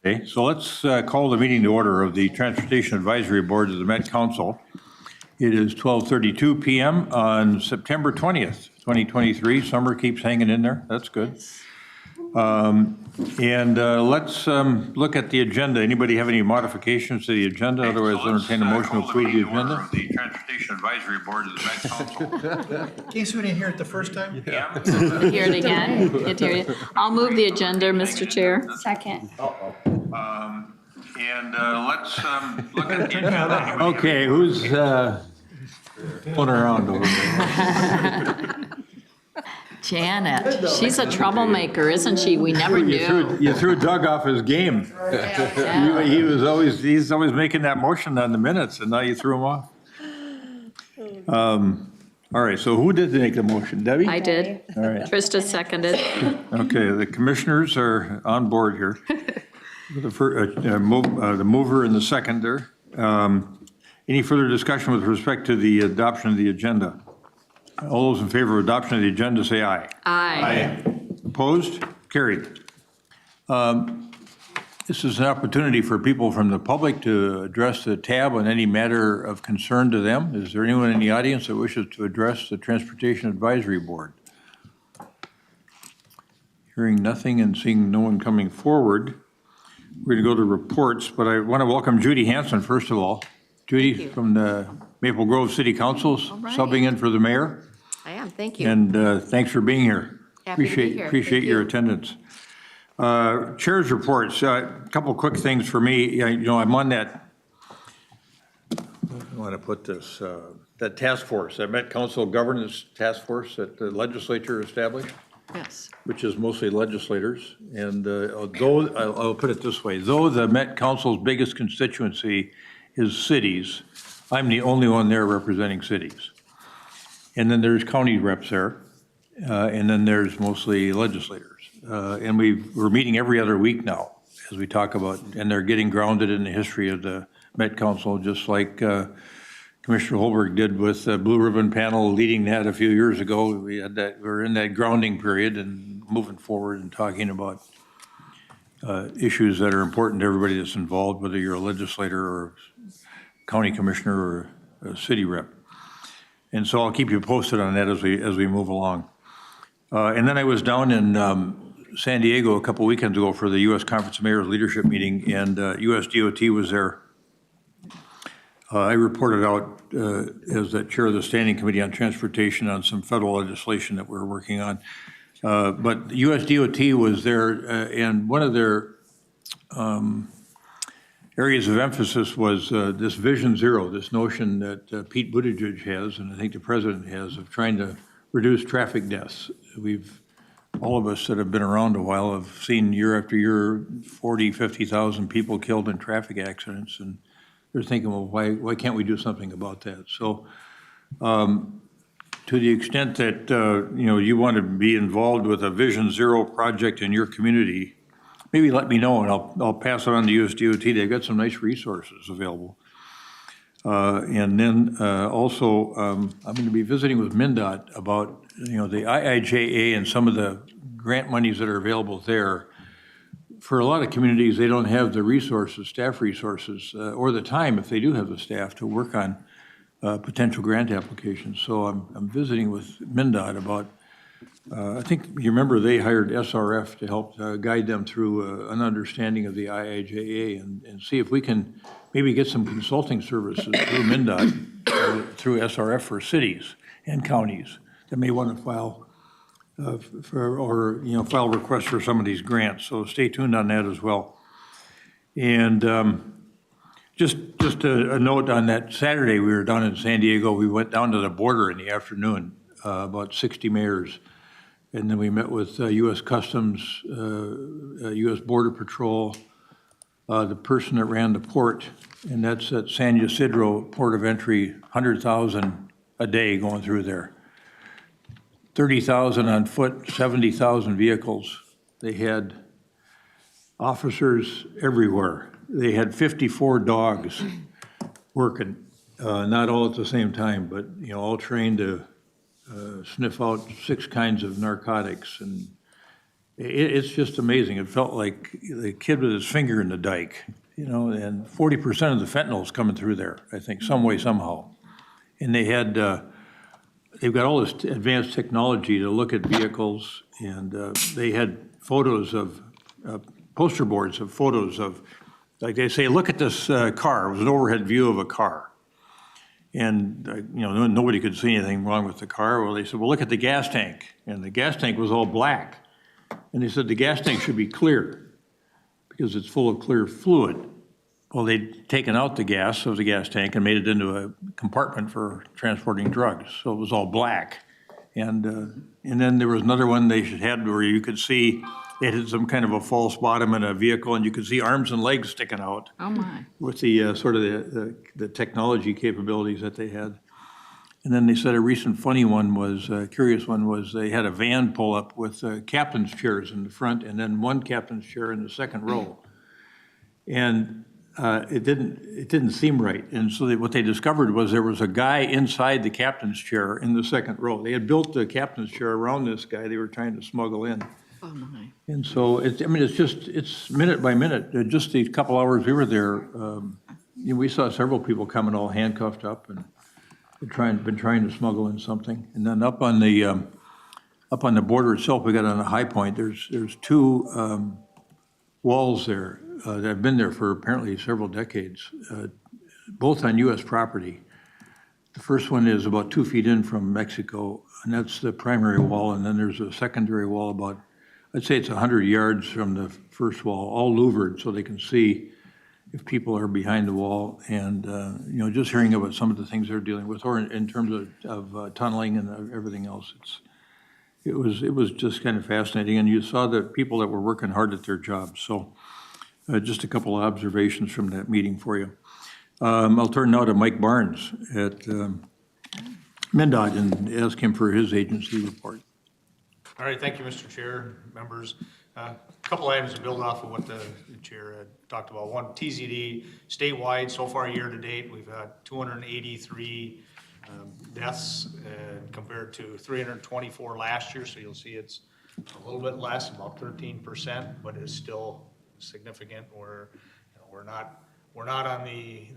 Okay, so let's call the meeting to order of the Transportation Advisory Board of the Met Council. It is 12:32 PM on September 20th, 2023. Summer keeps hanging in there. That's good. Let's look at the agenda. Anybody have any modifications to the agenda? Otherwise, entertain a motion to approve the agenda. The Transportation Advisory Board of the Met Council. In case we didn't hear it the first time. Hear it again. Get to hear it. I'll move the agenda, Mr. Chair. Second. Let's look at the agenda. Okay, who's pulling around over there? Janet, she's a troublemaker, isn't she? We never knew. You threw Doug off his game. Yeah. He's always making that motion on the minutes, and now you threw him off. All right, so who did make the motion? Debbie? I did. All right. Trista seconded. Okay, the commissioners are on board here. The mover and the seconder. Any further discussion with respect to the adoption of the agenda? All those in favor of adoption of the agenda, say aye. Aye. Opposed? Carried. This is an opportunity for people from the public to address the tab on any matter of concern to them. Is there anyone in the audience that wishes to address the Transportation Advisory Board? Hearing nothing and seeing no one coming forward, we're going to go to reports, but I want to welcome Judy Hanson, first of all. Judy from the Maple Grove City Council's right. subbing in for the mayor. I am, thank you. And thanks for being here. Happy to be here. Appreciate Thank your you. attendance. Chair's reports, a couple quick things for me. I'm on that, I want to put this, that task force, that Met Council Governance Task Force that the legislature established, Yes. which is mostly legislators. And though, I'll put it this way, though the Met Council's biggest constituency is cities, I'm the only one there representing cities. And then there's county reps there, and then there's mostly legislators. And we're meeting every other week now, as we talk about, and they're getting grounded in the history of the Met Council, just like Commissioner Holberg did with the Blue Ribbon Panel leading that a few years ago. We're in that grounding period and moving forward and talking about issues that are important to everybody that's involved, whether you're a legislator or county commissioner or a city rep. And so I'll keep you posted on that as we move along. And then I was down in San Diego a couple weekends ago for the U.S. Conference of Mayors Leadership Meeting, and U.S. DOT was there. I reported out as the chair of the Standing Committee on Transportation on some federal legislation that we're working on. But U.S. DOT was there, and one of their areas of emphasis was this Vision Zero, this notion that Pete Buttigieg has, and I think the president has, of trying to reduce traffic deaths. All of us that have been around a while have seen year after year 40, 50,000 people killed in traffic accidents, and they're thinking, well, why can't we do something about that? So to the extent that you want to be involved with a Vision Zero project in your community, maybe let me know, and I'll pass it on to US DOT. They've got some nice resources available. And then also, I'm going to be visiting with MnDOT about the IIJA and some of the grant monies that are available there. For a lot of communities, they don't have the resources, staff resources, or the time, if they do have the staff, to work on potential grant applications. So I'm visiting with MnDOT about, I think you remember they hired SRF to help guide them through an understanding of the IIJA and see if we can maybe get some consulting services through MnDOT, through SRF for cities and counties that may want to file file requests for some of these grants. So stay tuned on that as well. And just a note on that Saturday, we were down in San Diego. We went down to the border in the afternoon, about 60 mayors. And then we met with U.S. Customs, U.S. Border Patrol, the person that ran the port, and that's at San Ysidro Port of Entry, 100,000 a day going through there. 30,000 on foot, 70,000 vehicles. They had officers everywhere. They had 54 dogs working, not all at the same time, but all trained to sniff out 6 kinds of narcotics and It's just amazing. It felt like the kid with his finger in the dike, and 40% of the fentanyl's coming through there, I think, some way, somehow. And they've got all this advanced technology to look at vehicles, and they had photos of, poster boards of photos of, like they say, look at this car. It was an overhead view of a car. And, nobody could see anything wrong with the car. Well, they said, well, look at the gas tank. And the gas tank was all black. And they said the gas tank should be clear because it's full of clear fluid. Well, they'd taken out the gas of the gas tank and made it into a compartment for transporting drugs. So it was all black. And then there was another one they had where you could see it had some kind of a false bottom in a vehicle, and you could see arms and legs sticking out. Oh, my. With the sort of the technology capabilities that they had. And then they said a recent funny one was, curious one was, they had a van pull up with captain's chairs in the front and then one captain's chair in the second row. And it didn't seem right. And so what they discovered was there was a guy inside the captain's chair in the second row. They had built the captain's chair around this guy they were trying to smuggle in. Oh, my. And so, it's minute by minute. Just the couple hours we were there, we saw several people coming all handcuffed up and been trying to smuggle in something. And then up on the border itself, we got on a high point, there's two walls there that have been there for apparently several decades, both on U.S. property. The first one is about 2 feet in from Mexico, and that's the primary wall. And then there's a secondary wall about, I'd say it's 100 yards from the first wall, all louvered so they can see if people are behind the wall. And, just hearing about some of the things they're dealing with, or in terms of tunneling and everything else, it was just kind of fascinating. And you saw the people that were working hard at their jobs. So just a couple of observations from that meeting for you. I'll turn now to Mike Barnes at MnDOT and ask him for his agency report. All right, thank you, Mr. Chair, members. A couple items to build off of what the chair had talked about. One, TZD statewide, so far year to date, we've had 283 deaths compared to 324 last year. So you'll see it's a little bit less, about 13%, but it's still significant. We're not on the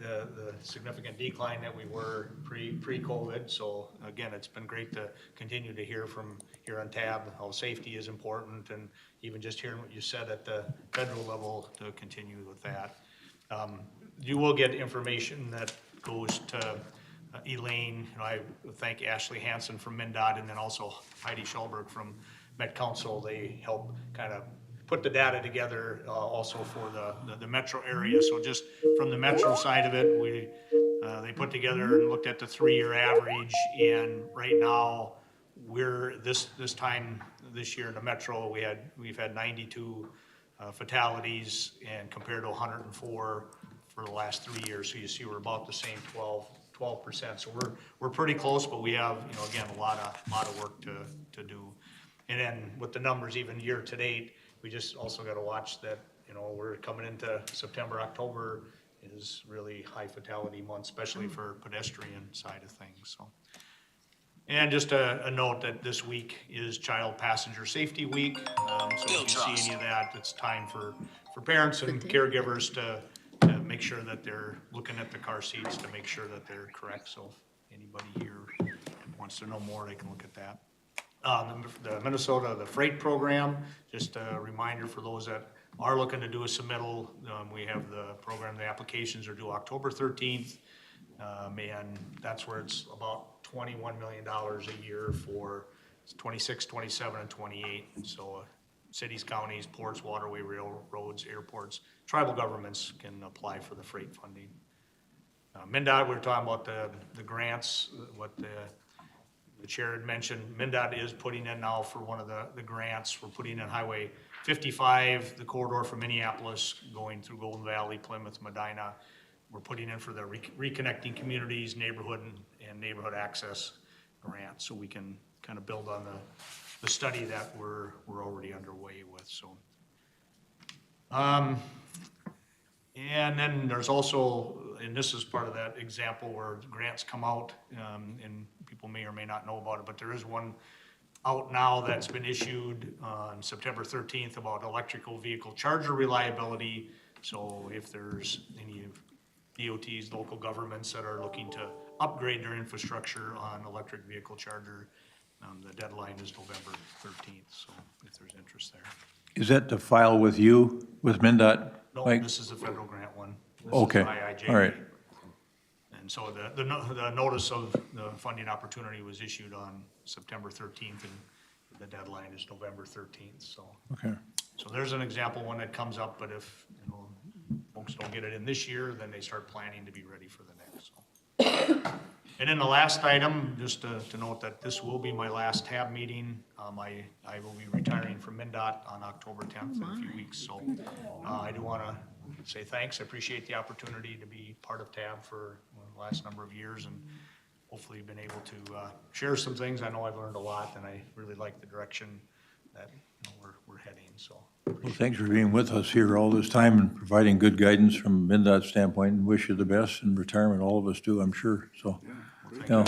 significant decline that we were pre-COVID. So again, it's been great to continue to hear from here on TAB how safety is important, and even just hearing what you said at the federal level to continue with that. You will get information that goes to Elaine. I thank Ashley Hansen from MnDOT, and then also Heidi Schulberg from Met Council. They help kind of put the data together also for the metro area. So just from the metro side of it, they put together and looked at the 3-year average, and right now we're this time this year in the metro we've had 92 fatalities, and compared to 104 for the last 3 years. So you see we're about the same 12%. So we're pretty close, but we have again a lot of work to do. And then with the numbers even year to date, we just also got to watch that, we're coming into September, October is really high fatality month, especially for pedestrian side of things. So, and just a note that this week is Child Passenger Safety Week. So if you see any of that, it's time for parents and caregivers to make sure that they're looking at the car seats to make sure that they're correct. So if anybody here wants to know more, they can look at that. The Minnesota, the freight program, just a reminder for those that are looking to do a submittal. We have the program, the applications are due October 13th. And that's where it's about $21 million a year for 26, 27, and 28. So cities, counties, ports, waterway, railroads, airports, tribal governments can apply for the freight funding. MnDOT, we were talking about the grants, what the chair had mentioned. MnDOT is putting in now for one of the grants. We're putting in Highway 55, the corridor from Minneapolis going through Golden Valley, Plymouth, Medina. We're putting in for the Reconnecting Communities, Neighborhood and Neighborhood Access grant, so we can kind of build on the study that we're already underway with. So, and then there's also, and this is part of that example where grants come out, and people may or may not know about it, but there is one out now that's been issued on September 13th about electrical vehicle charger reliability. So if there's any DOTs, local governments that are looking to upgrade their infrastructure on electric vehicle charger, the deadline is November 13th, so if there's interest there. Is that to file with you, with MnDOT? No, Mike? this is a federal grant one. This Okay, is IIJA. all right. And so the notice of the funding opportunity was issued on September 13th, and the deadline is November 13th, so. Okay. So there's an example, one that comes up, but if, folks don't get it in this year, then they start planning to be ready for the next, so. And then the last item, just to note that this will be my last TAB meeting. I will be retiring from MnDOT on October 10th in a few weeks, so I do want to say thanks. I appreciate the opportunity to be part of TAB for the last number of years, and hopefully been able to share some things. I know I've learned a lot, and I really like the direction that we're heading, so. Well, thanks for being with us here all this time and providing good guidance from MnDOT standpoint, and wish you the best in retirement. All of us do, I'm sure, so. Yeah. No,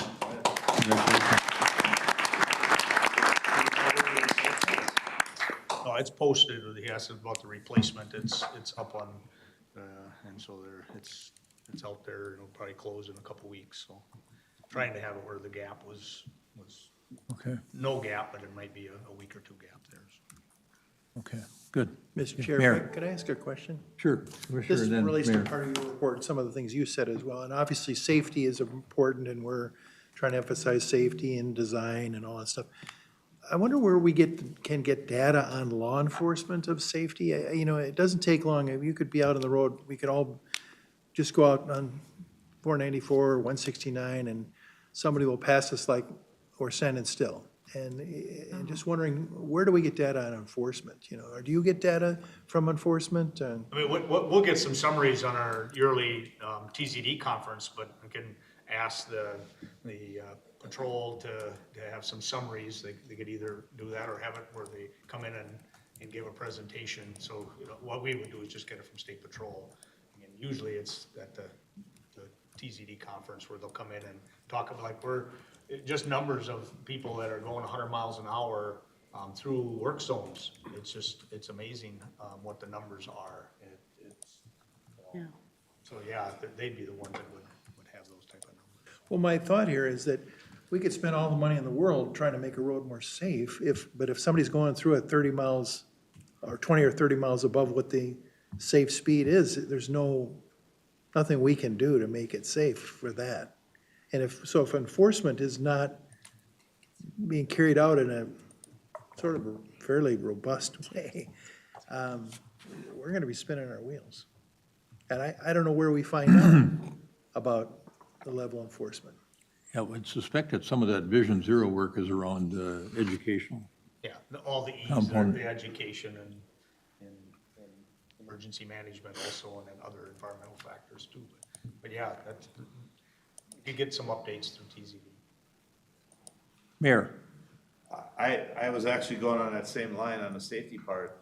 it's posted, he asked about the replacement, it's up on, and so it's out there, it'll probably close in a couple weeks, so. Trying to have it where the gap was Okay, no gap, but it might be a week or two gap there, so. okay, good. Mr. Chair, Mayor. could I ask a question? Sure. This and then relates to Mayor. part of your report, and some of the things you said as well, and obviously, safety is important, and we're trying to emphasize safety and design and all that stuff. I wonder where we can get data on law enforcement of safety. It doesn't take long. If you could be out on the road, we could all just go out on 494 or 169, and somebody will pass us like, or standing still. And just wondering, where do we get data on enforcement? Or do you get data from enforcement? I mean, we'll get some summaries on our yearly TZD conference, but we can ask the patrol to have some summaries. They could either do that or have it where they come in and give a presentation. So what we would do is just get it from State Patrol. And usually it's at the TZD conference where they'll come in and talk about, like, just numbers of people that are going 100 miles an hour through work zones. It's amazing what the numbers are. So yeah, they'd be the ones that would have those type of numbers. Well, my thought here is that we could spend all the money in the world trying to make a road more safe, but if somebody's going through at 30 miles or 20 or 30 miles above what the safe speed is, there's nothing we can do to make it safe for that. And if enforcement is not being carried out in a sort of a fairly robust way, we're gonna be spinning our wheels. And I don't know where we find out about the level of enforcement. Yeah, I would suspect that some of that Vision Zero work is around educational. Yeah, all the E's, Component. the education and emergency management also, and then other environmental factors too. But yeah, you get some updates through TZD. Mayor. I was actually going on that same line on the safety part.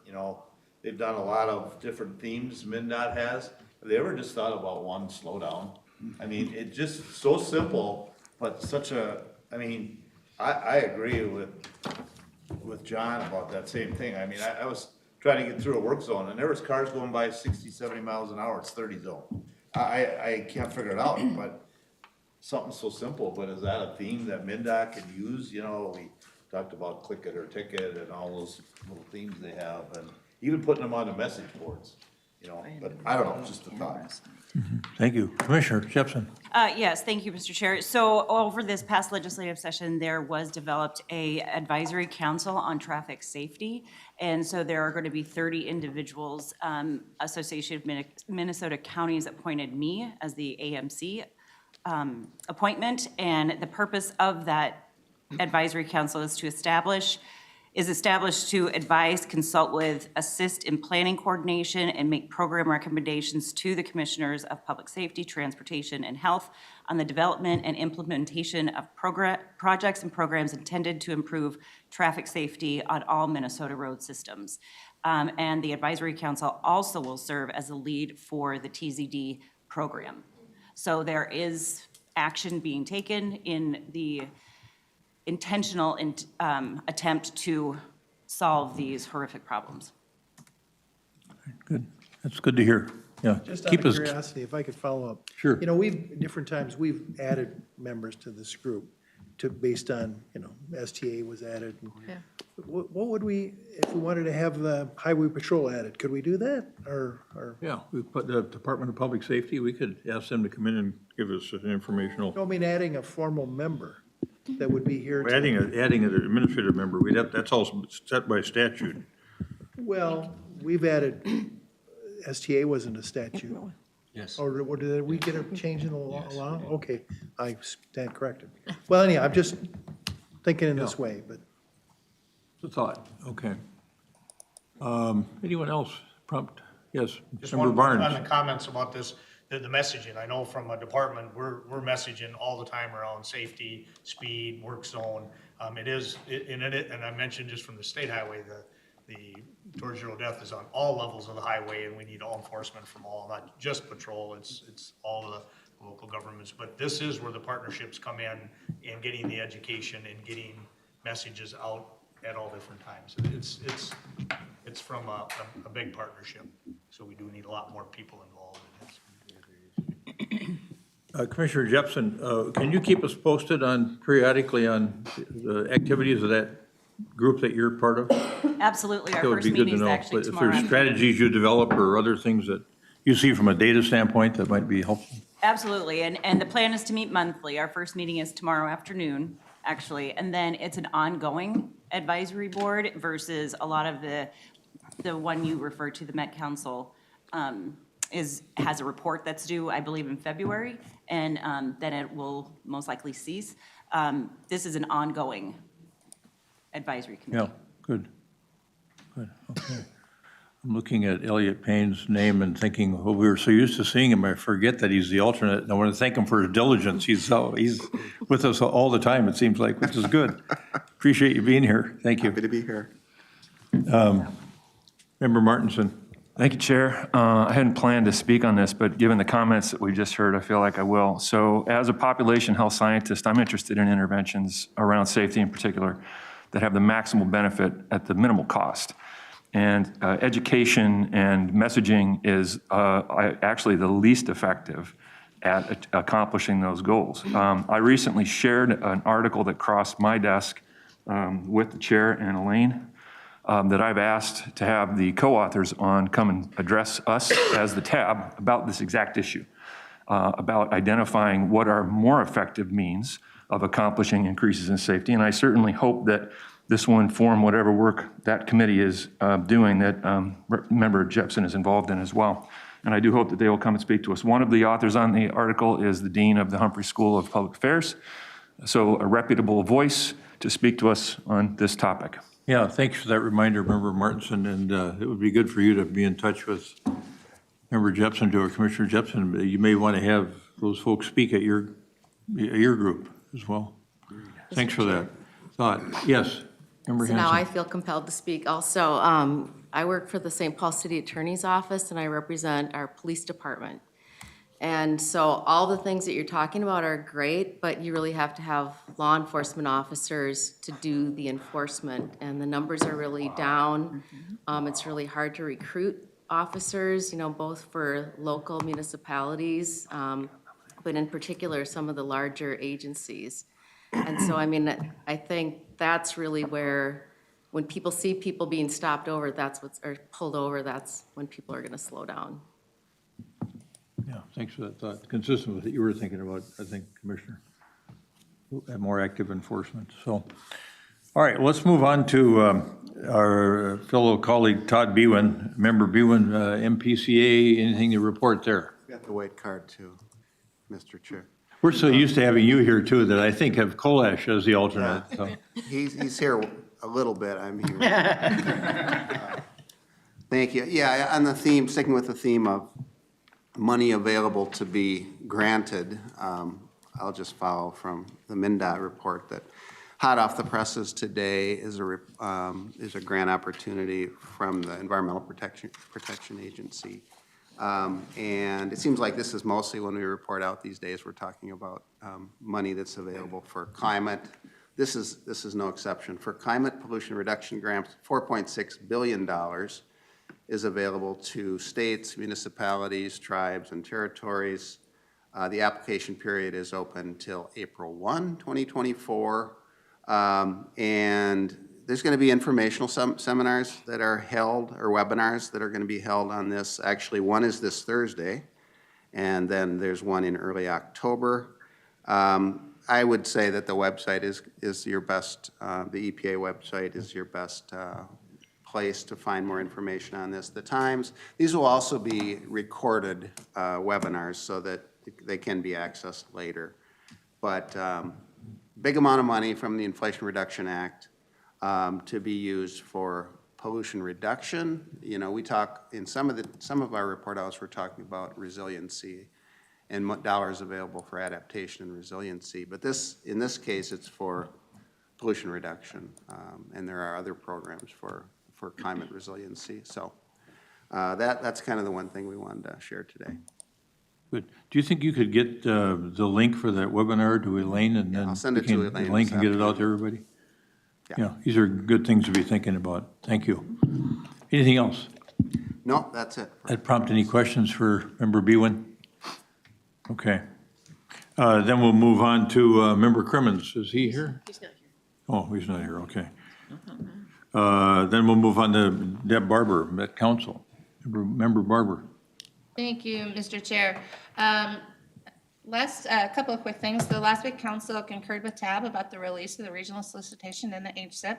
They've done a lot of different themes, MnDOT has. Have they ever just thought about one, slow down? I mean, it's just so simple, but I agree with John about that same thing. I mean, I was trying to get through a work zone, and there was cars going by 60, 70 miles an hour, it's 30 zone. I can't figure it out, but something so simple, but is that a theme that MnDOT can use? We talked about click it or ticket and all those little themes they have, and even putting them on the message boards, but I don't know, just a thought. Thank you. Commissioner Jepson. Yes, thank you, Mr. Chair. So over this past legislative session, there was developed a advisory council on traffic safety. And so there are going to be 30 individuals. Association of Minnesota Counties appointed me as the AMC appointment. And the purpose of that advisory council is established to advise, consult with, assist in planning coordination, and make program recommendations to the commissioners of public safety, transportation, and health on the development and implementation of projects and programs intended to improve traffic safety on all Minnesota road systems. And the advisory council also will serve as a lead for the TZD program. So there is action being taken in the intentional attempt to solve these horrific problems. Good. That's good to hear. Yeah. Just out Keep of us. curiosity, if I could follow up. Sure. You know, different times, we've added members to this group based on, STA was added. Yeah. What would we, if we wanted to have the highway patrol added, could we do that? Or, Yeah, we put the Department of Public Safety, we could ask them to come in and give us an informational. I mean, adding a formal member that would be here. to- Adding an administrative member, that's all set by statute. Well, we've added, STA wasn't a statute. Yes. Or did we get a change in the law? Okay, I stand corrected. Well, anyhow, I'm just thinking in this way, but. It's a thought, okay. Anyone else prompt? Yes, Just Member one on Barnes. the comments about this, the messaging. I know from a department, we're messaging all the time around safety, speed, work zone. And I mentioned just from the state highway, the towards zero death is on all levels of the highway, and we need all enforcement from all, not just patrol, it's all the local governments. But this is where the partnerships come in getting the education and getting messages out at all different times. It's from a big partnership, so we do need a lot more people involved in this. Commissioner Jepson, can you keep us posted periodically on the activities of that group that you're part of? Absolutely. Our That would first be good meeting to is know. actually If tomorrow. there's strategies you develop or other things that you see from a data standpoint that might be helpful. Absolutely, and the plan is to meet monthly. Our first meeting is tomorrow afternoon, actually, and then it's an ongoing advisory board versus a lot of the one you referred to, the Met Council, has a report that's due, I believe, in February, and then it will most likely cease. This is an ongoing advisory committee. Yeah, good, okay. I'm looking at Elliot Payne's name and thinking, well, we were so used to seeing him, I forget that he's the alternate. And I want to thank him for his diligence. He's with us all the time, it seems like, which is good. Appreciate you being here. Thank you. Happy to be here. Member Martinson. Thank you, Chair. I hadn't planned to speak on this, but given the comments that we just heard, I feel like I will. So as a population health scientist, I'm interested in interventions around safety in particular that have the maximal benefit at the minimal cost. And education and messaging is actually the least effective at accomplishing those goals. I recently shared an article that crossed my desk with the chair and Elaine that I've asked to have the co-authors on come and address us as the tab about this exact issue, about identifying what are more effective means of accomplishing increases in safety. And I certainly hope that this will inform whatever work that committee is doing that Member Jepson is involved in as well. And I do hope that they will come and speak to us. One of the authors on the article is the Dean of the Humphrey School of Public Affairs. So a reputable voice to speak to us on this topic. Yeah, thanks for that reminder, Member Martinson, and it would be good for you to be in touch with Member Jepson or Commissioner Jepson. You may want to have those folks speak at your group as well. Thanks for that thought. Yes, Member So now I Hanson. feel compelled to speak also. I work for the St. Paul City Attorney's Office, and I represent our police department. And so all the things that you're talking about are great, but you really have to have law enforcement officers to do the enforcement, and the numbers are really down. It's really hard to recruit officers, both for local municipalities, but in particular, some of the larger agencies. And so, I think that's really where, when people see people being stopped over, or pulled over, that's when people are gonna slow down. Yeah, thanks for that thought. Consistent with what you were thinking about, I think, Commissioner. More active enforcement. So, all right, let's move on to our fellow colleague Todd Bewin. Member Bewin, MPCA, anything to report there? Got the white card too, Mr. Chair. We're so used to having you here too that I think have Kolash as the alternate. So. He's here a little bit, I'm here. Thank you. Yeah, on the theme, sticking with the theme of money available to be granted, I'll just follow from the MnDOT report that hot off the presses today is a grant opportunity from the Environmental Protection Agency. And it seems like this is mostly when we report out these days, we're talking about money that's available for climate, This is no exception. For climate pollution reduction grants, $4.6 billion is available to states, municipalities, tribes, and territories. The application period is open till April 1, 2024. And there's going to be informational seminars that are held, or webinars that are going to be held on this. Actually, one is this Thursday, and then there's one in early October. I would say that the website is your best, the EPA website is your best place to find more information on this. The times, these will also be recorded webinars so that they can be accessed later. But big amount of money from the Inflation Reduction Act to be used for pollution reduction. You know, we talk, in some of our report outs, we're talking about resiliency and dollars available for adaptation and resiliency. But in this case, it's for pollution reduction. And there are other programs for climate resiliency. So that's kind of the one thing we wanted to share today. Good. Do you think you could get the link for that webinar to Elaine, and then I'll send it to Elaine Elaine this can get it out to everybody? Yeah. These are good things to be thinking about. Thank you. Anything else? No, that's it. That prompt any questions for Member Bewin? Okay. Then we'll move on to Member Crimmins. Is he here? He's not here. Oh, he's not here, okay. Then we'll move on to Deb Barber, Met Council. Member Barber. Thank you, Mr. Chair. Last couple of quick things. The last week, council concurred with TAB about the release of the regional solicitation and the HSIP.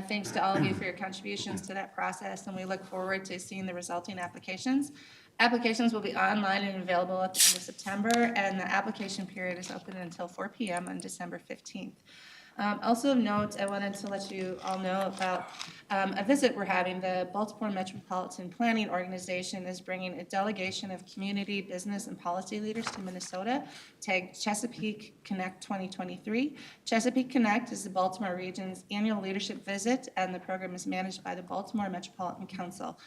Thanks to all of you for your contributions to that process, and we look forward to seeing the resulting applications. Applications will be online and available at the end of September, and the application period is open until 4 p.m. on December 15th. Also of note, I wanted to let you all know about a visit we're having. The Baltimore Metropolitan Planning Organization is bringing a delegation of community, business, and policy leaders to Minnesota, tagged Chesapeake Connect 2023. Chesapeake Connect is the Baltimore region's annual leadership visit, and the program is managed by the Baltimore Metropolitan Council.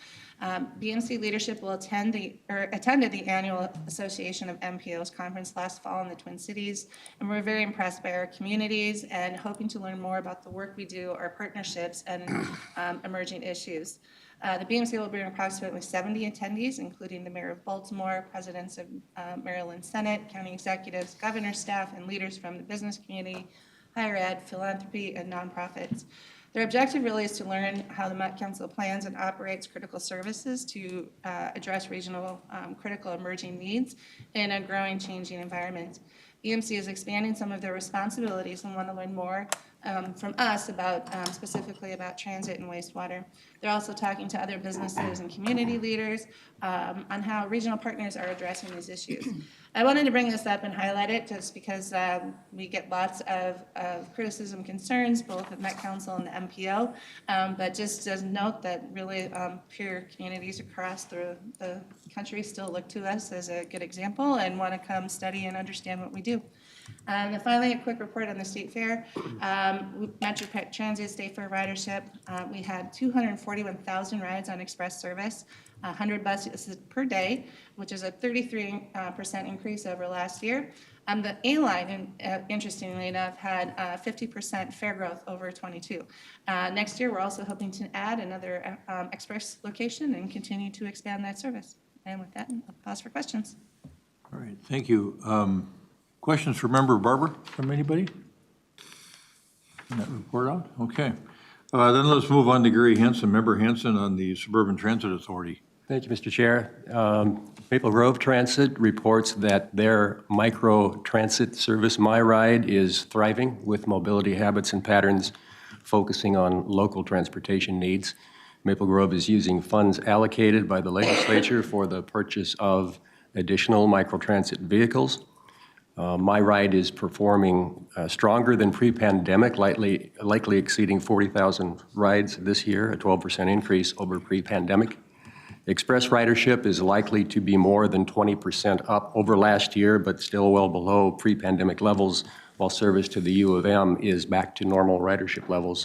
BMC leadership will attended the annual Association of MPOs conference last fall in the Twin Cities, and we're very impressed by our communities and hoping to learn more about the work we do, our partnerships, and emerging issues. The BMC will bring approximately 70 attendees, including the Mayor of Baltimore, presidents of Maryland Senate, county executives, governor staff, and leaders from the business community, higher ed, philanthropy, and nonprofits. Their objective really is to learn how the Met Council plans and operates critical services to address regional critical emerging needs in a growing, changing environment. EMC is expanding some of their responsibilities and want to learn more from us about specifically about transit and wastewater. They're also talking to other businesses and community leaders on how regional partners are addressing these issues. I wanted to bring this up and highlight it just because we get lots of criticism, concerns, both at Met Council and the MPO, but just as a note that really peer communities across the country still look to us as a good example and want to come study and understand what we do. And finally, a quick report on the State Fair. Metro Transit State Fair ridership, we had 241,000 rides on express service, 100 buses per day, which is a 33% increase over last year. The A-Line, interestingly enough, had 50% fare growth over 22. Next year, we're also hoping to add another express location and continue to expand that service. And with that, I'll pause for questions. All right, thank you. Questions for Member Barber from anybody? That report out? Okay. Then let's move on to Gary Hansen, Member Hansen on the Suburban Transit Authority. Thank you, Mr. Chair. Maple Grove Transit reports that their micro transit service, MyRide, is thriving with mobility habits and patterns focusing on local transportation needs. Maple Grove is using funds allocated by the legislature for the purchase of additional microtransit vehicles. MyRide is performing stronger than pre-pandemic, likely exceeding 40,000 rides this year, a 12% increase over pre-pandemic. Express ridership is likely to be more than 20% up over last year, but still well below pre-pandemic levels, while service to the U of M is back to normal ridership levels.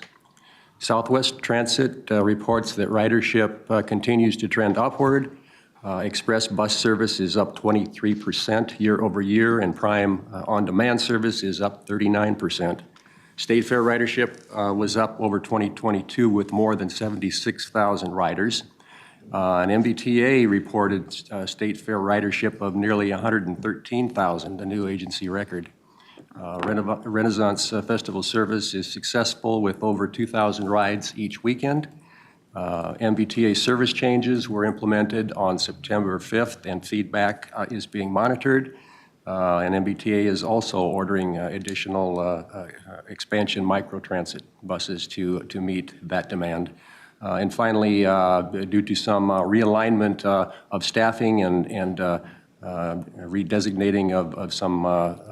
Southwest Transit reports that ridership continues to trend upward. Express bus service is up 23% year over year, and Prime on-demand service is up 39%. State fair ridership was up over 2022 with more than 76,000 riders. And MBTA reported state fair ridership of nearly 113,000, a new agency record. Renaissance Festival service is successful with over 2,000 rides each weekend. MBTA service changes were implemented on September 5th, and feedback is being monitored. And MBTA is also ordering additional expansion microtransit buses to meet that demand. And finally, due to some realignment of staffing and redesignating of some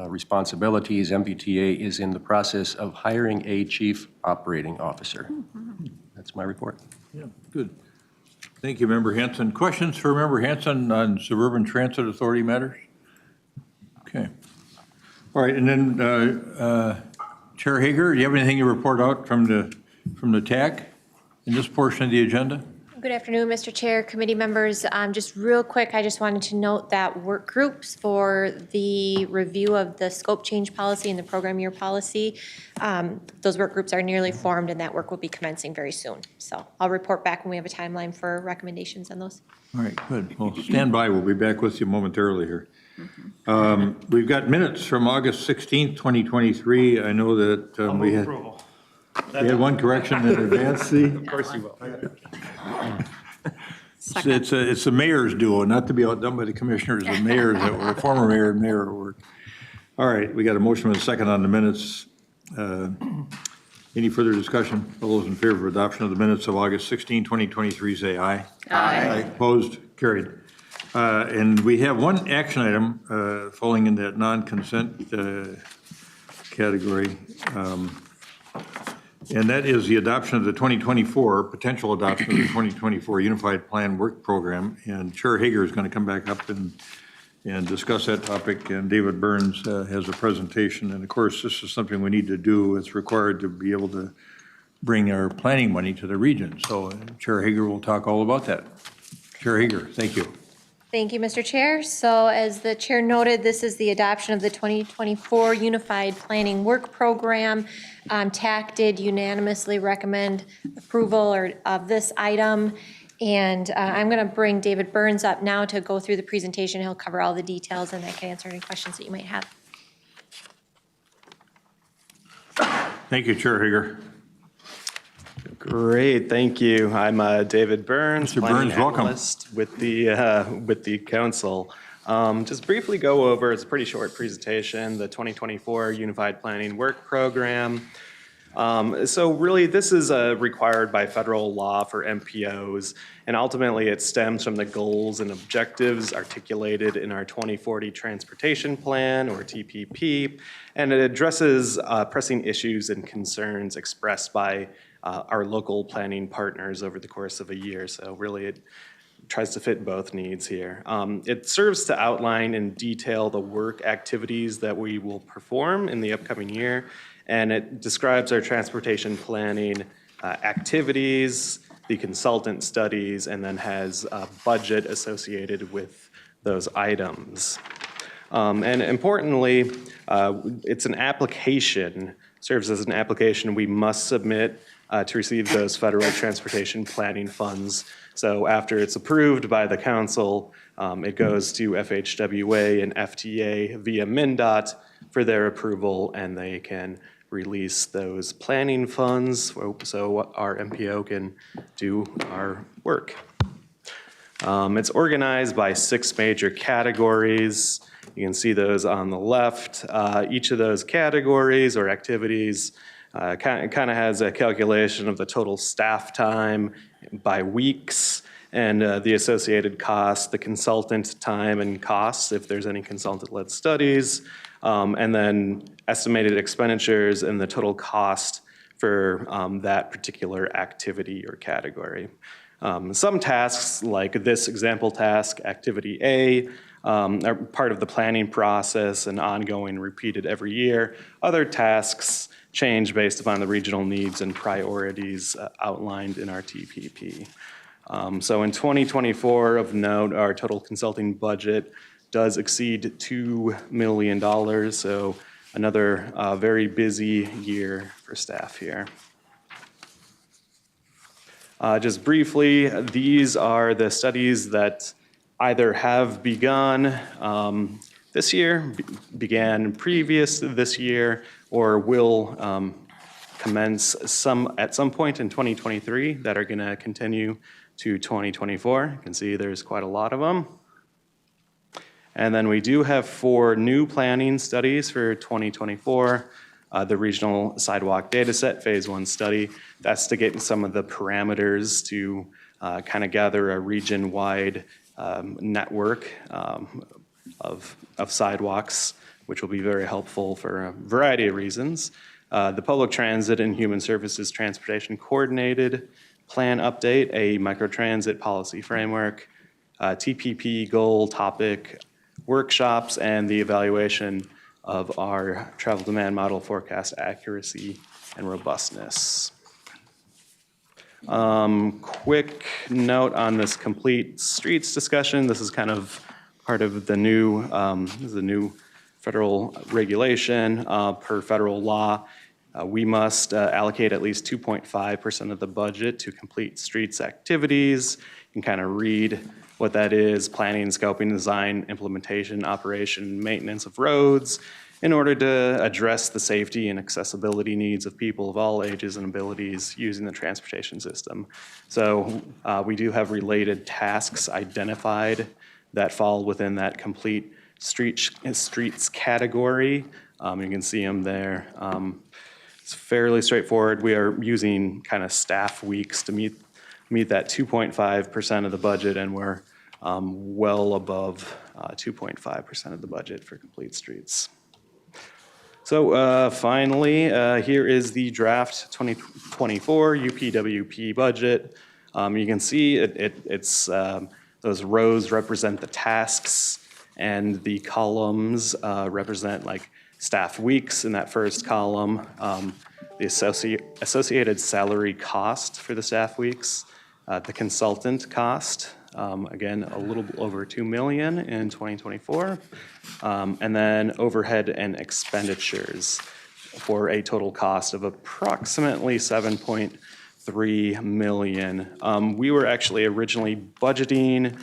responsibilities, MBTA is in the process of hiring a chief operating officer. That's my report. Yeah, good. Thank you, Member Hanson. Questions for Member Hanson on Suburban Transit Authority matters? Okay. All right, and then Chair Hager, do you have anything to report out from the TAC in this portion of the agenda? Good afternoon, Mr. Chair, committee members. Just real quick, I just wanted to note that work groups for the review of the scope change policy and the program year policy, those work groups are nearly formed, and that work will be commencing very soon. So I'll report back when we have a timeline for recommendations on those. All right, good. Well, stand by. We'll be back with you momentarily here. We've got minutes from August 16th, 2023. I know that we had one correction in advance. See? Of course you will. It's the mayor's duo, not to be outdone by the commissioners, the mayors that were, former mayor and mayor at work. All right, we got a motion and a second on the minutes. Any further discussion? All those in favor of adoption of the minutes of August 16, 2023, say aye. Aye. Opposed? Carried. And we have one action item falling in that non-consent category. And that is the adoption of the 2024, potential adoption of the 2024 Unified Plan Work Program. And Chair Hager is going to come back up and discuss that topic. And David Burns has a presentation. And of course, this is something we need to do. It's required to be able to bring our planning money to the region. So Chair Hager will talk all about that. Chair Hager, thank you. Thank you, Mr. Chair. So as the chair noted, this is the adoption of the 2024 Unified Planning Work Program. TAC did unanimously recommend approval of this item. And I'm going to bring David Burns up now to go through the presentation. He'll cover all the details, and I can answer any questions that you might have. Thank you, Chair Hager. Great, thank you. I'm David Burns, Mr. Burns, welcome. With the council. Just briefly go over, it's a pretty short presentation, the 2024 Unified Planning Work Program. So really, this is required by federal law for MPOs, and ultimately it stems from the goals and objectives articulated in our 2040 Transportation Plan, or TPP, and it addresses pressing issues and concerns expressed by our local planning partners over the course of a year. So really it tries to fit both needs here. It serves to outline in detail the work activities that we will perform in the upcoming year, and it describes our transportation planning activities, the consultant studies, and then has a budget associated with those items. And importantly, it's an application, serves as an application we must submit to receive those federal transportation planning funds. So after it's approved by the council, it goes to FHWA and FTA via MnDOT for their approval, and they can release those planning funds so our MPO can do our work. It's organized by 6 major categories. You can see those on the left. Each of those categories or activities kind of has a calculation of the total staff time by weeks and the associated costs, the consultant time and costs, if there's any consultant-led studies, and then estimated expenditures and the total cost for that particular activity or category. Some tasks, like this example task, Activity A, are part of the planning process and ongoing, repeated every year. Other tasks change based upon the regional needs and priorities outlined in our TPP. So in 2024, of note, our total consulting budget does exceed $2 million. So another very busy year for staff here. Just briefly, these are the studies that either have begun this year, began previous to this year, or will commence at some point in 2023 that are going to continue to 2024. You can see there's quite a lot of them. And then we do have 4 new planning studies for 2024. The regional sidewalk data set, phase 1 study, that's to get some of the parameters to kind of gather a region-wide network of sidewalks, which will be very helpful for a variety of reasons. The Public Transit and Human Services Transportation Coordinated Plan Update, a microtransit policy framework, TPP goal topic workshops, and the evaluation of our travel demand model forecast accuracy and robustness. Quick note on this complete streets discussion. This is kind of part of the new, this is a new federal regulation per federal law. We must allocate at least 2.5% of the budget to complete streets activities. You can kind of read what that is: planning, scoping, design, implementation, operation, maintenance of roads, in order to address the safety and accessibility needs of people of all ages and abilities using the transportation system. So we do have related tasks identified that fall within that complete streets category. You can see them there. It's fairly straightforward. We are using kind of staff weeks to meet that 2.5% of the budget, and we're well above 2.5% of the budget for complete streets. So finally, here is the draft 2024 UPWP budget. You can see it's those rows represent the tasks, and the columns represent like staff weeks in that first column, the associated salary cost for the staff weeks, the consultant cost, again, a little over $2 million in 2024, and then overhead and expenditures for a total cost of approximately $7.3 million. We were actually originally budgeting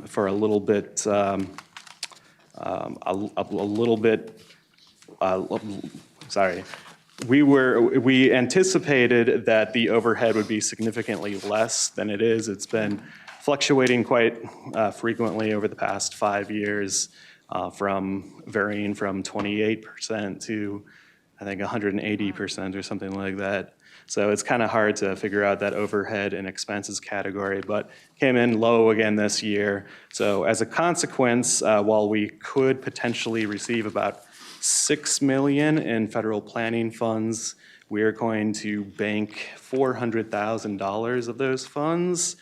for a little bit, sorry. We anticipated that the overhead would be significantly less than it is. It's been fluctuating quite frequently over the past 5 years, varying from 28% to, I think, 180% or something like that. So it's kind of hard to figure out that overhead and expenses category, but came in low again this year. So as a consequence, while we could potentially receive about $6 million in federal planning funds, we are going to bank $400,000 of those funds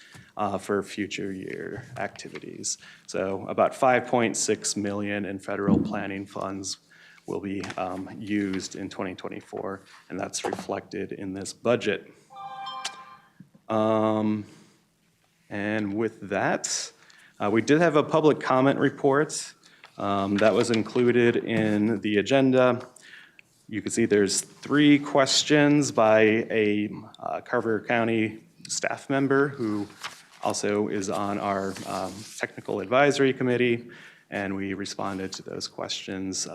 for future year activities. So about $5.6 million in federal planning funds will be used in 2024, and that's reflected in this budget. And with that, we did have a public comment report that was included in the agenda. You can see there's 3 questions by a Carver County staff member who also is on our technical advisory committee, and we responded to those questions.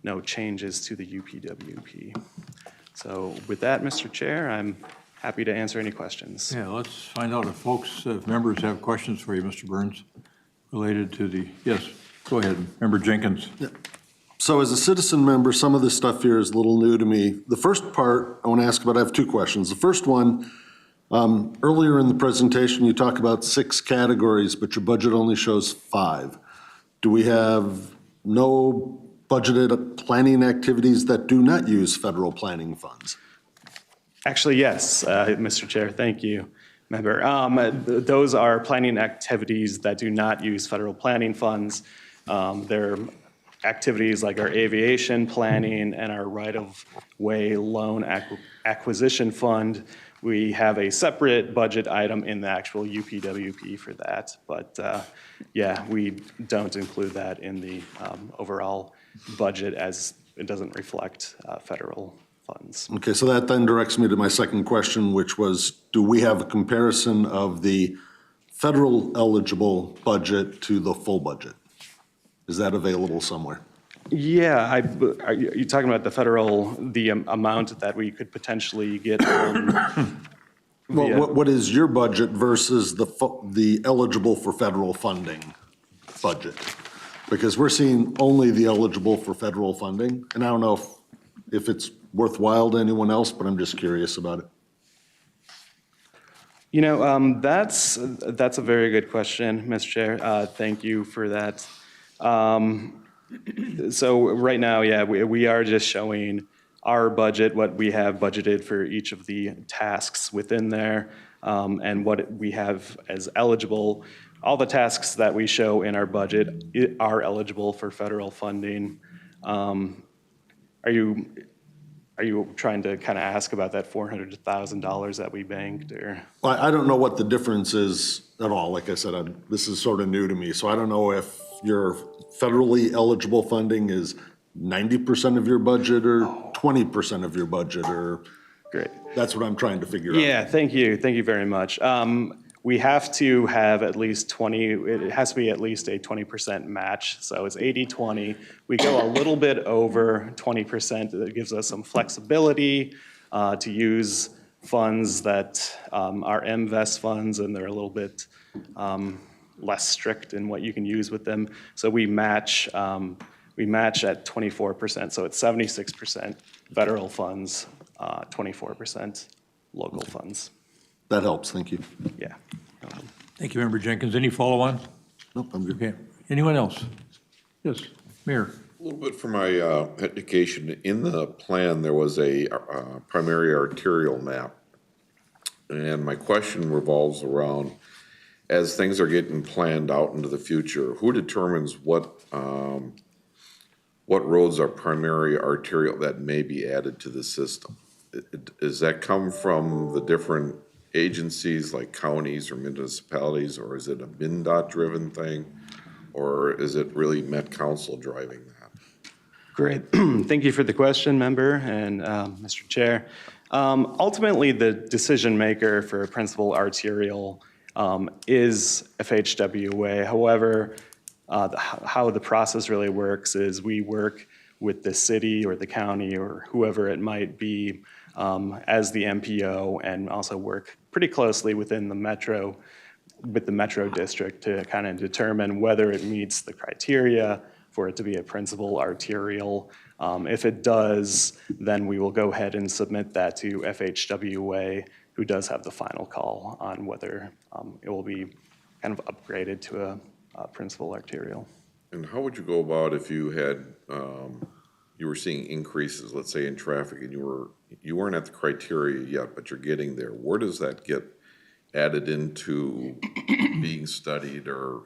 No changes to the UPWP. So with that, Mr. Chair, I'm happy to answer any questions. Yeah, let's find out if members have questions for you, Mr. Burns, related to the, yes, go ahead, Member Jenkins. Yeah. So as a citizen member, some of this stuff here is a little new to me. The first part I want to ask about, I have 2 questions. The first one, earlier in the presentation, you talk about 6 categories, but your budget only shows 5. Do we have no budgeted planning activities that do not use federal planning funds? Actually, yes, Mr. Chair, thank you, member. Those are planning activities that do not use federal planning funds. They're activities like our aviation planning and our right-of-way loan acquisition fund. We have a separate budget item in the actual UPWP for that, but yeah, we don't include that in the overall budget as it doesn't reflect federal funds. Okay, so that then directs me to my second question, which was, do we have a comparison of the federal eligible budget to the full budget? Is that available somewhere? Yeah, are you talking about the amount that we could potentially get from? Well, what is your budget versus the eligible for federal funding budget? Because we're seeing only the eligible for federal funding, and I don't know if it's worthwhile to anyone else, but I'm just curious about it. You know, that's a very good question, Mr. Chair. Thank you for that. So right now, yeah, we are just showing our budget, what we have budgeted for each of the tasks within there, and what we have as eligible. All the tasks that we show in our budget are eligible for federal funding. Are you trying to kind of ask about that $400,000 that we banked, or? Well, I don't know what the difference is at all. Like I said, this is sort of new to me, so I don't know if your federally eligible funding is 90% of your budget or 20% of your budget, or. Great. That's what I'm trying to figure out. Yeah, thank you very much. We have to have at least it has to be at least a 20% match, so it's 80-20. We go a little bit over 20%, that gives us some flexibility to use funds that are MVEST funds, and they're a little bit less strict in what you can use with them. So we match at 24%, so it's 76% federal funds, 24% local funds. That helps, thank you. Yeah. Thank you, Member Jenkins. Any follow-on? Nope, I'm good. Okay. Anyone else? Yes, Mayor. A little bit for my education. In the plan, there was a primary arterial map. And my question revolves around, as things are getting planned out into the future, who determines what roads are primary arterial that may be added to the system? Does that come from the different agencies like counties or municipalities, or is it a MnDOT driven thing, or is it really Met Council driving that? Great. Thank you for the question, member and Mr. Chair. Ultimately, the decision maker for principal arterial is FHWA. However, how the process really works is we work with the city or the county or whoever it might be as the MPO, and also work pretty closely within the metro district to kind of determine whether it meets the criteria for it to be a principal arterial. If it does, then we will go ahead and submit that to FHWA, who does have the final call on whether it will be kind of upgraded to a principal arterial. And how would you go about if you had, you were seeing increases, let's say in traffic, and you weren't at the criteria yet, but you're getting there? Where does that get added into being studied or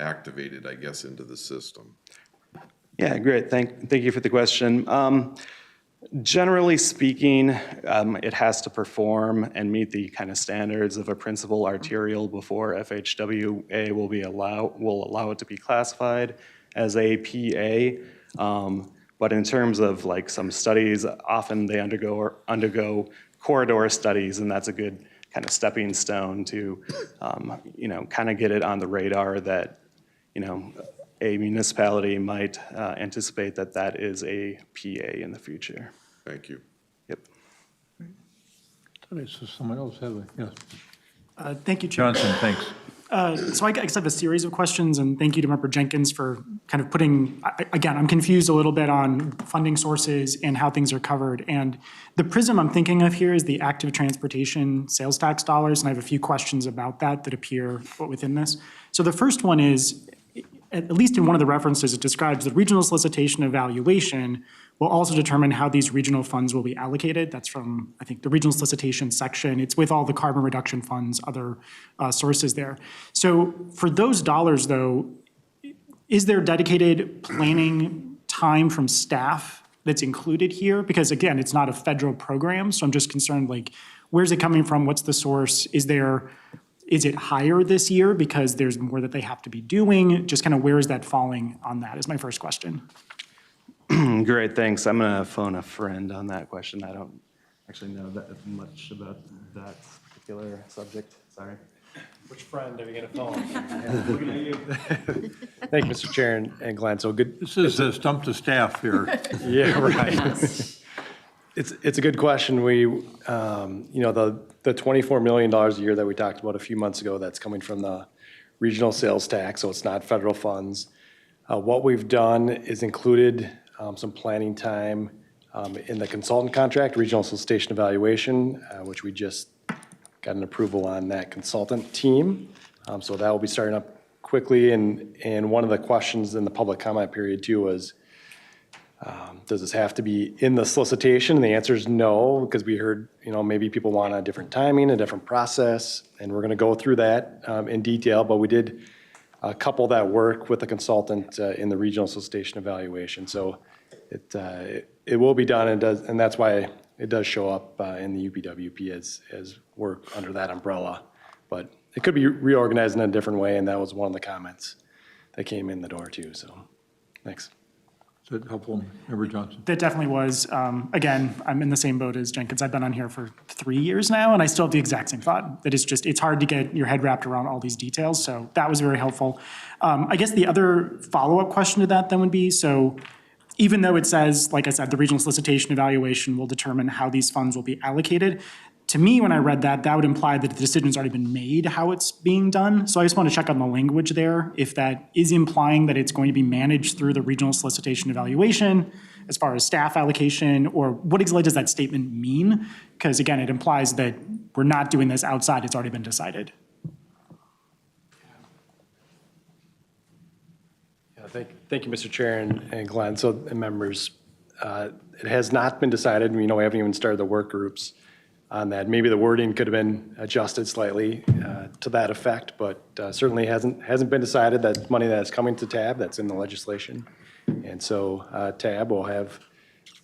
activated, I guess, into the system? Yeah, great. Thank you for the question. Generally speaking, it has to perform and meet the kind of standards of a principal arterial before FHWA will allow it to be classified as a PA. But in terms of like some studies, often they undergo corridor studies, and that's a good kind of stepping stone to, kind of get it on the radar that, a municipality might anticipate that is a PA in the future. Thank you. Yep. So someone else have a, yes. Thank you, Chair. Johnson, thanks. So I guess I have a series of questions, and thank you to Member Jenkins for kind of putting, again, I'm confused a little bit on funding sources and how things are covered. And the prism I'm thinking of here is the active transportation sales tax dollars, and I have a few questions about that appear within this. So the first one is, at least in one of the references, it describes the regional solicitation evaluation will also determine how these regional funds will be allocated. That's from, I think, the regional solicitation section. It's with all the carbon reduction funds, other sources there. So for those dollars, though, is there dedicated planning time from staff that's included here? Because again, it's not a federal program, so I'm just concerned, like, where's it coming from? What's the source? Is it higher this year because there's more that they have to be doing? Just kind of where is that falling on that is my first question. Great, thanks. I'm going to phone a friend on that question. I don't actually know that much about that particular subject. Sorry. Which friend are you going to phone? Looking at you. Thank you, Mr. Chair and Glenn. So good. This is a stump the staff here. Yeah, right. It's a good question. We, you know, the $24 million a year that we talked about a few months ago, that's coming from the regional sales tax, so it's not federal funds. What we've done is included some planning time in the consultant contract, regional solicitation evaluation, which we just got an approval on that consultant team. So that will be starting up quickly. And one of the questions in the public comment period too was, does this have to be in the solicitation? And the answer is no, because we heard, you know, maybe people want a different timing, a different process, and we're going to go through that in detail. But we did couple that work with the consultant in the regional solicitation evaluation. So it will be done, and that's why it does show up in the UPWP as work under that umbrella. But it could be reorganized in a different way, and that was one of the comments that came in the door too. So, thanks. Is that helpful, Member Johnson? That definitely was. Again, I'm in the same boat as Jenkins. I've been on here for 3 years now, and I still have the exact same thought. That it's hard to get your head wrapped around all these details. So that was very helpful. I guess the other follow-up question to that then would be, so even though it says, like I said, the regional solicitation evaluation will determine how these funds will be allocated, to me, when I read that, that would imply that the decision's already been made how it's being done. So I just want to check on the language there, if that is implying that it's going to be managed through the regional solicitation evaluation as far as staff allocation, or what exactly does that statement mean? Because again, it implies that we're not doing this outside, it's already been decided. Yeah, thank you, Mr. Chair and Glenn. So, and members, it has not been decided. We know we haven't even started the work groups on that. Maybe the wording could have been adjusted slightly to that effect, but certainly hasn't been decided. That money that is coming to TAB, that's in the legislation. And so TAB will have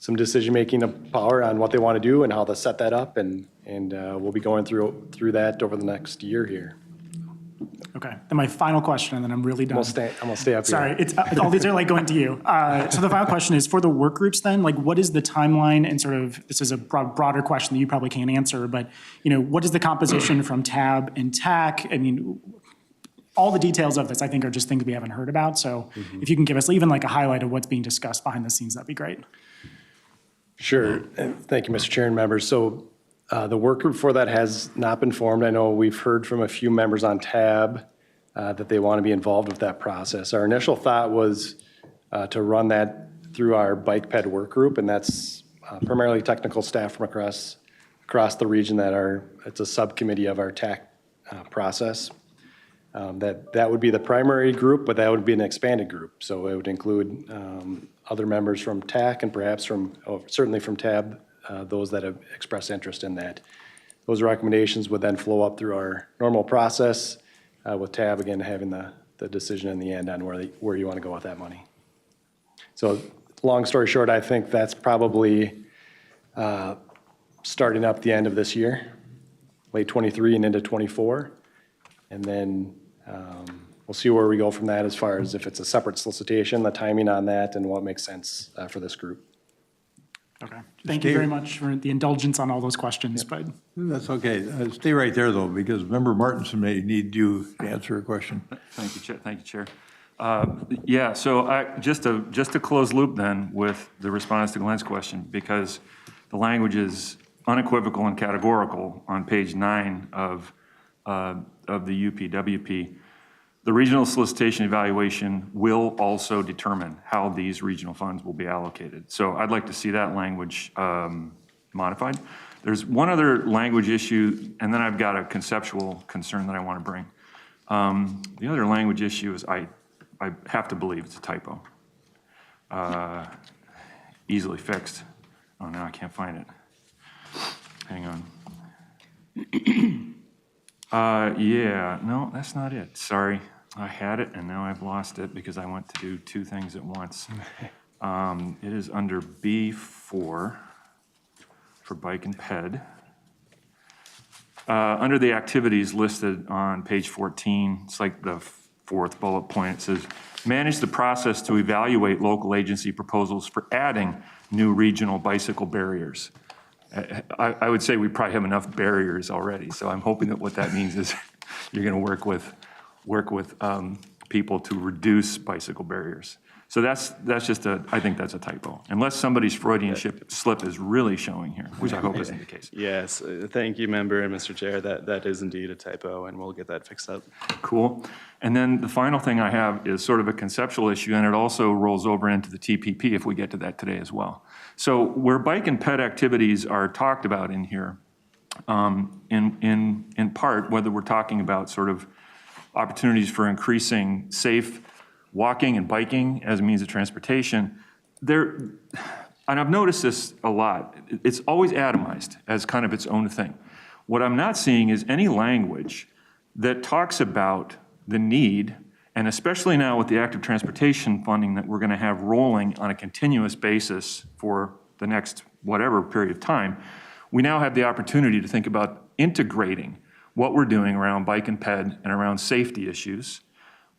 some decision-making power on what they want to do and how to set that up, and we'll be going through that over the next year here. Okay, then my final question, and then I'm really done. I'm gonna stay up here. Sorry, all these are like going to you. So the final question is, for the work groups then, like what is the timeline, and sort of, this is a broader question that you probably can't answer, but you know, what is the composition from TAB and TAC? I mean, all the details of this I think are just things we haven't heard about. So if you can give us even like a highlight of what's being discussed behind the scenes, that'd be great. Sure, and thank you, Mr. Chair and members. So the work group for that has not been formed. I know we've heard from a few members on TAB that they want to be involved with that process. Our initial thought was to run that through our bike ped work group, and that's primarily technical staff from across the region it's a subcommittee of our TAC process. That would be the primary group, but that would be an expanded group. So it would include other members from TAC and perhaps certainly from TAB, those that have expressed interest in that. Those recommendations would then flow up through our normal process, with TAB again having the decision in the end on where you want to go with that money. So long story short, I think that's probably starting up the end of this year, late 23 and into 24. And then we'll see where we go from that as far as if it's a separate solicitation, the timing on that, and what makes sense for this group. Okay, thank you very much for the indulgence on all those questions, but. That's okay. Stay right there though, because Member Martinson may need you to answer a question. Thank you, Chair. Thank you, Chair. Yeah, so just to close loop then with the response to Glenn's question, because the language is unequivocal and categorical on page 9 of the UPWP. The regional solicitation evaluation will also determine how these regional funds will be allocated. So I'd like to see that language modified. There's one other language issue, and then I've got a conceptual concern that I want to bring. The other language issue is I have to believe it's a typo. Easily fixed. Oh, now I can't find it. Hang on. Yeah, no, that's not it. Sorry. I had it and now I've lost it because I went to do 2 things at once. It is under B4 for bike and ped. Under the activities listed on page 14, it's like the 4th bullet point. It says manage the process to evaluate local agency proposals for adding new regional bicycle barriers. I would say we probably have enough barriers already, so I'm hoping that what that means is you're going to work with people to reduce bicycle barriers. So that's just I think that's a typo, unless somebody's Freudian slip is really showing here, which I hope isn't the case. Yes, thank you, member and Mr. Chair. That is indeed a typo, and we'll get that fixed up. Cool. And then the final thing I have is sort of a conceptual issue, and it also rolls over into the TPP if we get to that today as well. So where bike and ped activities are talked about in here, in part, whether we're talking about sort of opportunities for increasing safe walking and biking as a means of transportation, and I've noticed this a lot, it's always atomized as kind of its own thing. What I'm not seeing is any language that talks about the need, and especially now with the active transportation funding that we're going to have rolling on a continuous basis for the next whatever period of time, we now have the opportunity to think about integrating what we're doing around bike and ped and around safety issues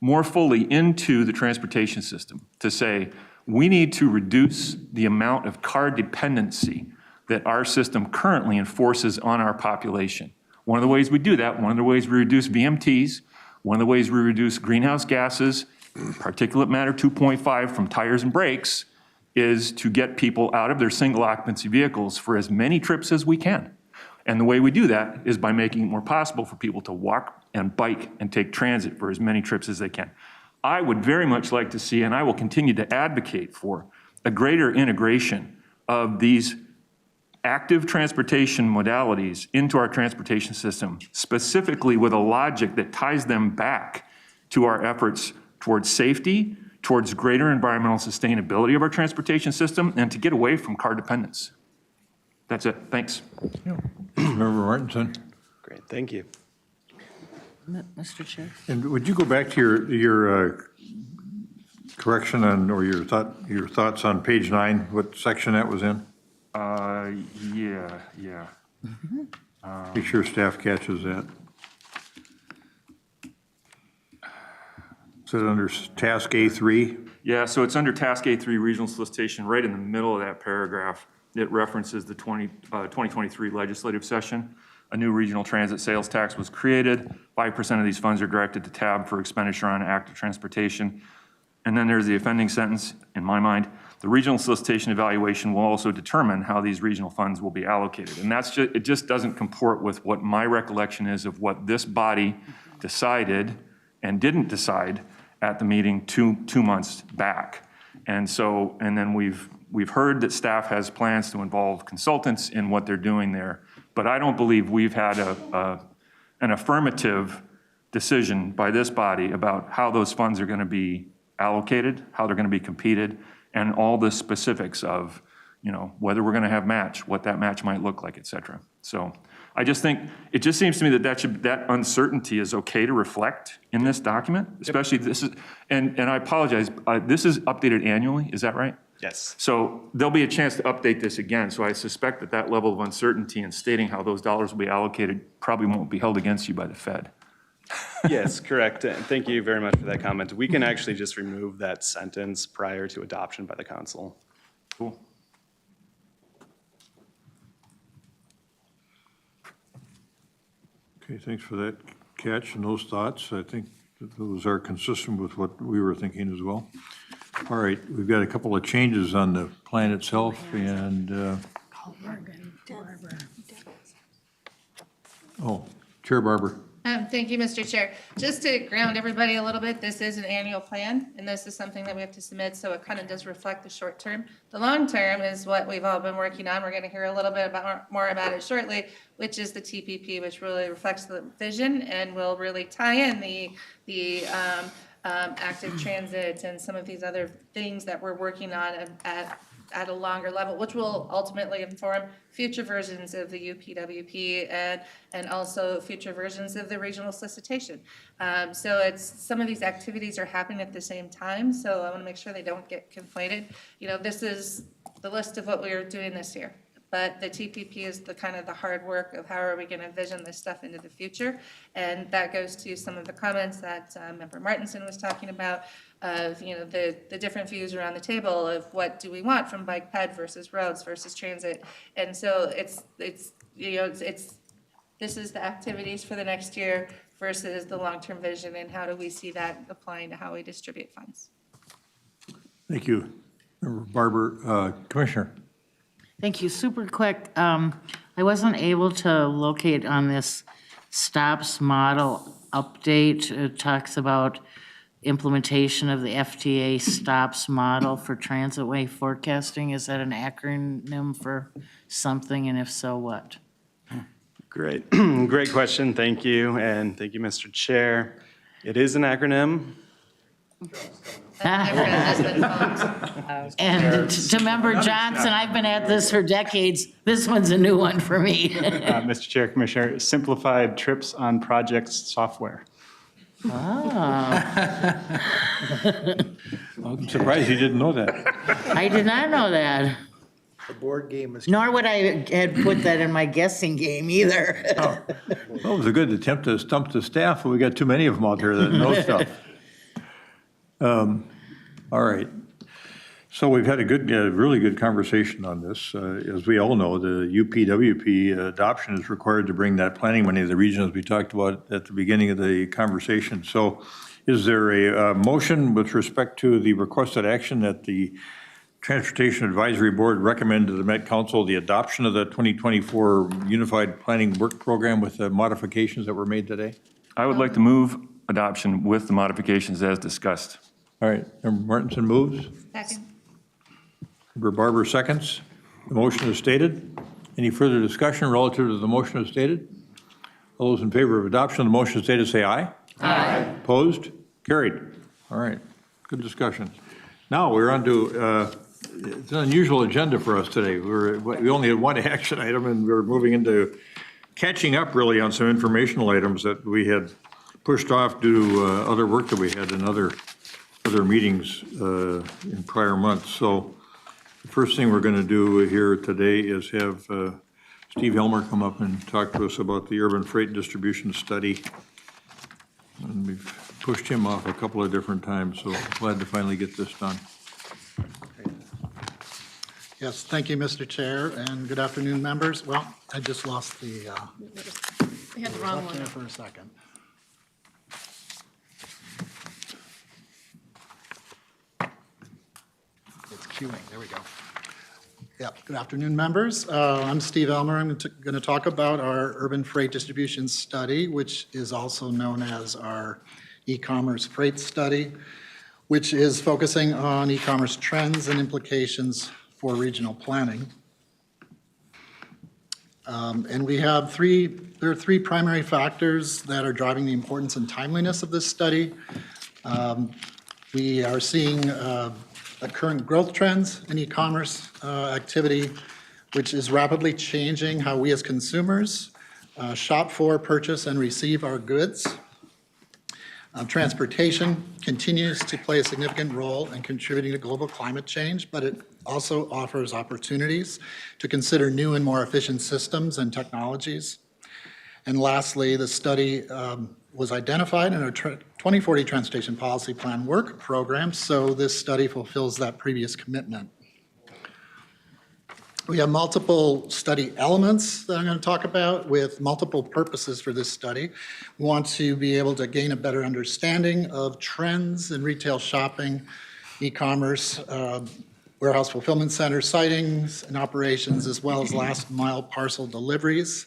more fully into the transportation system, to say we need to reduce the amount of car dependency that our system currently enforces on our population. One of the ways we do that, one of the ways we reduce VMTs, one of the ways we reduce greenhouse gases, particulate matter 2.5 from tires and brakes, is to get people out of their single occupancy vehicles for as many trips as we can. And the way we do that is by making it more possible for people to walk and bike and take transit for as many trips as they can. I would very much like to see, and I will continue to advocate for, a greater integration of these active transportation modalities into our transportation system, specifically with a logic that ties them back to our efforts towards safety, towards greater environmental sustainability of our transportation system, and to get away from car dependence. That's it. Thanks. Member Martinson. Great, thank you. Mr. Chair. And would you go back to your correction on, or your thoughts on page 9, what section that was in? Yeah. Make sure staff catches that. Is it under task A3? Yeah, so it's under task A3, regional solicitation, right in the middle of that paragraph. It references the 2023 legislative session. A new regional transit sales tax was created. 5% of these funds are directed to TAB for expenditure on active transportation. And then there's the offending sentence, in my mind. The regional solicitation evaluation will also determine how these regional funds will be allocated. And it just doesn't comport with what my recollection is of what this body decided and didn't decide at the meeting two months back. And then we've heard that staff has plans to involve consultants in what they're doing there, but I don't believe we've had an affirmative decision by this body about how those funds are going to be allocated, how they're going to be competed, and all the specifics of, whether we're going to have match, what that match might look like, et cetera. So I just think, it just seems to me that uncertainty is okay to reflect in this document, especially this is, and I apologize, this is updated annually, is that right? Yes. So there'll be a chance to update this again, so I suspect that level of uncertainty in stating how those dollars will be allocated probably won't be held against you by the Fed. Yes, correct. And thank you very much for that comment. We can actually just remove that sentence prior to adoption by the council. Cool. Okay, thanks for that catch and those thoughts. I think that those are consistent with what we were thinking as well. All right, we've got a couple of changes on the plan itself, and Chair Barber. Thank you, Mr. Chair. Just to ground everybody a little bit, this is an annual plan, and this is something that we have to submit, so it kind of does reflect the short term. The long term is what we've all been working on. We're going to hear a little bit more about it shortly, which is the TPP, which really reflects the vision and will really tie in the active transit and some of these other things that we're working on at a longer level, which will ultimately inform future versions of the UPWP and also future versions of the regional solicitation. So some of these activities are happening at the same time, so I want to make sure they don't get conflated. This is the list of what we are doing this year. but the TPP is the kind of the hard work of how are we gonna vision this stuff into the future? And that goes to some of the comments that Member Martinson was talking about of, you know, the different views around the table of what do we want from bike ped versus roads versus transit. And so it's you know, this is the activities for the next year versus the long-term vision, and how do we see that applying to how we distribute funds? Thank you. Member Barber, Commissioner. Thank you. Super quick. I wasn't able to locate on this stops model update. It talks about implementation of the FTA stops model for transitway forecasting. Is that an acronym for something, and if so, what? Great. Great question. Thank you. And thank you, Mr. Chair. It is an acronym. And to Member Johnson, I've been at this for decades. This one's a new one for me. Mr. Chair, Commissioner, Simplified Trips on Projects Software. I'm surprised you didn't know that. I did not know that. The board game is. Nor would I had put that in my guessing game either. Well, it was a good attempt to stump the staff, but we got too many of them out there that know stuff. All right. So we've had a good, really good conversation on this. As we all know, the UPWP adoption is required to bring that planning money to the region, as we talked about at the beginning of the conversation. So is there a motion with respect to the requested action that the Transportation Advisory Board recommend to the Met Council the adoption of the 2024 Unified Planning Work Program with the modifications that were made today? I would like to move adoption with the modifications as discussed. All right, Member Martinson moves. Second. Member Barber seconds. The motion is stated. Any further discussion relative to the motion as stated? All those in favor of adoption of the motion as stated say aye. Aye. Opposed? Carried. All right, good discussion. Now we're on to, it's an unusual agenda for us today. We only had one action item, and we're moving into catching up really on some informational items that we had pushed off due to other work that we had in other meetings in prior months. So the first thing we're going to do here today is have Steve Elmer come up and talk to us about the urban freight distribution study. And we've pushed him off a couple of different times, so glad to finally get this done. Yes, thank you, Mr. Chair, and good afternoon, members. Well, I just lost the, We had the wrong one. there for a second. It's queuing, there we go. Yep, good afternoon, members. I'm Steve Elmer. I'm going to talk about our urban freight distribution study, which is also known as our e-commerce freight study, which is focusing on e-commerce trends and implications for regional planning. And we have there are three primary factors that are driving the importance and timeliness of this study. We are seeing current growth trends in e-commerce activity, which is rapidly changing how we as consumers shop for, purchase, and receive our goods. Transportation continues to play a significant role in contributing to global climate change, but it also offers opportunities to consider new and more efficient systems and technologies. And lastly, the study was identified in our 2040 Transportation Policy Plan Work Program, so this study fulfills that previous commitment. We have multiple study elements that I'm going to talk about with multiple purposes for this study. We want to be able to gain a better understanding of trends in retail shopping, e-commerce, warehouse fulfillment center sightings and operations, as well as last mile parcel deliveries.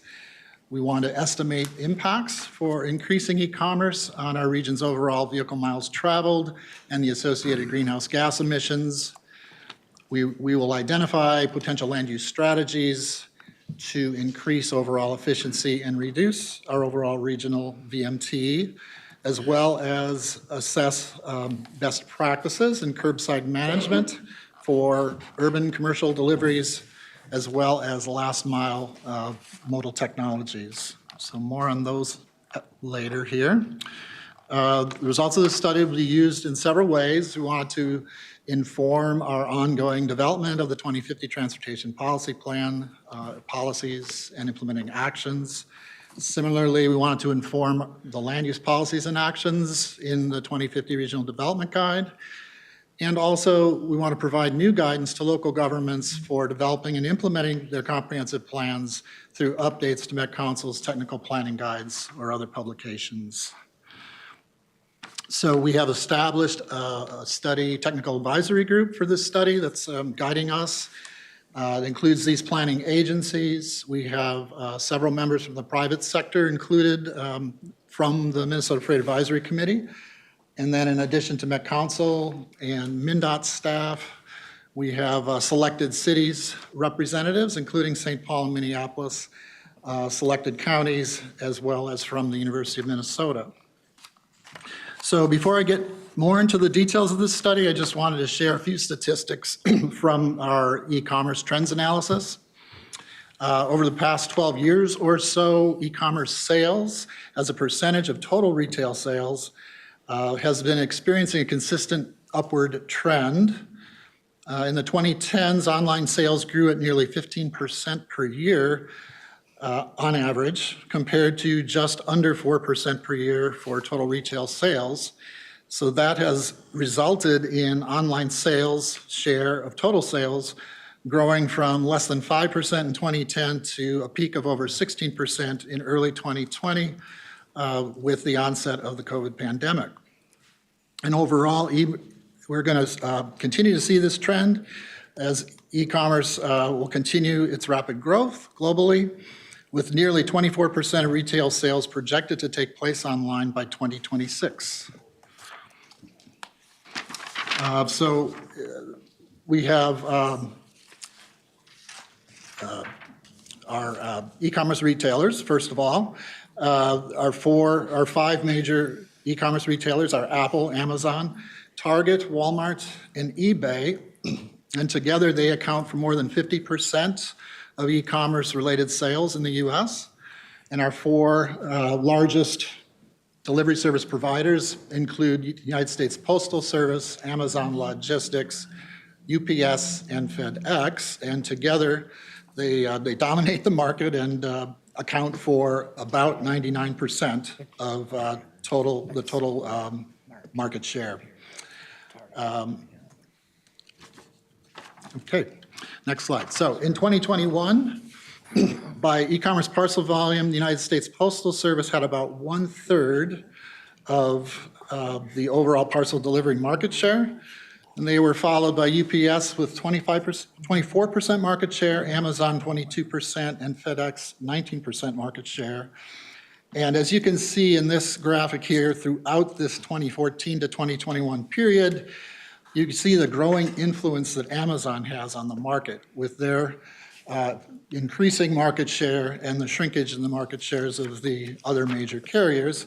We want to estimate impacts for increasing e-commerce on our region's overall vehicle miles traveled and the associated greenhouse gas emissions. We will identify potential land use strategies to increase overall efficiency and reduce our overall regional VMT, as well as assess best practices in curbside management for urban commercial deliveries, as well as last mile modal technologies. So more on those later here. The results of the study will be used in several ways. We wanted to inform our ongoing development of the 2050 Transportation Policy Plan, policies and implementing actions. Similarly, we wanted to inform the land use policies and actions in the 2050 Regional Development Guide. And also, we want to provide new guidance to local governments for developing and implementing their comprehensive plans through updates to Met Council's technical planning guides or other publications. So we have established a study technical advisory group for this study that's guiding us. It includes these planning agencies. We have several members from the private sector included from the Minnesota Freight Advisory Committee. And then in addition to Met Council and MnDOT staff, we have selected cities representatives, including St. Paul and Minneapolis, selected counties, as well as from the University of Minnesota. So before I get more into the details of this study, I just wanted to share a few statistics from our e-commerce trends analysis. Over the past 12 years or so, e-commerce sales as a percentage of total retail sales has been experiencing a consistent upward trend. In the 2010s, online sales grew at nearly 15% per year on average, compared to just under 4% per year for total retail sales. So that has resulted in online sales share of total sales growing from less than 5% in 2010 to a peak of over 16% in early 2020 with the onset of the COVID pandemic. And overall, we're going to continue to see this trend as e-commerce will continue its rapid growth globally, with nearly 24% of retail sales projected to take place online by 2026. So we have our e-commerce retailers, first of all. Our five major e-commerce retailers are Apple, Amazon, Target, Walmart, and eBay. And together they account for more than 50% of e-commerce related sales in the US. And our four largest delivery service providers include United States Postal Service, Amazon Logistics, UPS, and FedEx. And together they dominate the market and account for about 99% of the total market share. Okay, next slide. So in 2021, by e-commerce parcel volume, the United States Postal Service had about 1/3 of the overall parcel delivery market share. And they were followed by UPS with 24% market share, Amazon 22%, and FedEx 19% market share. And as you can see in this graphic here, throughout this 2014 to 2021 period, you can see the growing influence that Amazon has on the market with their increasing market share and the shrinkage in the market shares of the other major carriers.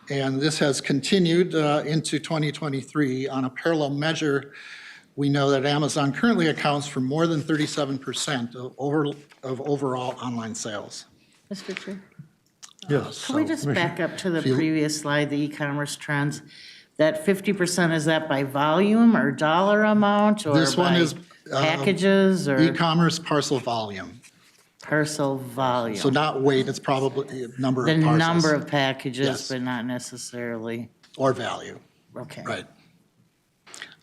And this has continued into 2023. On a parallel measure, we know that Amazon currently accounts for more than 37% of overall online sales. Mr. Chair? Yes. Can we just back up to the previous slide, the e-commerce trends? That 50%, is that by volume or dollar amount or This one by is packages or e-commerce parcel volume. parcel volume? So not weight, it's probably number The of parcels. number of packages, Yes. but not necessarily. Or value. Okay. Right.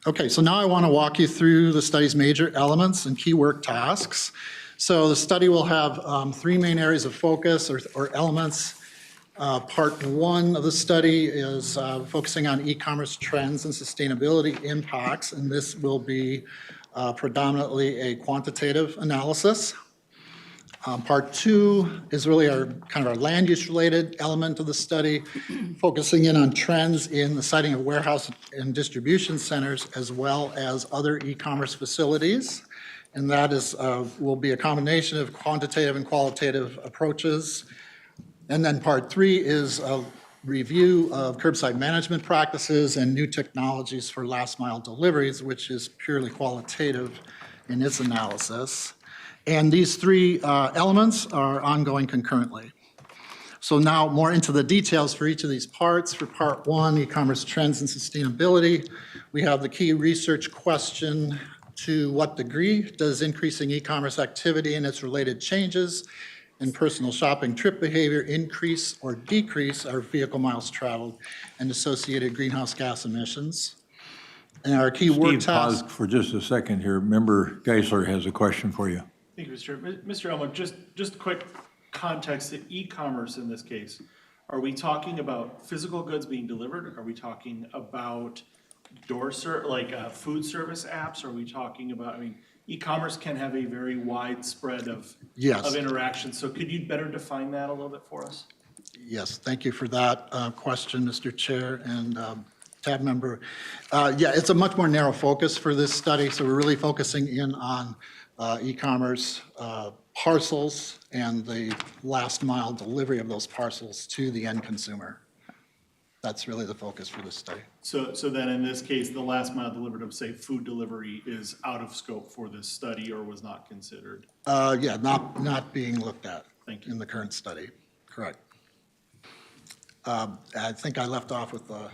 Okay, so now I want to walk you through the study's major elements and key work tasks. So the study will have three main areas of focus or elements. Part one of the study is focusing on e-commerce trends and sustainability impacts, and this will be predominantly a quantitative analysis. Part two is really our land use related element of the study, focusing in on trends in the siting of warehouse and distribution centers as well as other e-commerce facilities. And that is will be a combination of quantitative and qualitative approaches. And then part three is a review of curbside management practices and new technologies for last mile deliveries, which is purely qualitative in its analysis. And these three elements are ongoing concurrently. So now more into the details for each of these parts. For part one, e-commerce trends and sustainability, we have the key research question: to what degree does increasing e-commerce activity and its related changes in personal shopping trip behavior increase or decrease our vehicle miles traveled and associated greenhouse gas emissions? And our key work Steve, task. pause for just a second here. Member Geisler has a question for you. Thank you, Mr. Chair. Mr. Elmer, just quick context, the e-commerce in this case, are we talking about physical goods being delivered? Are we talking about food service apps? Are we talking about, I mean, e-commerce can have a very wide spread of interaction. So could you better define that a little bit for us? Yes, thank you for that question, Mr. Chair and tab member. Yeah, it's a much more narrow focus for this study. So we're really focusing in on e-commerce parcels and the last mile delivery of those parcels to the end consumer. That's really the focus for this study. So then in this case, the last mile delivered of, say, food delivery is out of scope for this study or was not considered? Yeah, not being looked at in the current study. Correct. I think I left off with the,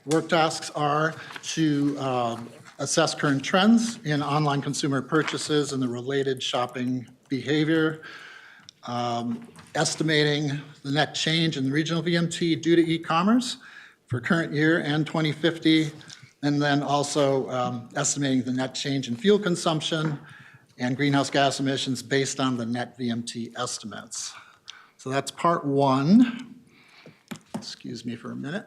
work tasks are to assess current trends in online consumer purchases and the related shopping behavior, estimating the net change in the regional VMT due to e-commerce for current year and 2050, and then also estimating the net change in fuel consumption and greenhouse gas emissions based on the net VMT estimates. So that's part one. Excuse me for a minute.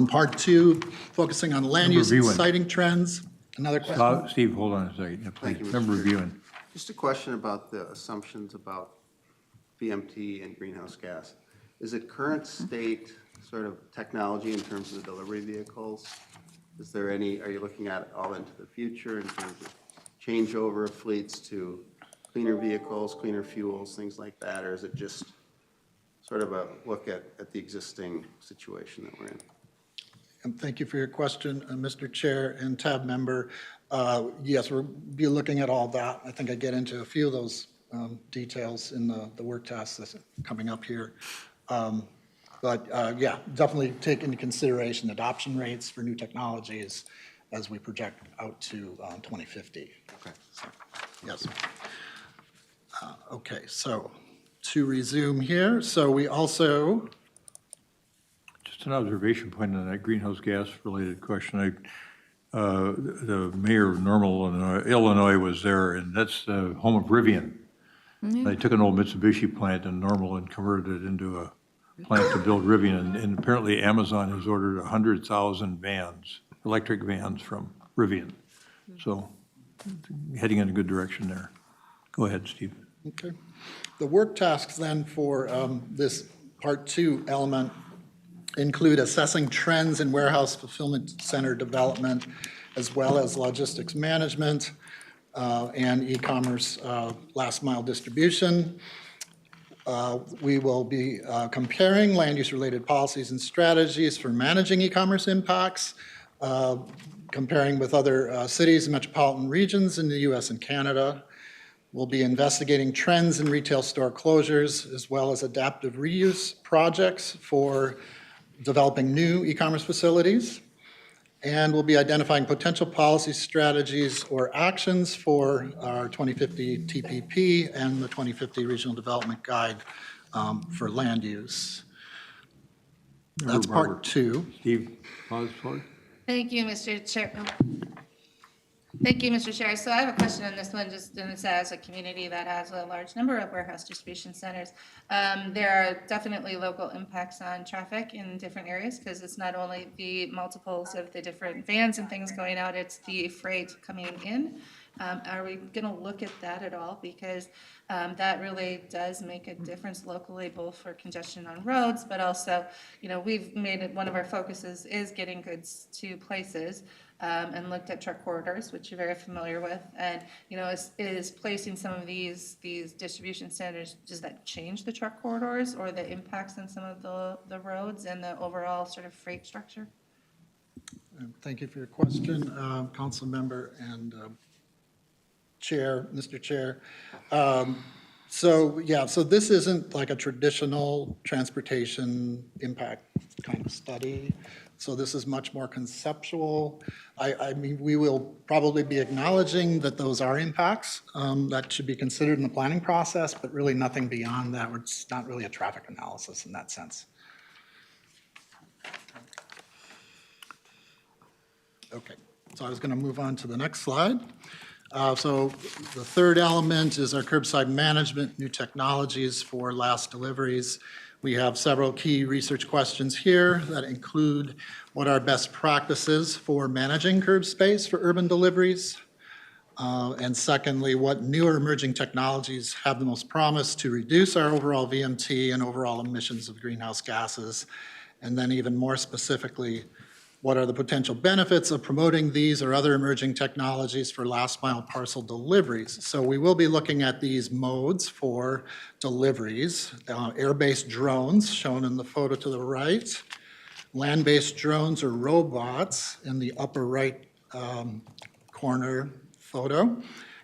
Part two, focusing on land use and siting trends. Another question? Steve, hold on a second. Yeah, please. Member reviewing. Just a question about the assumptions about VMT and greenhouse gas. Is it current state sort of technology in terms of the delivery vehicles? Is there any, are you looking at it all into the future in terms of changeover of fleets to cleaner vehicles, cleaner fuels, things like that? Or is it just sort of a look at the existing situation that we're in? And thank you for your question, Mr. Chair and tab member. Yes, we'll be looking at all that. I think I get into a few of those details in the work tasks that's coming up here. But yeah, definitely take into consideration adoption rates for new technologies as we project out to 2050. Okay. So, yes. Okay, so to resume here, so we also. Just an observation point on that greenhouse gas related question. The mayor of Normal, Illinois was there, and that's the home of Rivian. They took an old Mitsubishi plant in Normal and converted it into a plant to build Rivian. And apparently Amazon has ordered 100,000 vans, electric vans from Rivian. So heading in a good direction there. Go ahead, Steve. Okay. The work tasks then for this part two element include assessing trends in warehouse fulfillment center development, as well as logistics management and e-commerce last mile distribution. We will be comparing land use related policies and strategies for managing e-commerce impacts, comparing with other cities and metropolitan regions in the US and Canada. We'll be investigating trends in retail store closures, as well as adaptive reuse projects for developing new e-commerce facilities. And we'll be identifying potential policy strategies or actions for our 2050 TPP and the 2050 Regional Development Guide for land use. That's part two. Steve, pause for it. Thank you, Mr. Chair. Thank you, Mr. Chair. So I have a question on this one, just and it's as a community that has a large number of warehouse distribution centers. There are definitely local impacts on traffic in different areas because it's not only the multiples of the different vans and things going out, it's the freight coming in. Are we going to look at that at all? Because that really does make a difference locally, both for congestion on roads, but also, you know, we've made it one of our focuses is getting goods to places. And looked at truck corridors, which you're very familiar with, and you know, is placing some of these distribution centers, does that change the truck corridors or the impacts on some of the roads and the overall sort of freight structure? Thank you for your question, Council Member and Chair, Mr. Chair. So this isn't like a traditional transportation impact kind of study. So this is much more conceptual. I mean, we will probably be acknowledging that those are impacts that should be considered in the planning process, but really nothing beyond that. It's not really a traffic analysis in that sense. Okay, so I was going to move on to the next slide. So the third element is our curbside management, new technologies for last deliveries. We have several key research questions here that include what are best practices for managing curb space for urban deliveries? And secondly, what newer emerging technologies have the most promise to reduce our overall VMT and overall emissions of greenhouse gases? And then even more specifically, what are the potential benefits of promoting these or other emerging technologies for last mile parcel deliveries? So we will be looking at these modes for deliveries, air-based drones shown in the photo to the right, land-based drones or robots in the upper right corner photo,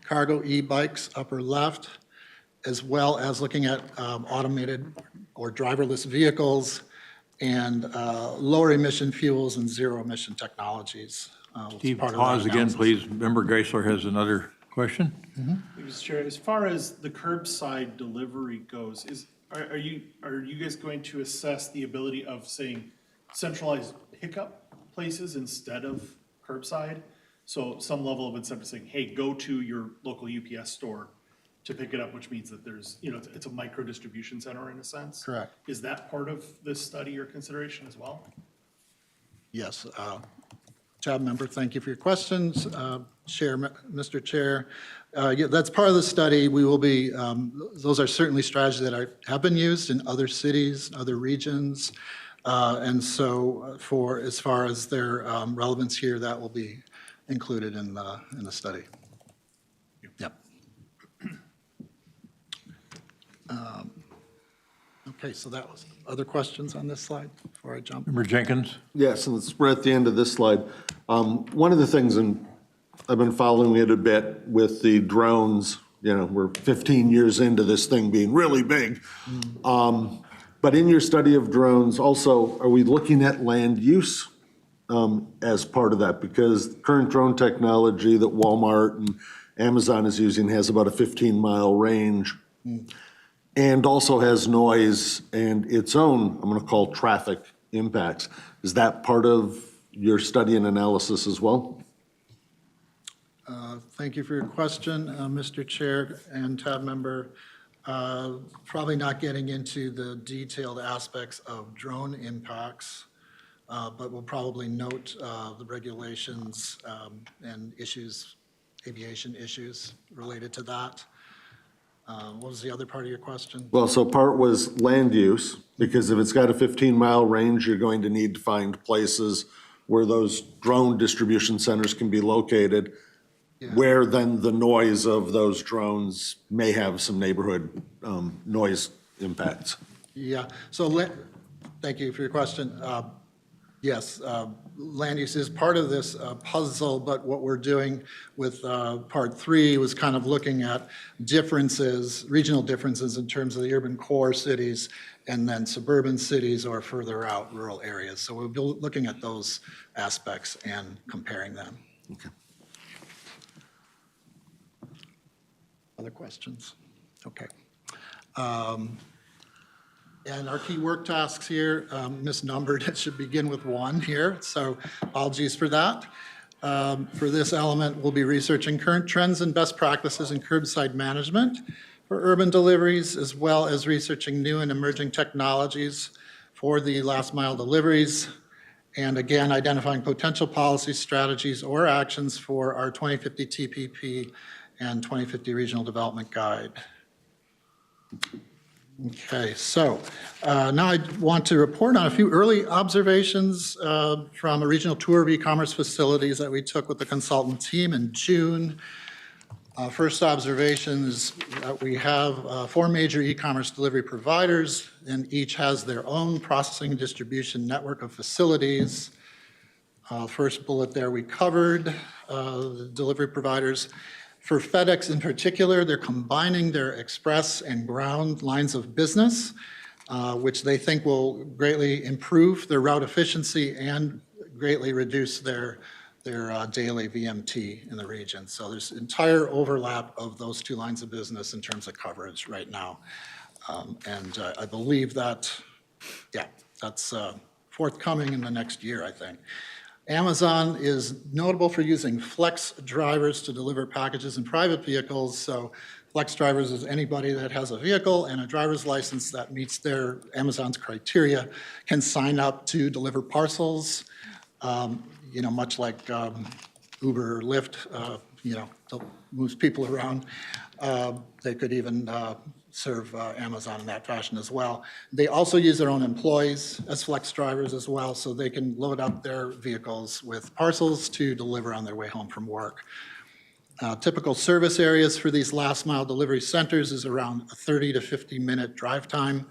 cargo e-bikes upper left, as well as looking at automated or driverless vehicles and lower emission fuels and zero emission technologies. Steve, pause again, please. Member Geisler has another question. Mr. Chair, as far as the curbside delivery goes, are you guys going to assess the ability of saying centralized pickup places instead of curbside? So some level of incentive saying, hey, go to your local UPS store to pick it up, which means that there's, it's a micro distribution center in a sense. Correct. Is that part of this study or consideration as well? Yes. Tab member, thank you for your questions. Mr. Chair, yeah, that's part of the study. We will be, those are certainly strategies that have been used in other cities, other regions. And so as far as their relevance here, that will be included in the study. Yep. Okay, so that was, other questions on this slide before I jump? Member Jenkins? Yes, and we're at the end of this slide. One of the things, and I've been following it a bit with the drones, we're 15 years into this thing being really big. But in your study of drones, also, are we looking at land use as part of that? Because current drone technology that Walmart and Amazon is using has about a 15-mile range. And also has noise and its own, I'm going to call traffic impacts. Is that part of your study and analysis as well? Thank you for your question, Mr. Chair and tab member. Probably not getting into the detailed aspects of drone impacts, but we'll probably note the regulations and issues, aviation issues related to that. What was the other part of your question? Well, so part was land use, because if it's got a 15-mile range, you're going to need to find places where those drone distribution centers can be located, where then the noise of those drones may have some neighborhood noise impacts. Yeah, so thank you for your question. Yes, land use is part of this puzzle, but what we're doing with part 3 was kind of looking at differences, regional differences in terms of the urban core cities and then suburban cities or further out rural areas. So we'll be looking at those aspects and comparing them. Okay. Other questions? Okay. And our key work tasks here, misnumbered, it should begin with 1 here, so apologies for that. For this element, we'll be researching current trends and best practices in curbside management for urban deliveries, as well as researching new and emerging technologies for the last mile deliveries, and again, identifying potential policy strategies or actions for our 2050 TPP and 2050 Regional Development Guide. Okay, so now I want to report on a few early observations from a regional tour of e-commerce facilities that we took with the consultant team in June. First observation is that we have 4 major e-commerce delivery providers, and each has their own processing and distribution network of facilities. First bullet there we covered, the delivery providers. For FedEx in particular, they're combining their express and ground lines of business, which they think will greatly improve their route efficiency and greatly reduce their daily VMT in the region. So there's entire overlap of those two lines of business in terms of coverage right now. And I believe that, yeah, that's forthcoming in the next year, I think. Amazon is notable for using flex drivers to deliver packages in private vehicles. So flex drivers is anybody that has a vehicle and a driver's license that meets their Amazon's criteria can sign up to deliver parcels, you know, much like Uber or Lyft, you know, moves people around. They could even serve Amazon in that fashion as well. They also use their own employees as flex drivers as well, so they can load up their vehicles with parcels to deliver on their way home from work. Typical service areas for these last mile delivery centers is around a 30 to 50 minute drive time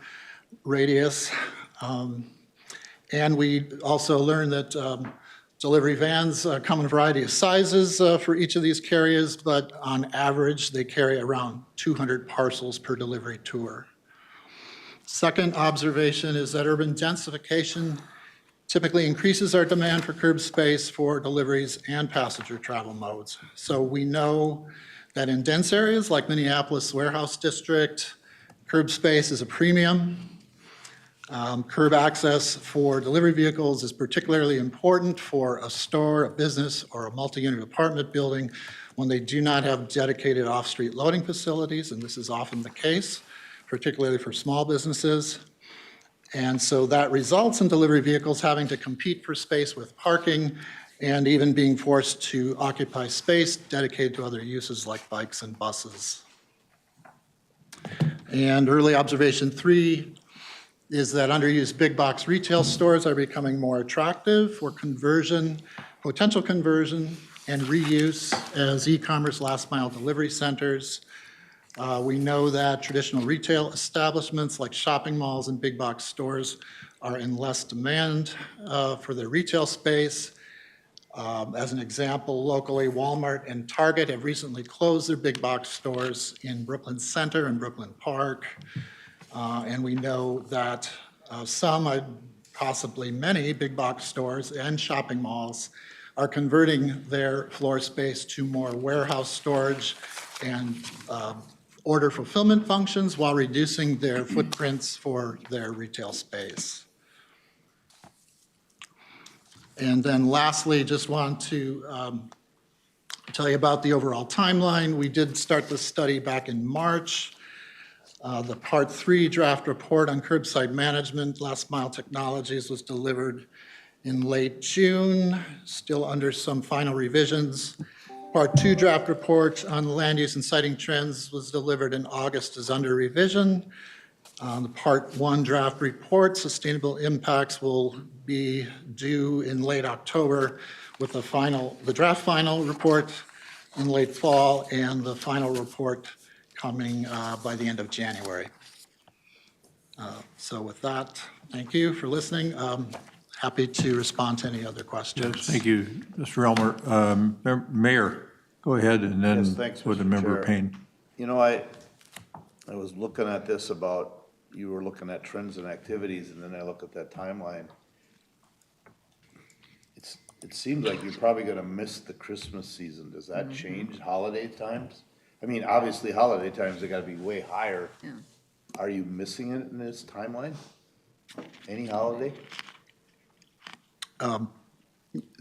radius. And we also learned that delivery vans come in a variety of sizes for each of these carriers, but on average, they carry around 200 parcels per delivery tour. Second observation is that urban densification typically increases our demand for curb space for deliveries and passenger travel modes. So we know that in dense areas like Minneapolis Warehouse District, curb space is a premium. Curb access for delivery vehicles is particularly important for a store, a business, or a multi-unit apartment building when they do not have dedicated off-street loading facilities, and this is often the case, particularly for small businesses. And so that results in delivery vehicles having to compete for space with parking and even being forced to occupy space dedicated to other uses like bikes and buses. And early observation 3 is that underused big box retail stores are becoming more attractive for conversion, potential conversion, and reuse as e-commerce last mile delivery centers. We know that traditional retail establishments like shopping malls and big box stores are in less demand for their retail space. As an example, locally, Walmart and Target have recently closed their big box stores in Brooklyn Center and Brooklyn Park. And we know that some, possibly many, big box stores and shopping malls are converting their floor space to more warehouse storage and order fulfillment functions while reducing their footprints for their retail space. And then lastly, just want to tell you about the overall timeline. We did start this study back in March. The Part 3 draft report on curbside management, last mile technologies was delivered in late June, still under some final revisions. Part 2 draft report on land use and siting trends was delivered in August, is under revision. The Part 1 draft report, sustainable impacts, will be due in late October with the draft final report in late fall and the final report coming by the end of January. So with that, thank you for listening. Happy to respond to any other questions. Yes, thank you, Mr. Elmer. Mayor, go ahead, and then Yes, thanks, with the Mr. member Chair. Payne. You know, I was looking at this about, you were looking at trends and activities, and then I look at that timeline. It seems like you're probably gonna miss the Christmas season. Does that change holiday times? I mean, obviously, holiday times, they gotta be way higher. Yeah. Are you missing it in this timeline? Any holiday?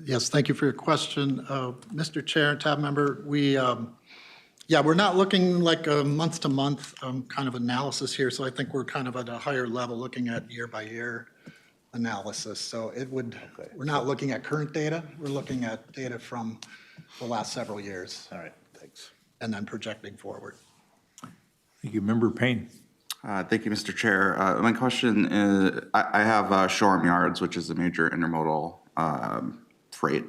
Yes, thank you for your question. Mr. Chair and tab member, we're not looking like a month-to-month kind of analysis here, so I think we're kind of at a higher level looking at year-by-year analysis. So we're not looking at current data, we're looking at data from the last several years. All right, thanks. And then projecting forward. Thank you, member Payne. Thank you, Mr. Chair. My question is, I have Shoreham Yards, which is a major intermodal freight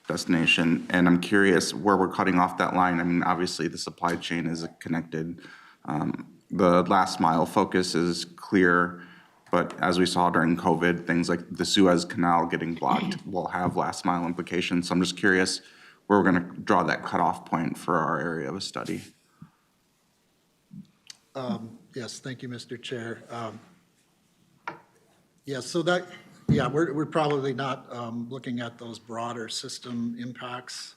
destination, and I'm curious where we're cutting off that line. I mean, obviously, the supply chain is connected. The last mile focus is clear, but as we saw during COVID, things like the Suez Canal getting blocked will have last mile implications. So I'm just curious where we're going to draw that cutoff point for our area of study. Yes, thank you, Mr. Chair. Yes, so that, yeah, we're probably not looking at those broader system impacts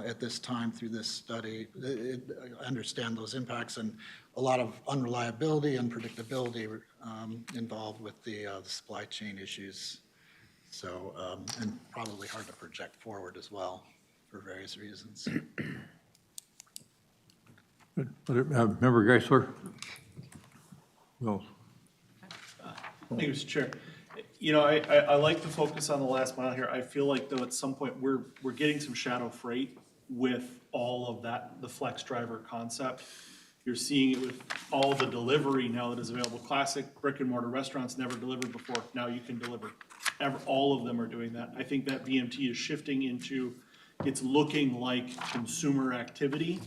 at this time through this study. I understand those impacts and a lot of unreliability and predictability involved with the supply chain issues. So, and probably hard to project forward as well for various reasons. Member Geisler? Well, Thank you, Mr. Chair. You know, I like the focus on the last mile here. I feel like though at some point we're getting some shadow freight with all of that, the flex driver concept. You're seeing it with all the delivery now that is available. Classic brick and mortar restaurants never delivered before. Now you can deliver. All of them are doing that. I think that VMT is shifting into, it's looking like consumer activity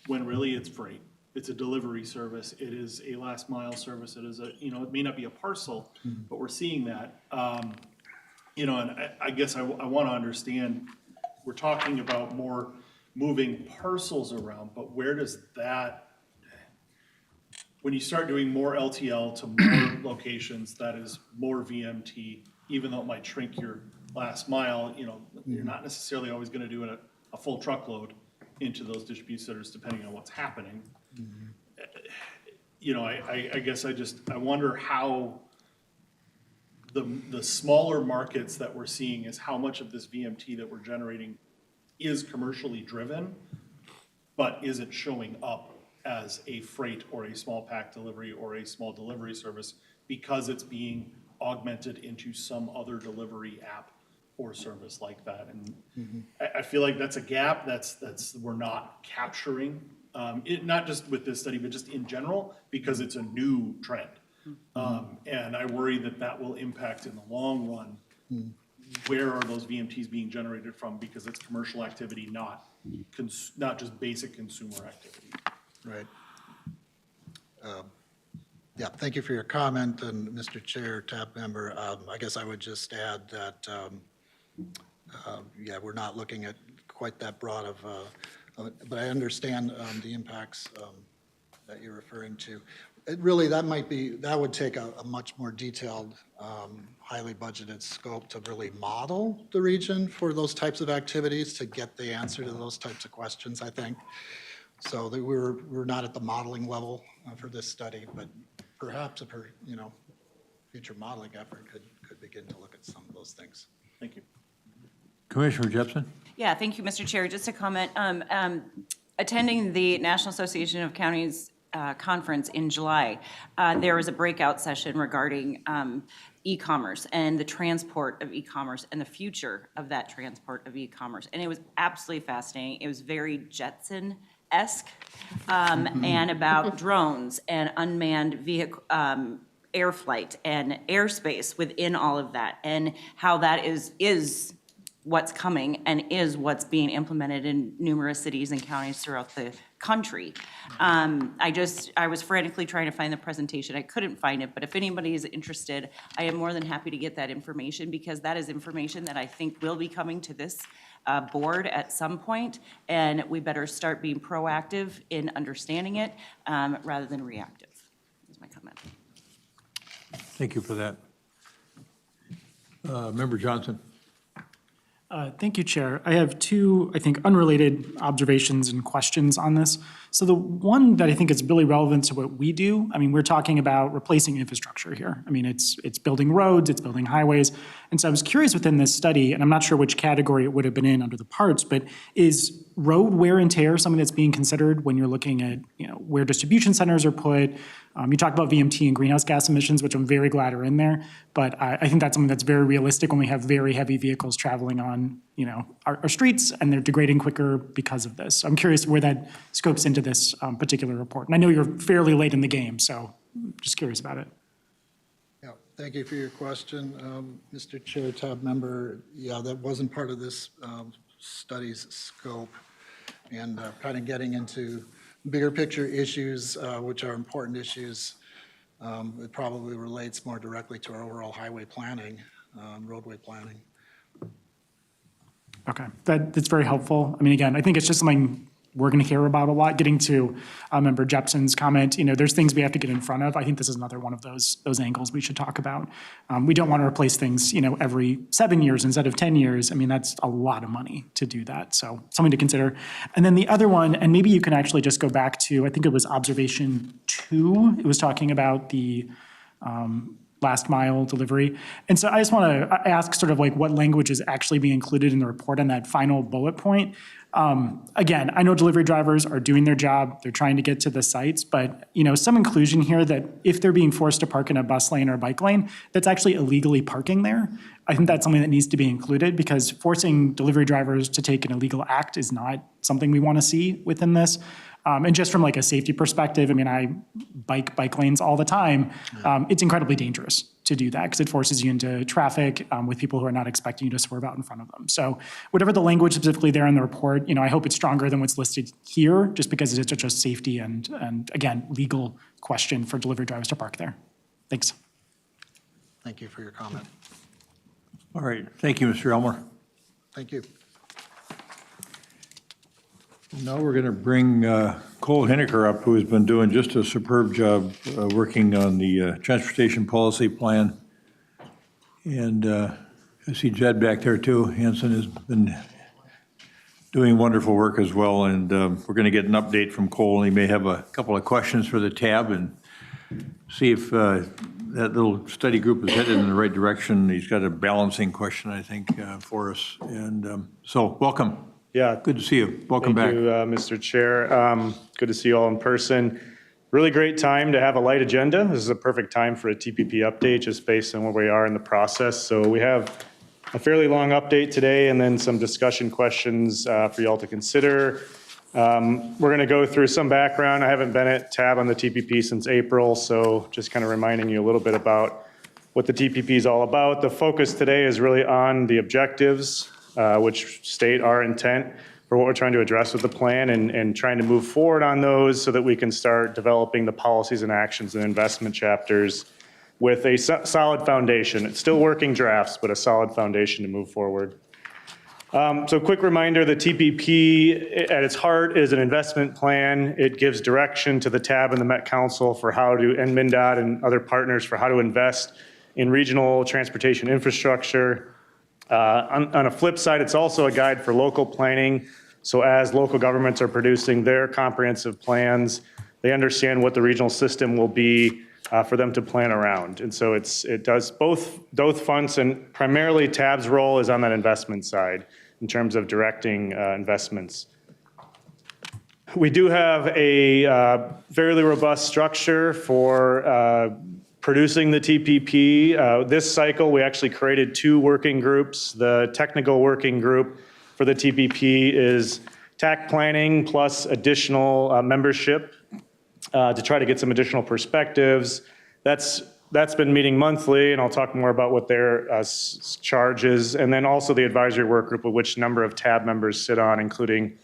when really it's freight. It's a delivery service. It is a last mile service. It is a, you know, it may not be a parcel, but we're seeing that. You know, and I guess I want to understand, we're talking about more moving parcels around, but where does that, when you start doing more LTL to more locations, that is more VMT, even though it might shrink your last mile, you know, you're not necessarily always going to do a full truckload into those distribution centers depending on what's happening. You know, I guess I wonder how the smaller markets that we're seeing is how much of this VMT that we're generating is commercially driven, but isn't showing up as a freight or a small pack delivery or a small delivery service because it's being augmented into some other delivery app or service like that. And I feel like that's a gap that's we're not capturing, not just with this study, but just in general, because it's a new trend. And I worry that will impact in the long run. Where are those VMTs being generated from? Because it's commercial activity, not just basic consumer activity. Right. Yeah, thank you for your comment, and Mr. Chair, TAB member, I guess I would just add that, yeah, we're not looking at quite that broad of, but I understand the impacts that you're referring to. It really, that would take a much more detailed, highly budgeted scope to really model the region for those types of activities to get the answer to those types of questions, I think. So that we're not at the modeling level for this study, but perhaps a future modeling effort could begin to look at some of those things. Thank you. Commissioner Jepson? Yeah, thank you, Mr. Chair. Just a comment. Attending the National Association of Counties conference in July, there was a breakout session regarding e-commerce and the transport of e-commerce and the future of that transport of e-commerce. And it was absolutely fascinating. It was very Jetson-esque and about drones and unmanned vehicle, air flight and airspace within all of that, and how that is what's coming and is what's being implemented in numerous cities and counties throughout the country. I was frantically trying to find the presentation. I couldn't find it, but if anybody is interested, I am more than happy to get that information, because that is information that I think will be coming to this board at some point, and we better start being proactive in understanding it rather than reactive, is my comment. Thank you for that. Member Johnson? Thank you, Chair. I have two, I think, unrelated observations and questions on this. So the one that I think is really relevant to what we do, I mean, we're talking about replacing infrastructure here. I mean, it's building roads, it's building highways. And so I was curious within this study, and I'm not sure which category it would have been in under the parts, but is road wear and tear something that's being considered when you're looking at, where distribution centers are put? You talked about VMT and greenhouse gas emissions, which I'm very glad are in there, but I think that's something that's very realistic when we have very heavy vehicles traveling on, our streets, and they're degrading quicker because of this. So I'm curious where that scopes into this particular report. And I know you're fairly late in the game, so I'm just curious about it. Yeah, thank you for your question, Mr. Chair, TAB member. Yeah, that wasn't part of this study's scope, and kind of getting into bigger picture issues, which are important issues. It probably relates more directly to our overall highway planning, roadway planning. Okay, that's very helpful. I mean, again, I think it's just something we're going to care about a lot. Getting to Member Jepson's comment, there's things we have to get in front of. I think this is another one of those angles we should talk about. We don't want to replace things, every 7 years instead of 10 years. I mean, that's a lot of money to do that. So something to consider. And then the other one, and maybe you can actually just go back to, I think it was observation 2. It was talking about the last mile delivery. And so I just want to ask sort of like what language is actually being included in the report on that final bullet point. Again, I know delivery drivers are doing their job. They're trying to get to the sites, but some inclusion here that if they're being forced to park in a bus lane or a bike lane, that's actually illegally parking there. I think that's something that needs to be included because forcing delivery drivers to take an illegal act is not something we want to see within this. And just from like a safety perspective, I mean, I bike lanes all the time. It's incredibly dangerous to do that because it forces you into traffic with people who are not expecting you to swerve out in front of them. So whatever the language specifically there in the report, I hope it's stronger than what's listed here just because it's such a safety and again, legal question for delivery drivers to park there. Thanks. Thank you for your comment. All right, thank you, Mr. Elmer. Thank you. Now we're going to bring Cole Hiniker up, who has been doing just a superb job working on the transportation policy plan. And I see Jed back there too. Hanson has been doing wonderful work as well. And we're going to get an update from Cole. And he may have a couple of questions for the tab and see if that little study group is headed in the right direction. He's got a balancing question, I think, for us. And so welcome. Yeah. Good to see you. Welcome back. Thank you, Mr. Chair. Good to see you all in person. Really great time to have a light agenda. This is a perfect time for a TPP update just based on where we are in the process. So we have a fairly long update today and then some discussion questions for y'all to consider. We're going to go through some background. I haven't been at TAB on the TPP since April, so just kind of reminding you a little bit about what the TPP is all about. The focus today is really on the objectives, which state our intent for what we're trying to address with the plan and trying to move forward on those so that we can start developing the policies and actions and investment chapters with a solid foundation. It's still working drafts, but a solid foundation to move forward. So quick reminder, the TPP at its heart is an investment plan. It gives direction to the TAB and the Met Council for how to, and MnDOT and other partners for how to invest in regional transportation infrastructure. On a flip side, it's also a guide for local planning. So as local governments are producing their comprehensive plans, they understand what the regional system will be for them to plan around. And so it does both funds, and primarily TAB's role is on that investment side in terms of directing investments. We do have a fairly robust structure for producing the TPP. This cycle, we actually created 2 working groups. The technical working group for the TPP is TAC planning plus additional membership to try to get some additional perspectives. That's been meeting monthly, and I'll talk more about what their charge is. And then also the advisory work group, of which number of TAB members sit on, including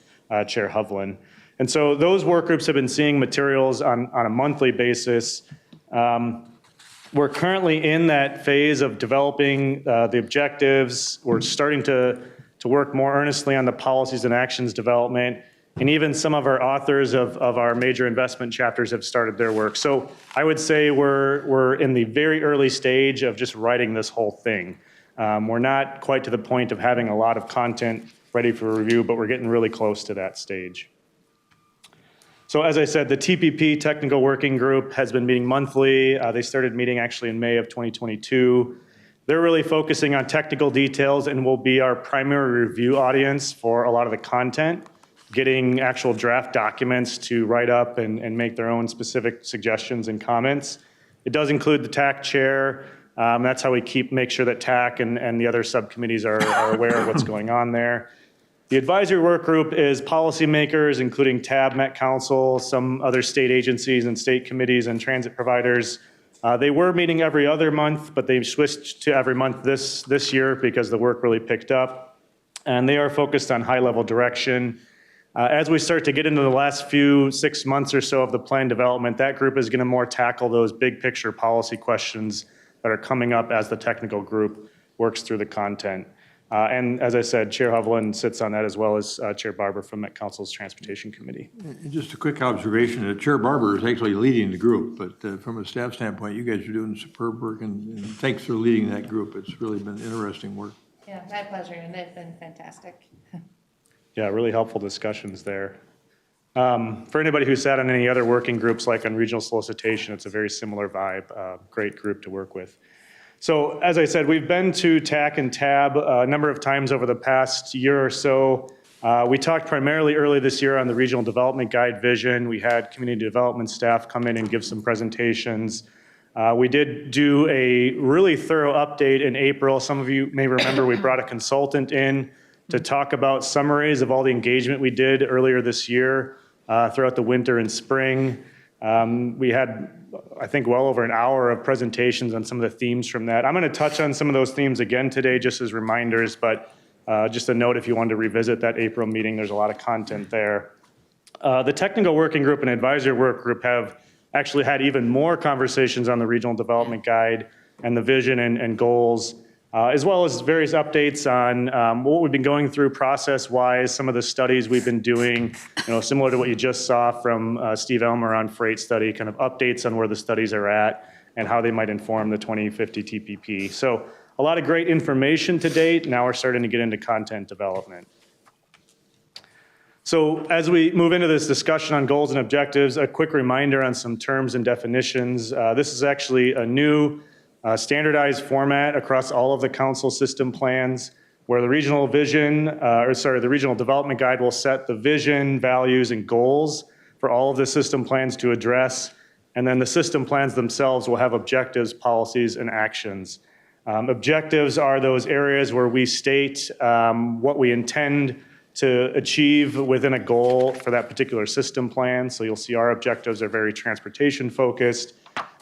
Chair Hovland. And so those work groups have been seeing materials on a monthly basis. We're currently in that phase of developing the objectives. We're starting to work more earnestly on the policies and actions development. And even some of our authors of our major investment chapters have started their work. So I would say we're in the very early stage of just writing this whole thing. We're not quite to the point of having a lot of content ready for review, but we're getting really close to that stage. So as I said, the TPP Technical Working Group has been meeting monthly. They started meeting actually in May of 2022. They're really focusing on technical details and will be our primary review audience for a lot of the content, getting actual draft documents to write up and make their own specific suggestions and comments. It does include the TAC chair. That's how we make sure that TAC and the other subcommittees are aware of what's going on there. The advisory work group is policymakers, including TAB, Met Council, some other state agencies and state committees and transit providers. They were meeting every other month, but they've switched to every month this year because the work really picked up. And they are focused on high-level direction. As we start to get into the last 6 months or so of the plan development, that group is going to more tackle those big picture policy questions that are coming up as the technical group works through the content. And as I said, Chair Hovland sits on that as well as Chair Barber from Met Council's Transportation Committee. And just a quick observation, Chair Barber is actually leading the group, but from a staff standpoint, you guys are doing superb work, and thanks for leading that group. It's really been interesting work. Yeah, my pleasure, and they've been fantastic. Yeah, really helpful discussions there. For anybody who sat on any other working groups like on regional solicitation, it's a very similar vibe, great group to work with. So as I said, we've been to TAC and TAB a number of times over the past year or so. We talked primarily early this year on the Regional Development Guide vision. We had community development staff come in and give some presentations. We did do a really thorough update in April. Some of you may remember we brought a consultant in to talk about summaries of all the engagement we did earlier this year throughout the winter and spring. We had, I think, well over an hour of presentations on some of the themes from that. I'm going to touch on some of those themes again today just as reminders, but just a note if you wanted to revisit that April meeting, there's a lot of content there. The technical working group and advisory work group have actually had even more conversations on the regional development guide and the vision and goals, as well as various updates on what we've been going through process-wise, some of the studies we've been doing, similar to what you just saw from Steve Elmer on freight study, kind of updates on where the studies are at and how they might inform the 2050 TPP. So a lot of great information to date. Now we're starting to get into content development. So as we move into this discussion on goals and objectives, a quick reminder on some terms and definitions. This is actually a new standardized format across all of the council system plans where the regional the regional development guide will set the vision, values, and goals for all of the system plans to address. And then the system plans themselves will have objectives, policies, and actions. Objectives are those areas where we state what we intend to achieve within a goal for that particular system plan. So you'll see our objectives are very transportation focused.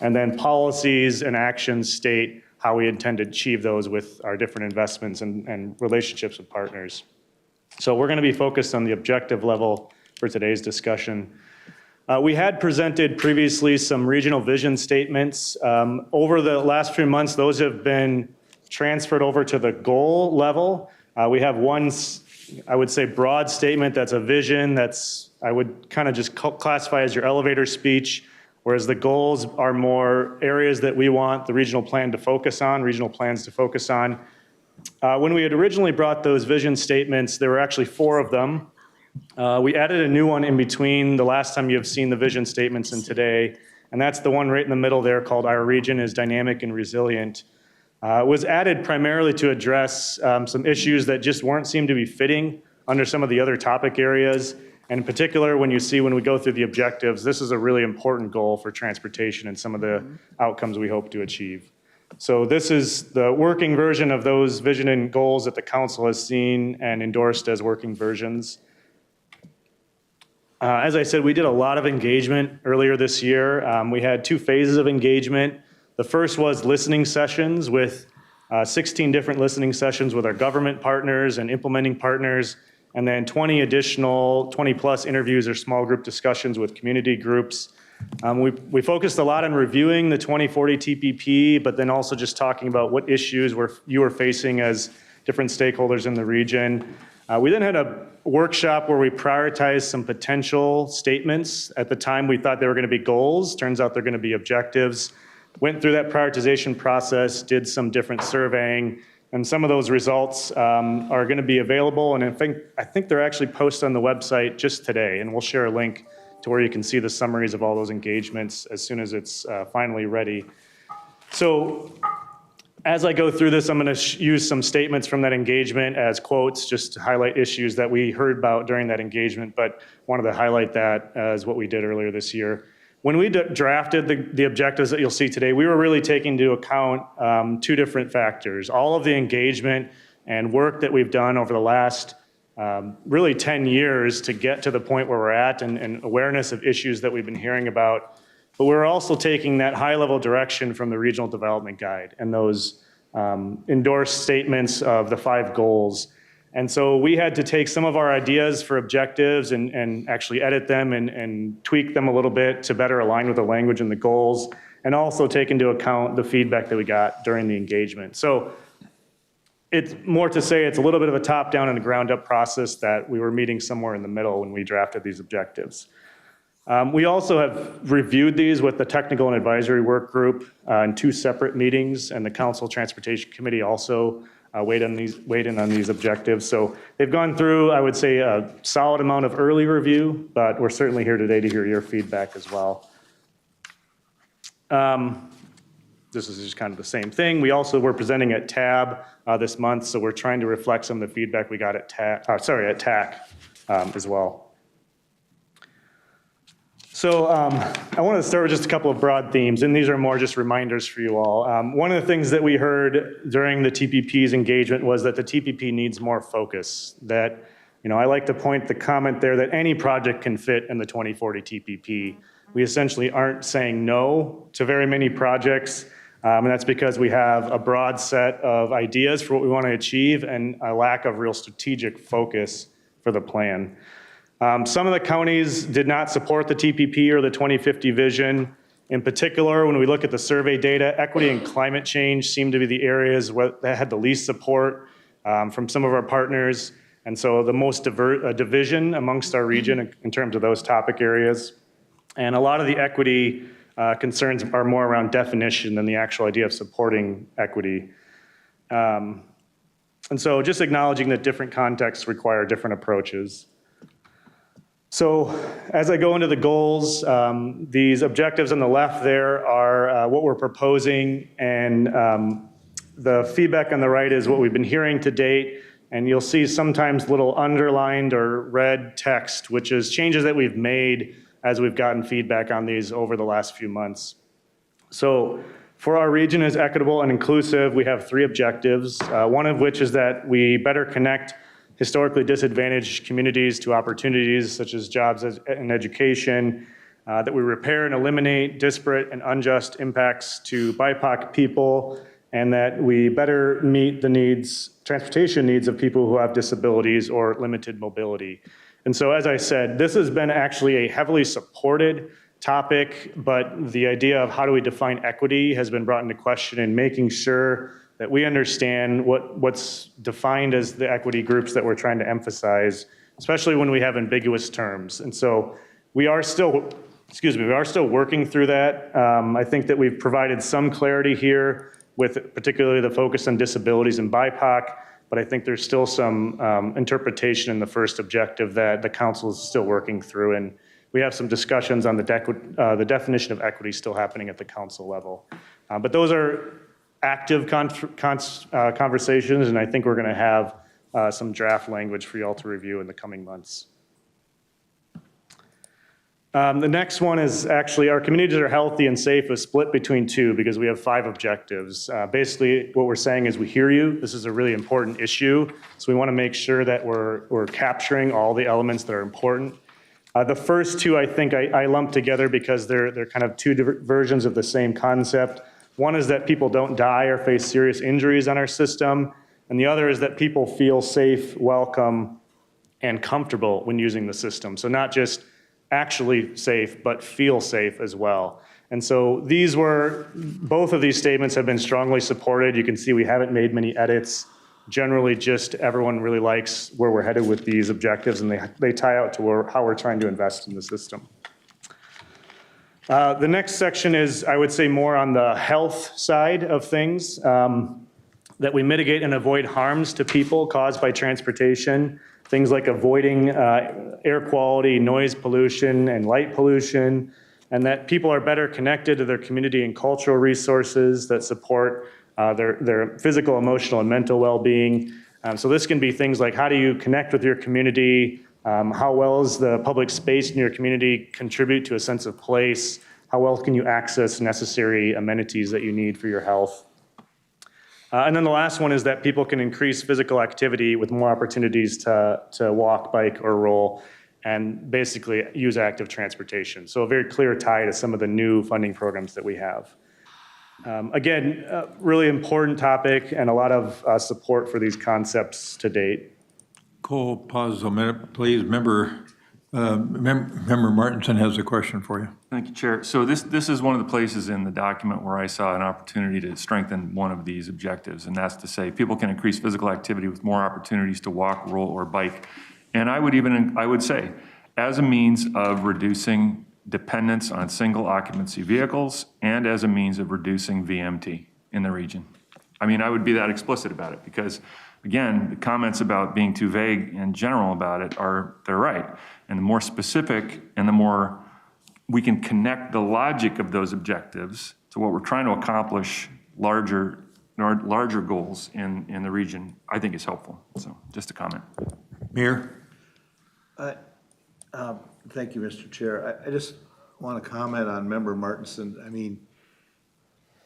And then policies and actions state how we intend to achieve those with our different investments and relationships with partners. So we're going to be focused on the objective level for today's discussion. We had presented previously some regional vision statements. Over the last few months, those have been transferred over to the goal level. We have one, I would say, broad statement that's a vision that's, I would kind of just classify as your elevator speech, whereas the goals are more areas that we want the regional plan to focus on, regional plans to focus on. When we had originally brought those vision statements, there were actually 4 of them. We added a new one in between the last time you have seen the vision statements and today, and that's the one right in the middle there called Our Region is Dynamic and Resilient. It was added primarily to address some issues that just seemed to be fitting under some of the other topic areas. And in particular, when we go through the objectives, this is a really important goal for transportation and some of the outcomes we hope to achieve. So this is the working version of those vision and goals that the council has seen and endorsed as working versions. As I said, we did a lot of engagement earlier this year. We had 2 phases of engagement. The first was listening sessions with 16 different listening sessions with our government partners and implementing partners, and then 20 plus interviews or small group discussions with community groups. We focused a lot on reviewing the 2040 TPP, but then also just talking about what issues you were facing as different stakeholders in the region. We then had a workshop where we prioritized some potential statements. At the time, we thought they were going to be goals. Turns out they're going to be objectives. Went through that prioritization process, did some different surveying, and some of those results are going to be available. And I think they're actually posted on the website just today, and we'll share a link to where you can see the summaries of all those engagements as soon as it's finally ready. So as I go through this, I'm going to use some statements from that engagement as quotes just to highlight issues that we heard about during that engagement, but wanted to highlight that as what we did earlier this year. When we drafted the objectives that you'll see today, we were really taking into account 2 different factors. All of the engagement and work that we've done over the last really 10 years to get to the point where we're at and awareness of issues that we've been hearing about. But we're also taking that high-level direction from the Regional Development Guide and those endorsed statements of the 5 goals. And so we had to take some of our ideas for objectives and actually edit them and tweak them a little bit to better align with the language and the goals, and also take into account the feedback that we got during the engagement. So it's more to say it's a little bit of a top-down and a ground-up process that we were meeting somewhere in the middle when we drafted these objectives. We also have reviewed these with the technical and advisory work group in 2 separate meetings, and the Council Transportation Committee also weighed in on these objectives. So they've gone through, I would say, a solid amount of early review, but we're certainly here today to hear your feedback as well. This is just kind of the same thing. We also were presenting at TAB this month, so we're trying to reflect some of the feedback we got at TAC as well. So I want to start with just a couple of broad themes, and these are more just reminders for you all. One of the things that we heard during the TPP's engagement was that the TPP needs more focus. That, I like to point the comment there that any project can fit in the 2040 TPP. We essentially aren't saying no to very many projects, and that's because we have a broad set of ideas for what we want to achieve and a lack of real strategic focus for the plan. Some of the counties did not support the TPP or the 2050 vision. In particular, when we look at the survey data, equity and climate change seem to be the areas that had the least support from some of our partners, and so the most division amongst our region in terms of those topic areas. And a lot of the equity concerns are more around definition than the actual idea of supporting equity. And so just acknowledging that different contexts require different approaches. So as I go into the goals, these objectives on the left there are what we're proposing, and the feedback on the right is what we've been hearing to date, and you'll see sometimes little underlined or red text, which is changes that we've made as we've gotten feedback on these over the last few months. So for our region as equitable and inclusive, we have 3 objectives, one of which is that we better connect historically disadvantaged communities to opportunities such as jobs and education, that we repair and eliminate disparate and unjust impacts to BIPOC people, and that we better meet the transportation needs of people who have disabilities or limited mobility. And so, as I said, this has been actually a heavily supported topic, but the idea of how do we define equity has been brought into question, in making sure that we understand what's defined as the equity groups that we're trying to emphasize, especially when we have ambiguous terms. And so we are still working through that. I think that we've provided some clarity here with particularly the focus on disabilities and BIPOC, but I think there's still some interpretation in the first objective that the council is still working through, and we have some discussions on the definition of equity still happening at the council level. But those are active conversations, and I think we're going to have some draft language for you all to review in the coming months. The next one is actually our communities are healthy and safe is split between 2 because we have 5 objectives. Basically, what we're saying is we hear you. This is a really important issue, so we want to make sure that we're capturing all the elements that are important. The first 2, I think I lump together because they're kind of 2 different versions of the same concept. One is that people don't die or face serious injuries on our system, and the other is that people feel safe, welcome, and comfortable when using the system. So not just actually safe, but feel safe as well. And so both of these statements have been strongly supported. You can see we haven't made many edits. Generally, just everyone really likes where we're headed with these objectives, and they tie out to how we're trying to invest in the system. The next section is, I would say, more on the health side of things, that we mitigate and avoid harms to people caused by transportation, things like avoiding air quality, noise pollution, and light pollution, and that people are better connected to their community and cultural resources that support their physical, emotional, and mental well-being. So this can be things like, how do you connect with your community? How well is the public space in your community contribute to a sense of place? How well can you access necessary amenities that you need for your health? And then the last one is that people can increase physical activity with more opportunities to walk, bike, or roll, and basically use active transportation. So a very clear tie to some of the new funding programs that we have. Again, a really important topic and a lot of support for these concepts to date. Cole, pause a minute, please. Member Member Martinson has a question for you. Thank you, Chair. So this is one of the places in the document where I saw an opportunity to strengthen one of these objectives, and that's to say people can increase physical activity with more opportunities to walk, roll, or bike. And I would say, as a means of reducing dependence on single occupancy vehicles and as a means of reducing VMT in the region. I mean, I would be that explicit about it because, again, the comments about being too vague and general about it they're right. And the more specific and the more we can connect the logic of those objectives to what we're trying to accomplish, larger goals in the region, I think is helpful. So just a comment. Mayor? Thank you, Mr. Chair. I just want to comment on Member Martinson. I mean,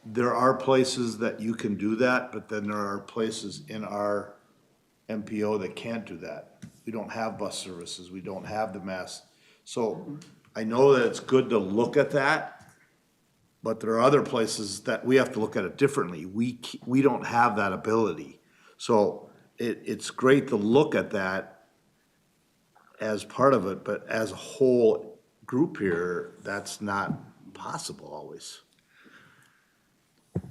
there are places that you can do that, but then there are places in our MPO that can't do that. We don't have bus services. We don't have the mass. So I know that it's good to look at that, but there are other places that we have to look at it differently. We don't have that ability. So it's great to look at that as part of it, but as a whole group here, that's not possible always.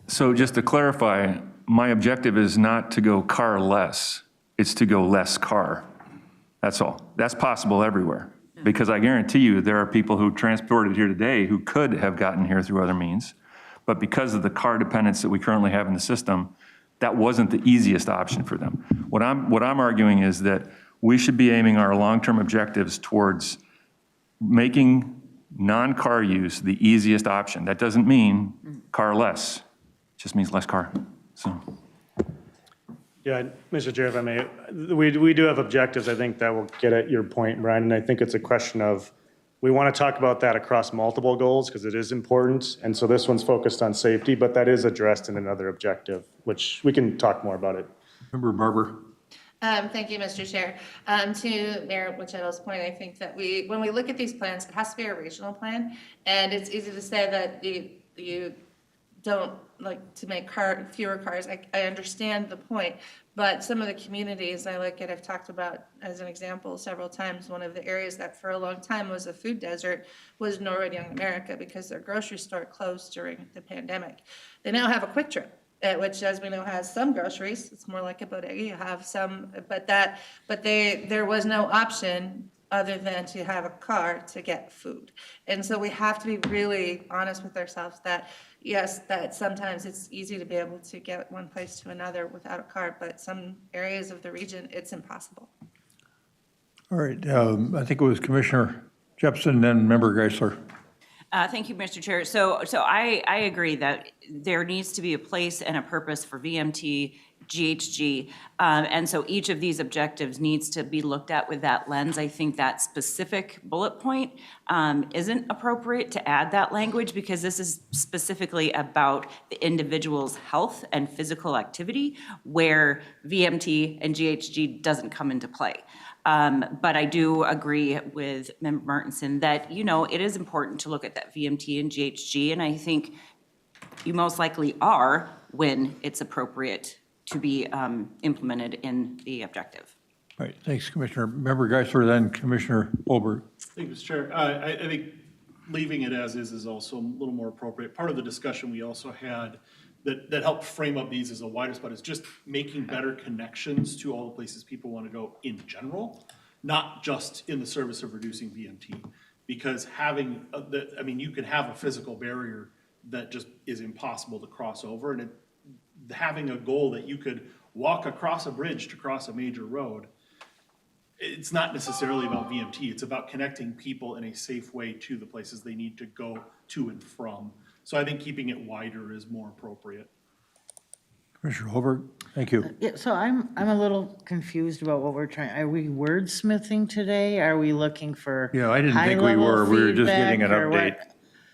So just to clarify, my objective is not to go car less, it's to go less car. That's all. That's possible everywhere. Because I guarantee you there are people who transported here today who could have gotten here through other means, but because of the car dependence that we currently have in the system, that wasn't the easiest option for them. What I'm arguing is that we should be aiming our long-term objectives towards making non-car use the easiest option. That doesn't mean car less, it just means less car. So. Yeah, Mr. Chair, if I may, we do have objectives, I think that will get at your point, Brian, and I think it's a question of, we want to talk about that across multiple goals because it is important, and so this one's focused on safety, but that is addressed in another objective, which we can talk more about it. Member Barber. Thank you, Mr. Chair. To Mayor Wichetta's point, I think that when we look at these plans, it has to be a regional plan, and it's easy to say that you don't like to make fewer cars. I understand the point, but some of the communities I've talked about as an example several times, one of the areas that for a long time was a food desert was Norwood Young America because their grocery store closed during the pandemic. They now have a Quick Trip, which, as we know, has some groceries. It's more like a bodega. You have some, but there was no option other than to have a car to get food. And so we have to be really honest with ourselves that, yes, that sometimes it's easy to be able to get one place to another without a car, but some areas of the region, it's impossible. All right, I think it was Commissioner Jepson, then Member Geisler. Thank you, Mr. Chair. So I agree that there needs to be a place and a purpose for VMT, GHG, and so each of these objectives needs to be looked at with that lens. I think that specific bullet point isn't appropriate to add that language because this is specifically about the individual's health and physical activity where VMT and GHG doesn't come into play. But I do agree with Member Martinson that, it is important to look at that VMT and GHG, and I think you most likely are when it's appropriate to be implemented in the objective. All right, thanks, Commissioner. Member Geisler, then Commissioner Olberg. Thank you, Mr. Chair. I think leaving it as is also a little more appropriate. Part of the discussion we also had that helped frame up these as a wider spot is just making better connections to all the places people want to go in general, not just in the service of reducing VMT. Because you can have a physical barrier that just is impossible to cross over, and having a goal that you could walk across a bridge to cross a major road, it's not necessarily about VMT. It's about connecting people in a safe way to the places they need to go to and from. So I think keeping it wider is more appropriate. Commissioner Olberg, thank you. Yeah, so I'm a little confused about what we're trying. Are we wordsmithing today? Are we looking for Yeah, I didn't think we were. We were just getting an update.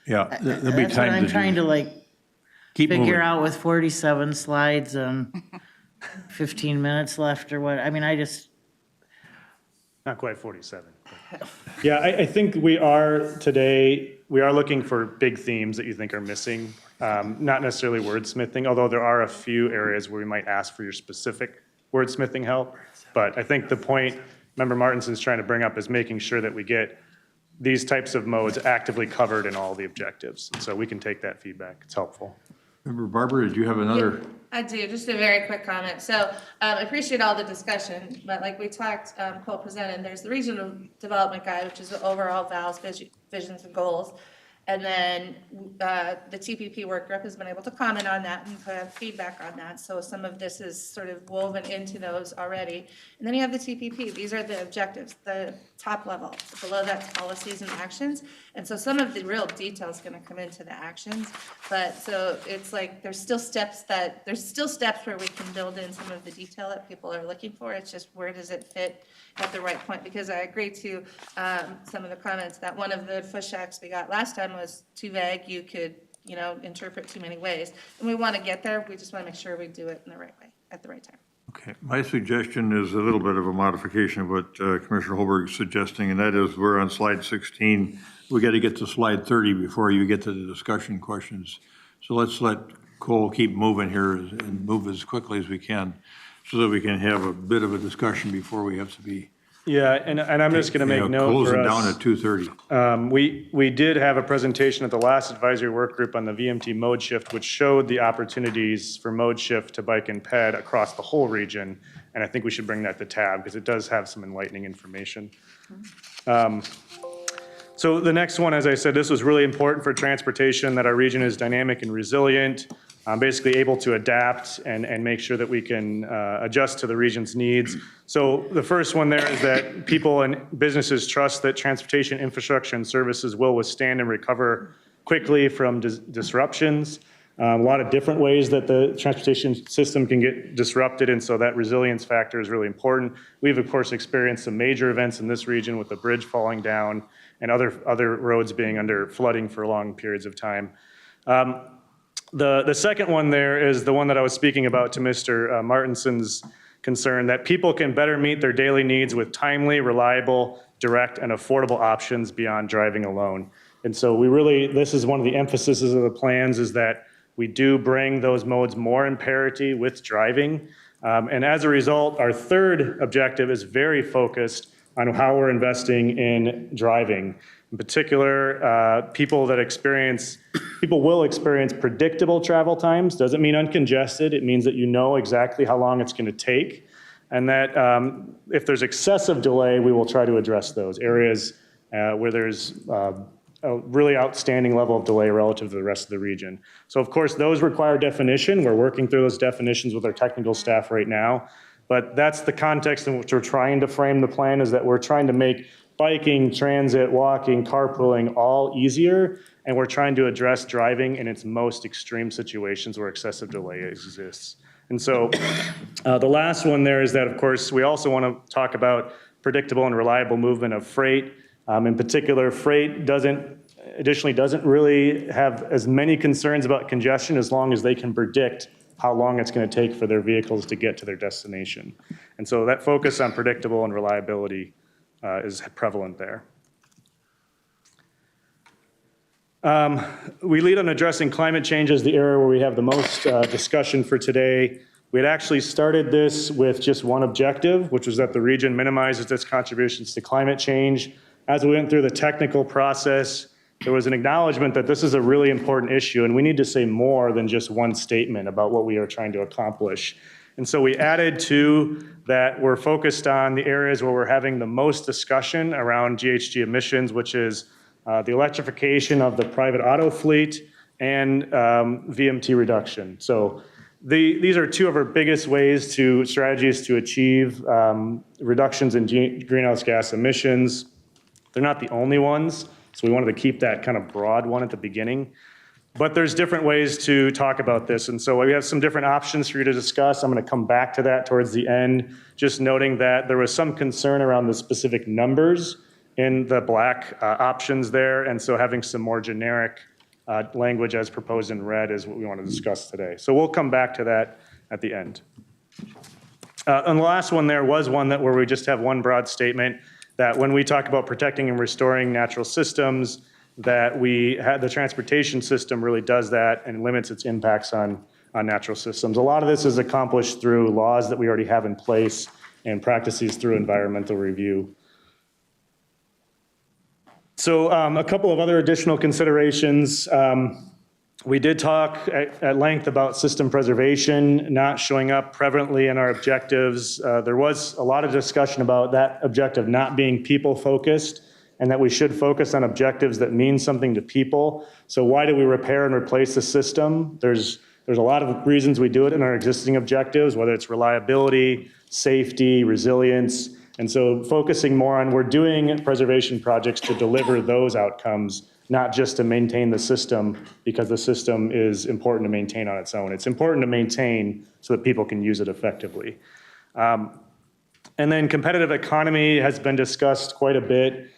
Yeah, there'll be time to That's what I'm trying to keep figure moving. out with 47 slides and 15 minutes left or what. I mean, Not quite 47. Yeah, I think we are looking for big themes that you think are missing, not necessarily wordsmithing, although there are a few areas where we might ask for your specific wordsmithing help. But I think the point Member Martinson's trying to bring up is making sure that we get these types of modes actively covered in all the objectives. And so we can take that feedback. It's helpful. Member Barber, did you have another? I do, just a very quick comment. So I appreciate all the discussion, but like we talked, Cole presented, there's the regional development guide, which is the overall values, visions, and goals. And then the TPP work group has been able to comment on that and have feedback on that. So some of this is sort of woven into those already. And then you have the TPP. These are the objectives, the top level. Below that's policies and actions. And so some of the real detail is going to come into the actions. But so it's like there's still steps where we can build in some of the detail that people are looking for. It's just where does it fit at the right point? Because I agree to some of the comments that one of the pushbacks we got last time was too vague. You could, interpret too many ways. And we want to get there. We just want to make sure we do it in the right way at the right time. Okay, my suggestion is a little bit of a modification of what Commissioner Holberg is suggesting, and that is we're on slide 16. We got to get to slide 30 before you get to the discussion questions. So let's let Cole keep moving here and move as quickly as we can so that we can have a bit of a discussion before we have to be. Yeah, and I'm just going to make note for closing us. down at 2:30. We did have a presentation at the last advisory work group on the VMT mode shift, which showed the opportunities for mode shift to bike and ped across the whole region. And I think we should bring that to tab because it does have some enlightening information. So the next one, as I said, this was really important for transportation, that our region is dynamic and resilient, basically able to adapt and make sure that we can adjust to the region's needs. So the first one there is that people and businesses trust that transportation infrastructure and services will withstand and recover quickly from disruptions. A lot of different ways that the transportation system can get disrupted, and so that resilience factor is really important. We've, of course, experienced some major events in this region with the bridge falling down and other roads being under flooding for long periods of time. The second one there is the one that I was speaking about to Mr. Martinson's concern, that people can better meet their daily needs with timely, reliable, direct, and affordable options beyond driving alone. And so this is one of the emphases of the plans, is that we do bring those modes more in parity with driving. And as a result, our third objective is very focused on how we're investing in driving. In particular, people will experience predictable travel times. Doesn't mean uncongested. It means that you know exactly how long it's going to take. And that if there's excessive delay, we will try to address those areas where there's a really outstanding level of delay relative to the rest of the region. So of course, those require definition. We're working through those definitions with our technical staff right now. But that's the context in which we're trying to frame the plan, is that we're trying to make biking, transit, walking, carpooling all easier. And we're trying to address driving in its most extreme situations where excessive delay exists. And so the last one there is that, of course, we also want to talk about predictable and reliable movement of freight. In particular, freight doesn't really have as many concerns about congestion as long as they can predict how long it's going to take for their vehicles to get to their destination. And so that focus on predictable and reliability is prevalent there. We lead on addressing climate change as the area where we have the most discussion for today. We had actually started this with just one objective, which was that the region minimizes its contributions to climate change. As we went through the technical process, there was an acknowledgement that this is a really important issue and we need to say more than just one statement about what we are trying to accomplish. And so we added to that, we're focused on the areas where we're having the most discussion around GHG emissions, which is the electrification of the private auto fleet and VMT reduction. So these are two of our biggest strategies to achieve reductions in greenhouse gas emissions. They're not the only ones, so we wanted to keep that kind of broad one at the beginning. But there's different ways to talk about this, and so we have some different options for you to discuss. I'm going to come back to that towards the end, just noting that there was some concern around the specific numbers in the black options there, and so having some more generic language as proposed in red is what we want to discuss today. So we'll come back to that at the end. And the last one there was one where we just have one broad statement, that when we talk about protecting and restoring natural systems, that the transportation system really does that and limits its impacts on natural systems. A lot of this is accomplished through laws that we already have in place and practices through environmental review. So a couple of other additional considerations. We did talk at length about system preservation not showing up prevalently in our objectives. There was a lot of discussion about that objective not being people-focused and that we should focus on objectives that mean something to people. So why do we repair and replace the system? There's a lot of reasons we do it in our existing objectives, whether it's reliability, safety, resilience. And so focusing more on we're doing preservation projects to deliver those outcomes, not just to maintain the system because the system is important to maintain on its own. It's important to maintain so that people can use it effectively. And then competitive economy has been discussed quite a bit.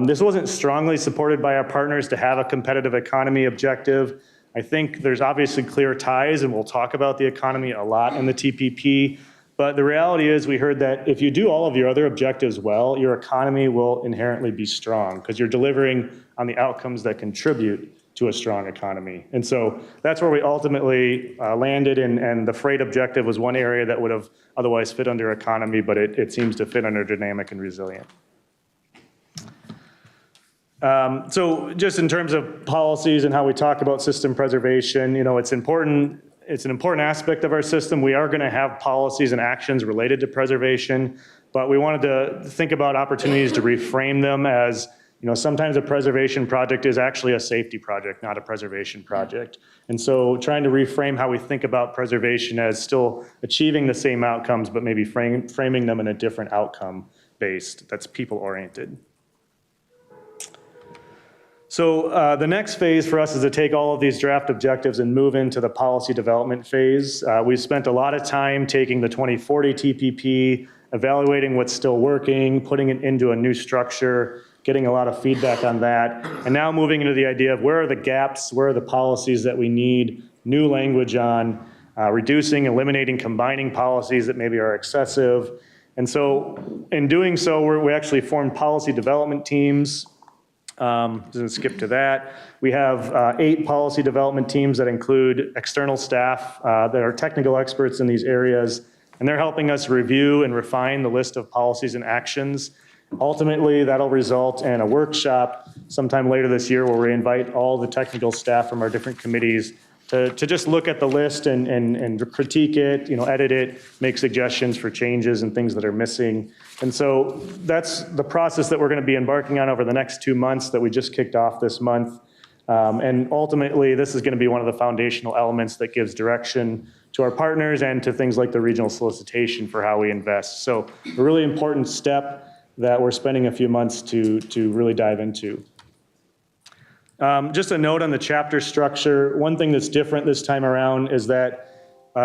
This wasn't strongly supported by our partners to have a competitive economy objective. I think there's obviously clear ties, and we'll talk about the economy a lot in the TPP. But the reality is we heard that if you do all of your other objectives well, your economy will inherently be strong because you're delivering on the outcomes that contribute to a strong economy. And so that's where we ultimately landed, and the freight objective was one area that would have otherwise fit under economy, but it seems to fit under dynamic and resilient. So just in terms of policies and how we talk about system preservation, it's important. It's an important aspect of our system. We are going to have policies and actions related to preservation, but we wanted to think about opportunities to reframe them as, sometimes a preservation project is actually a safety project, not a preservation project. And so trying to reframe how we think about preservation as still achieving the same outcomes, but maybe framing them in a different outcome based that's people-oriented. So the next phase for us is to take all of these draft objectives and move into the policy development phase. We spent a lot of time taking the 2040 TPP, evaluating what's still working, putting it into a new structure, getting a lot of feedback on that, and now moving into the idea of where are the gaps, where are the policies that we need new language on, reducing, eliminating, combining policies that maybe are excessive. And so in doing so, we actually formed policy development teams. Doesn't skip to that. We have 8 policy development teams that include external staff that are technical experts in these areas, and they're helping us review and refine the list of policies and actions. Ultimately, that'll result in a workshop sometime later this year where we invite all the technical staff from our different committees to just look at the list and critique it, edit it, make suggestions for changes and things that are missing. And so that's the process that we're going to be embarking on over the next 2 months that we just kicked off this month. And ultimately, this is going to be one of the foundational elements that gives direction to our partners and to things like the regional solicitation for how we invest. So a really important step that we're spending a few months to really dive into. Just a note on the chapter structure. One thing that's different this time around is that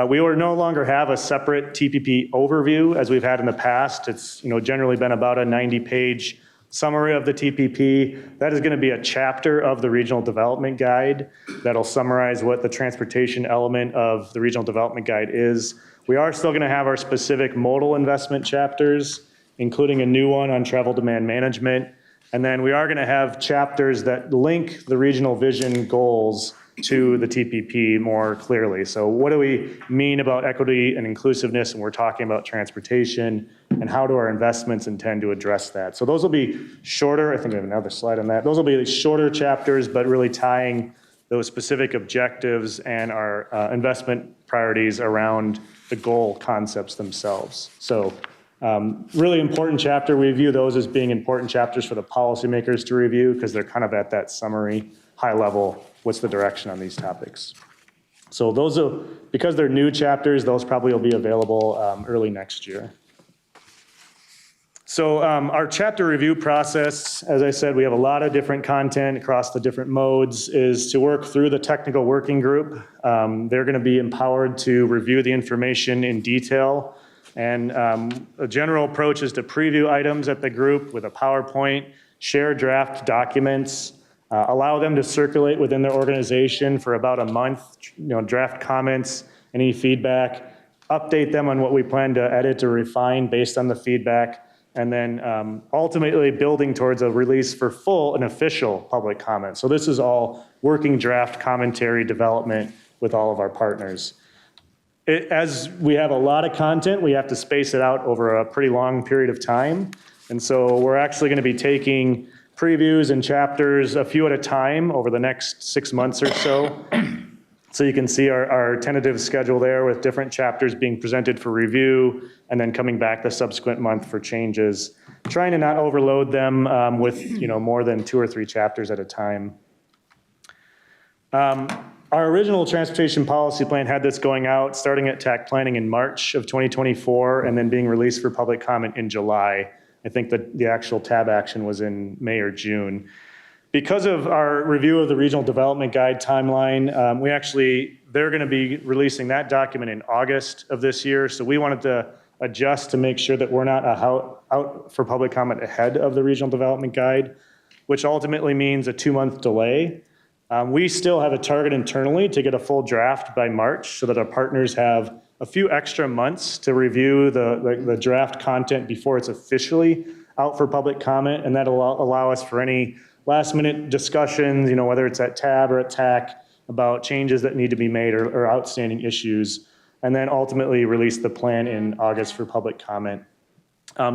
we will no longer have a separate TPP overview as we've had in the past. It's generally been about a 90-page summary of the TPP. That is going to be a chapter of the Regional Development Guide that'll summarize what the transportation element of the Regional Development Guide is. We are still going to have our specific modal investment chapters, including a new one on travel demand management. And then we are going to have chapters that link the regional vision goals to the TPP more clearly. So what do we mean about equity and inclusiveness when we're talking about transportation, and how do our investments intend to address that? So those will be shorter. I think we have another slide on that. Those will be shorter chapters, but really tying those specific objectives and our investment priorities around the goal concepts themselves. So really important chapter. We view those as being important chapters for the policymakers to review because they're kind of at that summary, high level, what's the direction on these topics. So those are, because they're new chapters, those probably will be available early next year. So our chapter review process, as I said, we have a lot of different content across the different modes, is to work through the technical working group. They're going to be empowered to review the information in detail. And a general approach is to preview items at the group with a PowerPoint, share draft documents, allow them to circulate within their organization for about a month, draft comments, any feedback, update them on what we plan to edit or refine based on the feedback, and then ultimately building towards a release for full and official public comment. So this is all working draft commentary development with all of our partners. as we have a lot of content, we have to space it out over a pretty long period of time. And so we're actually going to be taking previews and chapters a few at a time over the next 6 months or so. So you can see our tentative schedule there with different chapters being presented for review and then coming back the subsequent month for changes. Trying to not overload them with more than 2 or 3 chapters at a time. Our original transportation policy plan had this going out, starting at TAC planning in March of 2024, and then being released for public comment in July. I think that the actual tab action was in May or June. Because of our review of the regional development guide timeline, they're going to be releasing that document in August of this year. So we wanted to adjust to make sure that we're not out for public comment ahead of the regional development guide, which ultimately means a 2-month delay. We still have a target internally to get a full draft by March so that our partners have a few extra months to review the draft content before it's officially out for public comment, and that'll allow us for any last minute discussions, whether it's at TAB or at TAC, about changes that need to be made or outstanding issues, and then ultimately release the plan in August for public comment.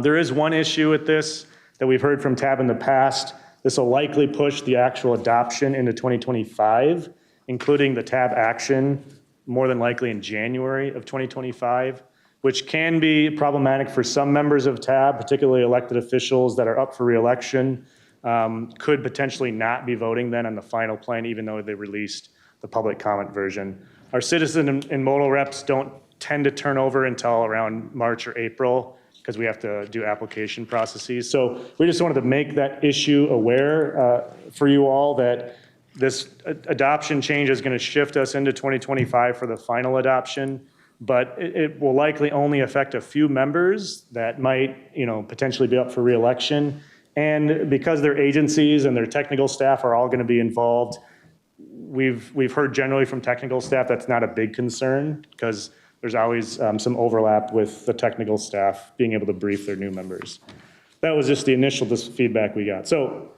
There is one issue with this that we've heard from TAB in the past. This will likely push the actual adoption into 2025, including the TAB action, more than likely in January of 2025, which can be problematic for some members of TAB, particularly elected officials that are up for re-election, could potentially not be voting then on the final plan, even though they released the public comment version. Our citizen and modal reps don't tend to turn over until around March or April, because we have to do application processes. So we just wanted to make that issue aware for you all that this adoption change is going to shift us into 2025 for the final adoption, but it will likely only affect a few members that might, potentially be up for re-election. And because their agencies and their technical staff are all going to be involved, we've heard generally from technical staff that's not a big concern, because there's always some overlap with the technical staff being able to brief their new members. That was just the initial feedback we got. So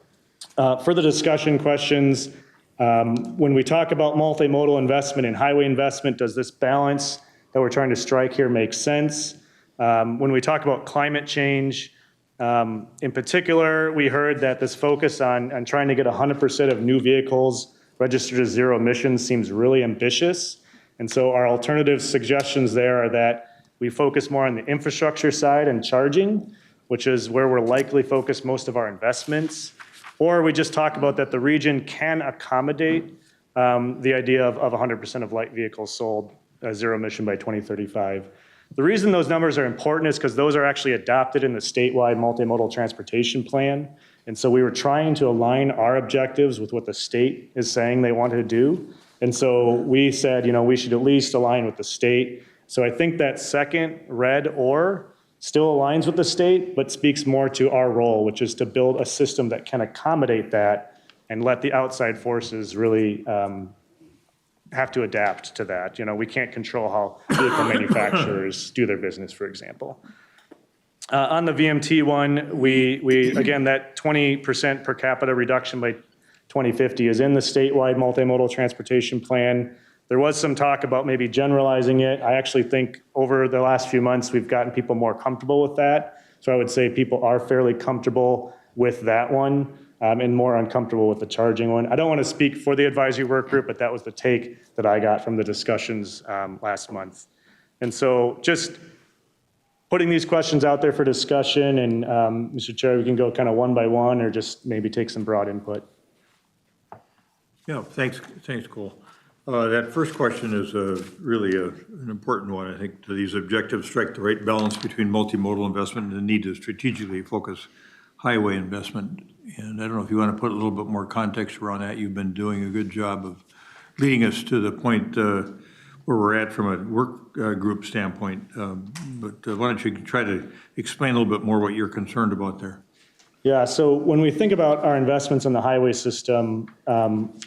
for the discussion questions, when we talk about multimodal investment and highway investment, does this balance that we're trying to strike here make sense? When we talk about climate change, in particular, we heard that this focus on trying to get 100% of new vehicles registered as zero emissions seems really ambitious. And so our alternative suggestions there are that we focus more on the infrastructure side and charging, which is where we're likely focused most of our investments. Or we just talk about that the region can accommodate the idea of 100% of light vehicles sold as zero emission by 2035. The reason those numbers are important is because those are actually adopted in the statewide multimodal transportation plan. And so we were trying to align our objectives with what the state is saying they wanted to do. And so we said, we should at least align with the state. So I think that second red or still aligns with the state, but speaks more to our role, which is to build a system that can accommodate that and let the outside forces really have to adapt to that. We can't control how vehicle manufacturers do their business, for example. On the VMT one, we again, that 20% per capita reduction by 2050 is in the statewide multimodal transportation plan. There was some talk about maybe generalizing it. I actually think over the last few months, we've gotten people more comfortable with that. So I would say people are fairly comfortable with that one and more uncomfortable with the charging one. I don't want to speak for the advisory work group, but that was the take that I got from the discussions last month. And so just putting these questions out there for discussion, and Mr. Chair, we can go kind of one by one or just maybe take some broad input. Yeah, thanks, Cole. That first question is really an important one. I think these objectives strike the right balance between multimodal investment and the need to strategically focus highway investment. And I don't know if you want to put a little bit more context around that. You've been doing a good job of leading us to the point where we're at from a work group standpoint. But why don't you try to explain a little bit more what you're concerned about there? Yeah, so when we think about our investments in the highway system,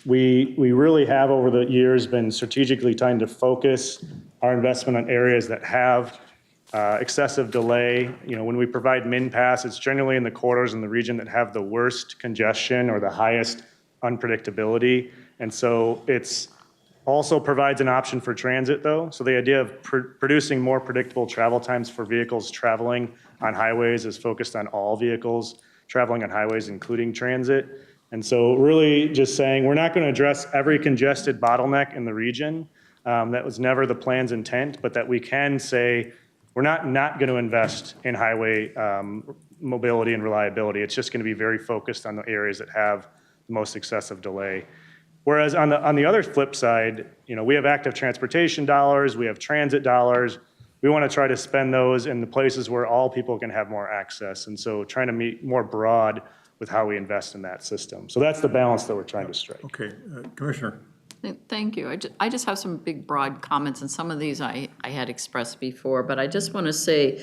we really have over the years been strategically trying to focus our investment on areas that have excessive delay. When we provide MnPass, it's generally in the corridors in the region that have the worst congestion or the highest unpredictability. And so it's Also provides an option for transit though. So the idea of producing more predictable travel times for vehicles traveling on highways is focused on all vehicles traveling on highways, including transit. And so really just saying, we're not going to address every congested bottleneck in the region. That was never the plan's intent, but that we can say, we're not going to invest in highway mobility and reliability. It's just going to be very focused on the areas that have the most excessive delay. Whereas on the other flip side, we have active transportation dollars, we have transit dollars. We want to try to spend those in the places where all people can have more access. And so trying to meet more broad with how we invest in that system. So that's the balance that we're trying to strike. Okay, Commissioner. Thank you. I just have some big, broad comments, and some of these I had expressed before, but I just want to say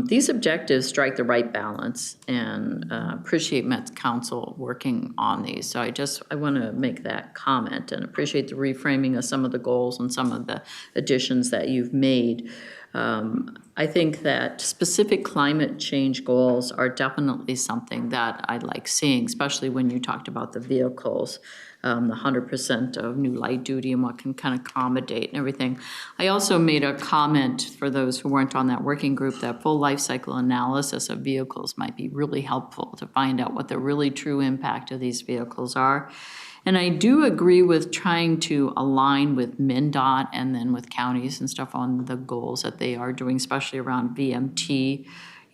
these objectives strike the right balance, and appreciate Met Council working on these. So I want to make that comment and appreciate the reframing of some of the goals and some of the additions that you've made. I think that specific climate change goals are definitely something that I like seeing, especially when you talked about the vehicles. The 100% of new light duty and what can kind of accommodate and everything. I also made a comment for those who weren't on that working group that full life cycle analysis of vehicles might be really helpful to find out what the really true impact of these vehicles are. And I do agree with trying to align with MnDOT and then with counties and stuff on the goals that they are doing, especially around VMT,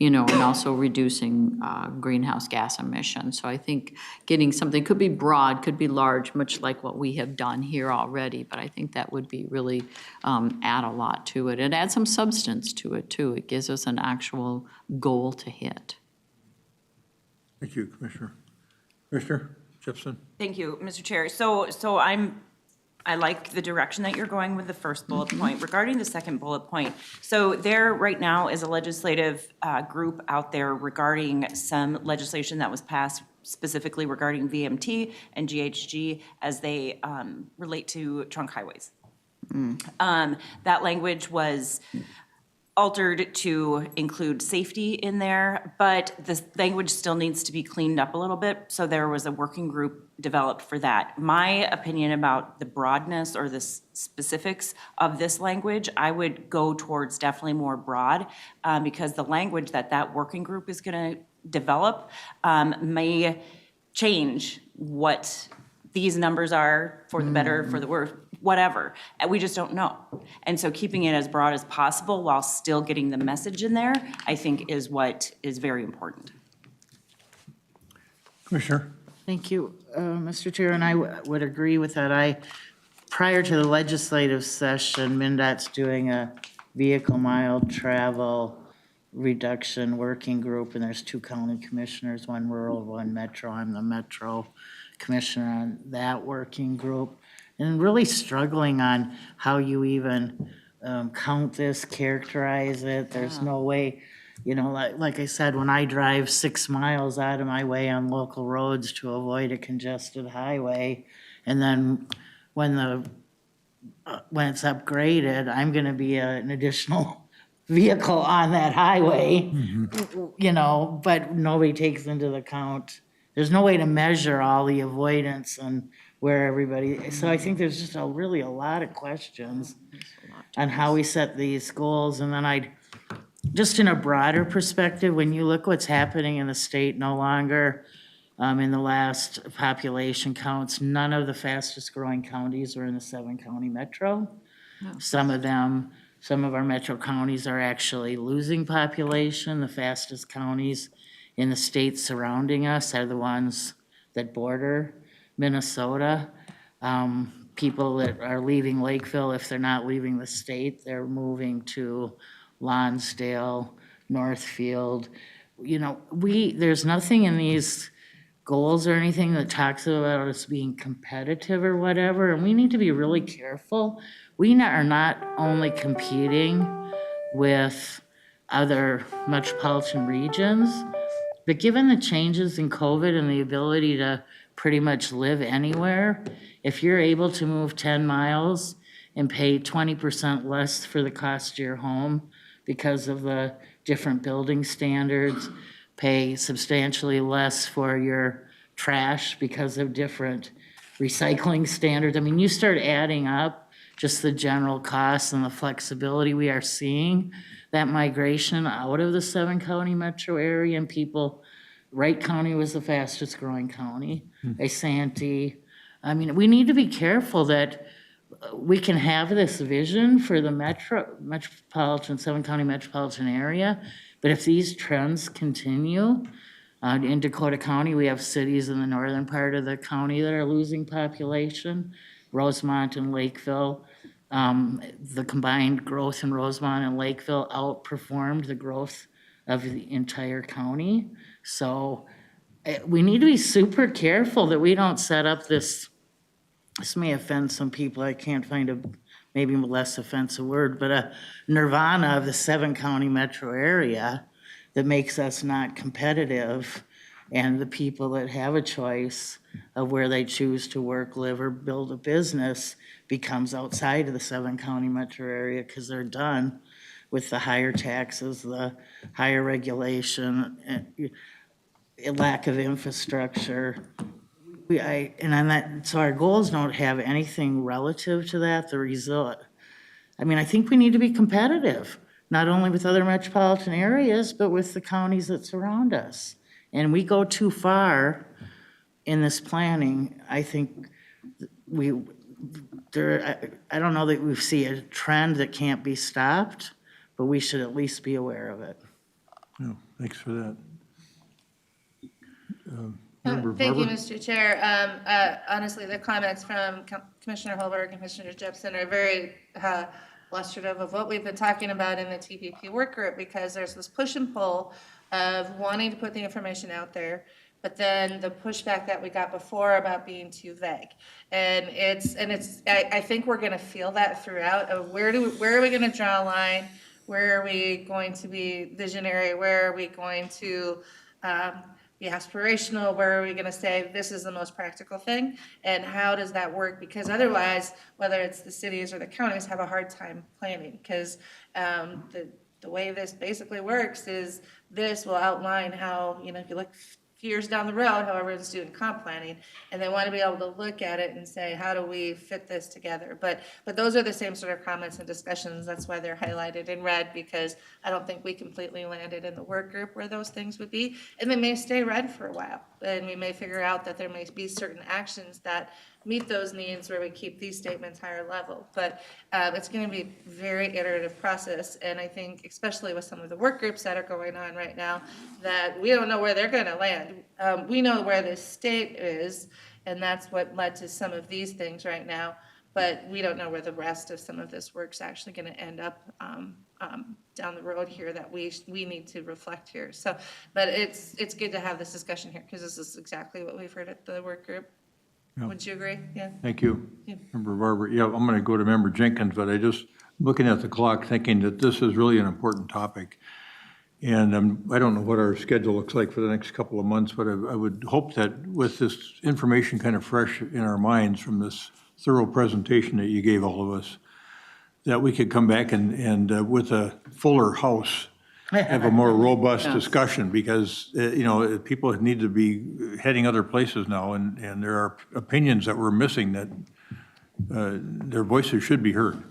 and also reducing greenhouse gas emissions. So I think getting something, could be broad, could be large, much like what we have done here already, but I think that would be really add a lot to it and add some substance to it too. It gives us an actual goal to hit. Thank you, Commissioner. Commissioner Jepson. Thank you, Mr. Chair. So I like the direction that you're going with the first bullet point. Regarding the second bullet point, so there right now is a legislative group out there regarding some legislation that was passed specifically regarding VMT and GHG as they relate to trunk highways. That language was altered to include safety in there, but the language still needs to be cleaned up a little bit. So there was a working group developed for that. My opinion about the broadness or the specifics of this language, I would go towards definitely more broad because the language that working group is going to develop may change what these numbers are for the better, for the worse, whatever. And we just don't know. And so keeping it as broad as possible while still getting the message in there, I think is what is very important. Commissioner. Thank you, Mr. Chair, and I would agree with that. Prior to the legislative session, MnDOT's doing a vehicle mile travel reduction working group, and there's 2 county commissioners, 1 rural, 1 metro. I'm the metro commissioner on that working group, and really struggling on how you even count this, characterize it. There's no way, like I said, when I drive 6 miles out of my way on local roads to avoid a congested highway, and then when it's upgraded, I'm gonna be an additional vehicle on that highway, but nobody takes into account. There's no way to measure all the avoidance and where everybody, so I think there's just really a lot of questions on how we set these goals. And then just in a broader perspective, when you look what's happening in the state, no longer in the last population counts, none of the fastest growing counties are in the 7-county metro. No. Some of our metro counties are actually losing population. The fastest counties in the states surrounding us are the ones that border Minnesota. People that are leaving Lakeville, if they're not leaving the state, they're moving to Lonsdale, Northfield. There's nothing in these goals or anything that talks about us being competitive or whatever, and we need to be really careful. We are not only competing with other metropolitan regions, but given the changes in COVID and the ability to pretty much live anywhere, if you're able to move 10 miles and pay 20% less for the cost of your home because of the different building standards, pay substantially less for your trash because of different recycling standards. I mean, you start adding up just the general costs and the flexibility we are seeing, that migration out of the 7-county metro area and people, Wright County was the fastest growing county, Asante. I mean, we need to be careful that we can have this vision for the metropolitan, 7-county metropolitan area, but if these trends continue, in Dakota County, we have cities in the northern part of the county that are losing population, Rosemont and Lakeville. The combined growth in Rosemont and Lakeville outperformed the growth of the entire county. So we need to be super careful that we don't set up this may offend some people, I can't find a maybe less offensive word, but a nirvana of the 7-county metro area that makes us not competitive, and the people that have a choice of where they choose to work, live, or build a business becomes outside of the 7-county metro area because they're done with the higher taxes, the higher regulation, and lack of infrastructure. So our goals don't have anything relative to that. The result, I mean, I think we need to be competitive, not only with other metropolitan areas, but with the counties that surround us. And we go too far in this planning. I think I don't know that we see a trend that can't be stopped, but we should at least be aware of it. No, thanks for that. Thank you, Mr. Chair. Honestly, the comments from Commissioner Holberg and Commissioner Jepson are very illustrative of what we've been talking about in the TPP work group, because there's this push and pull of wanting to put the information out there, but then the pushback that we got before about being too vague. And I think we're gonna feel that throughout of where are we gonna draw a line? Where are we going to be visionary? Where are we going to be aspirational? Where are we gonna say this is the most practical thing? And how does that work? Because otherwise, whether it's the cities or the counties have a hard time planning, because the way this basically works is this will outline how, if you look years down the road, how everyone's doing comp planning, and they want to be able to look at it and say, how do we fit this together? But those are the same sort of comments and discussions. That's why they're highlighted in red, because I don't think we completely landed in the work group where those things would be. And they may stay red for a while, and we may figure out that there may be certain actions that meet those needs where we keep these statements higher level. But it's going to be a very iterative process, and I think especially with some of the work groups that are going on right now, that we don't know where they're going to land. We know where the state is, and that's what led to some of these things right now, but we don't know where the rest of some of this work's actually going to end up down the road here that we need to reflect here. So, but it's good to have this discussion here, because this is exactly what we've heard at the work group. Yeah. Would you agree? Yeah. Thank you. Yeah. Member Barber. Yeah, I'm going to go to Member Jenkins, but I just looking at the clock thinking that this is really an important topic. And I don't know what our schedule looks like for the next couple of months, but I would hope that with this information kind of fresh in our minds from this thorough presentation that you gave all of us, that we could come back and with a fuller house, have a more robust discussion, because, people need to be heading other places now, and there are opinions that we're missing that their voices should be heard,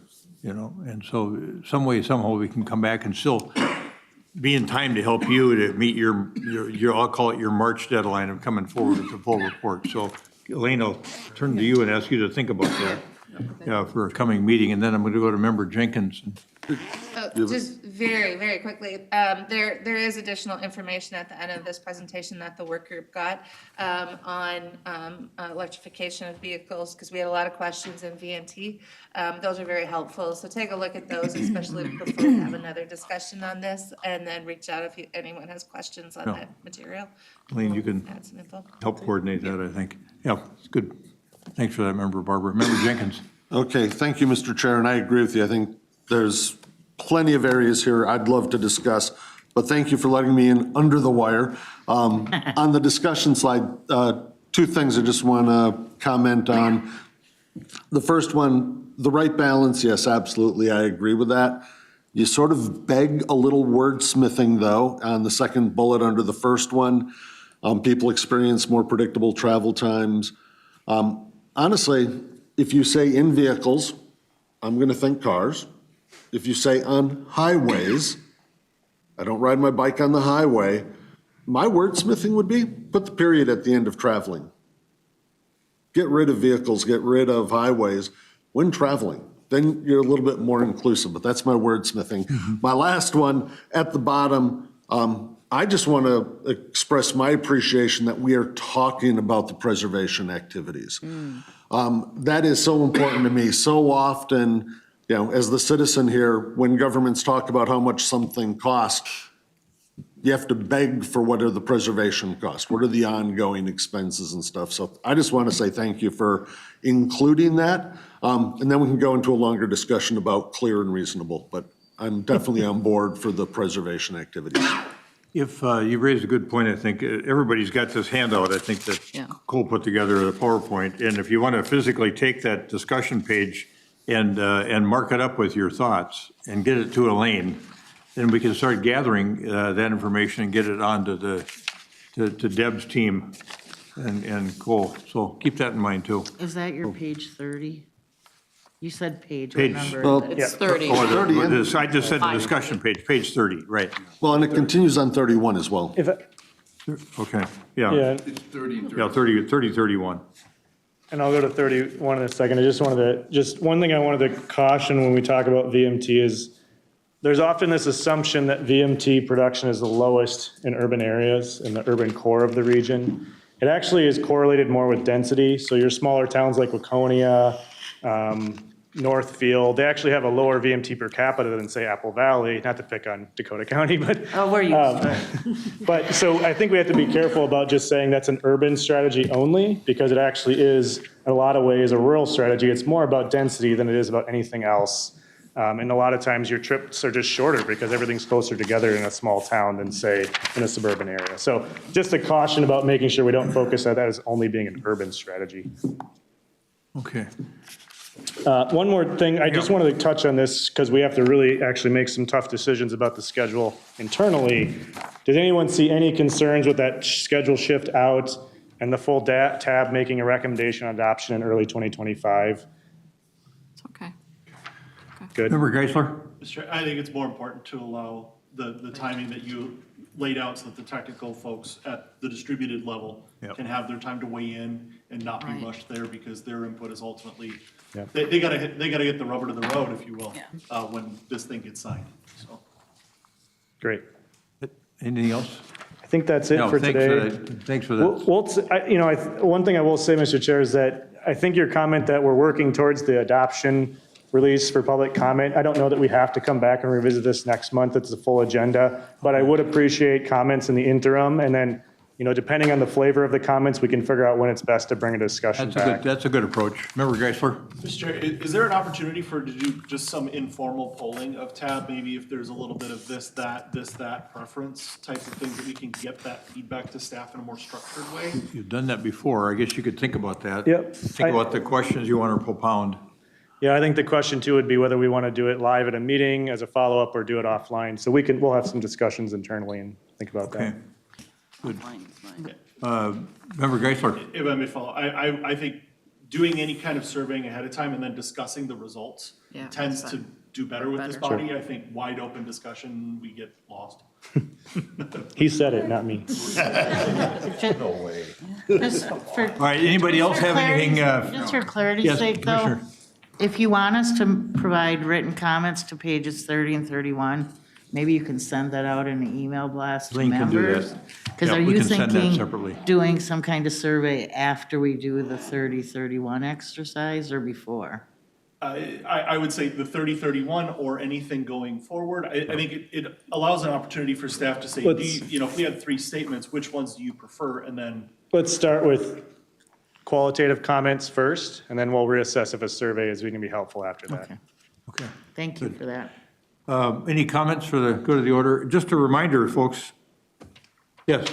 and so some way, somehow we can come back and still be in time to help you to meet your I'll call it your March deadline of coming forward with the full report. So Elaine, I'll turn to you and ask you to think about that for a coming meeting, and then I'm going to go to Member Jenkins. Just very, very quickly, there is additional information at the end of this presentation that the work group got on electrification of vehicles, because we had a lot of questions in VNT. Those are very helpful, so take a look at those, especially before we have another discussion on this, and then reach out if anyone has questions on that material. Elaine, you can add some info. help coordinate that, I think. Yeah, it's good. Thanks for that, Member Barber. Member Jenkins. Okay, thank you, Mr. Chair, and I agree with you. I think there's plenty of areas here I'd love to discuss, but thank you for letting me in under the wire. On the discussion slide, two things I just want to comment on. The first one, the right balance, yes, absolutely, I agree with that. You sort of beg a little wordsmithing, though, on the second bullet under the first one. People experience more predictable travel times. honestly, if you say in vehicles, I'm going to think cars. If you say on highways, I don't ride my bike on the highway, my wordsmithing would be put the period at the end of traveling. Get rid of vehicles, get rid of highways when traveling. Then you're a little bit more inclusive, but that's my wordsmithing. My last one at the bottom, I just want to express my appreciation that we are talking about the preservation activities. That is so important to me. So often, you know, as the citizen here, when governments talk about how much something costs, you have to beg for what are the preservation costs, what are the ongoing expenses and stuff. So I just want to say thank you for including that. And then we can go into a longer discussion about clear and reasonable, but I'm definitely on board for the preservation activities. If you raised a good point, I think everybody's got this handout, I think that Cole put together a PowerPoint. And if you want to physically take that discussion page and mark it up with your thoughts and get it to Elaine, then we can start gathering that information and get it on to Deb's team and Cole. So keep that in mind too. Is that your page 30? You said page, Page- what number? well, It's 30. Oh, 30 and- I just said the discussion page, page 30, right. Well, and it continues on 31 as well. Okay, yeah. Yeah. It's 30 and 30. Yeah, 30, 31. And I'll go to 31 in a second. I just wanted to, just one thing I wanted to caution when we talk about VMT is there's often this assumption that VMT production is the lowest in urban areas, in the urban core of the region. It actually is correlated more with density. So your smaller towns like Waconia, Northfield, they actually have a lower VMT per capita than, say, Apple Valley, not to pick on Dakota County, but. Oh, where you? But, so I think we have to be careful about just saying that's an urban strategy only, because it actually is, in a lot of ways, a rural strategy. It's more about density than it is about anything else. And a lot of times your trips are just shorter because everything's closer together in a small town than, say, in a suburban area. So just a caution about making sure we don't focus on that as only being an urban strategy. Okay. One more thing, I just wanted to touch on this because we have to really actually make some tough decisions about the schedule internally. Did anyone see any concerns with that schedule shift out and the full tab making a recommendation on adoption in early 2025? It's okay. Good. Member Geisler? I think it's more important to allow the timing that you laid out so that the technical folks at the distributed level can have their time to weigh in and not be rushed there, because their input is ultimately, they gotta get the rubber to the road, if you will, when this thing gets signed, so. Great. Anything else? I think that's it No, for thanks today. Thanks for that. One thing I will say, Mr. Chair, is that I think your comment that we're working towards the adoption release for public comment, I don't know that we have to come back and revisit this next month. It's the full agenda, but I would appreciate comments in the interim, and then, depending on the flavor of the comments, we can figure out when it's best to bring a discussion back. That's a good approach. Member Geisler? Mr. Chair, is there an opportunity to do just some informal polling of tab, maybe if there's a little bit of this, that preference type of things, that we can get that feedback to staff in a more structured way? You've done that before. I guess you could think about that. Yep. Think about the questions you want to propound. Yeah, I think the question too would be whether we want to do it live at a meeting as a follow-up or do it offline. So we'll have some discussions internally and think about that. Good. Member Geisler? If I may follow, I think doing any kind of surveying ahead of time and then discussing the results tends to do better with this body. I think wide open discussion, we get lost. He said it, not me. No way. All right, anybody else have anything? Just for clarity's sake, though, if you want us to provide written comments to pages 30 and 31, maybe you can send that out in an email blast to Link can do members. that. Because Yeah, are we you can send that separately. thinking doing some kind of survey after we do the 30, 31 exercise or before? I would say the 30-31 or anything going forward. I think it allows an opportunity for staff to say, if we had 3 statements, which ones do you prefer? And then. Let's start with qualitative comments first, and then we'll reassess if a survey is going to be helpful after that. Okay. Thank you for that. Any comments for the good of the order? Just a reminder, folks. Yes.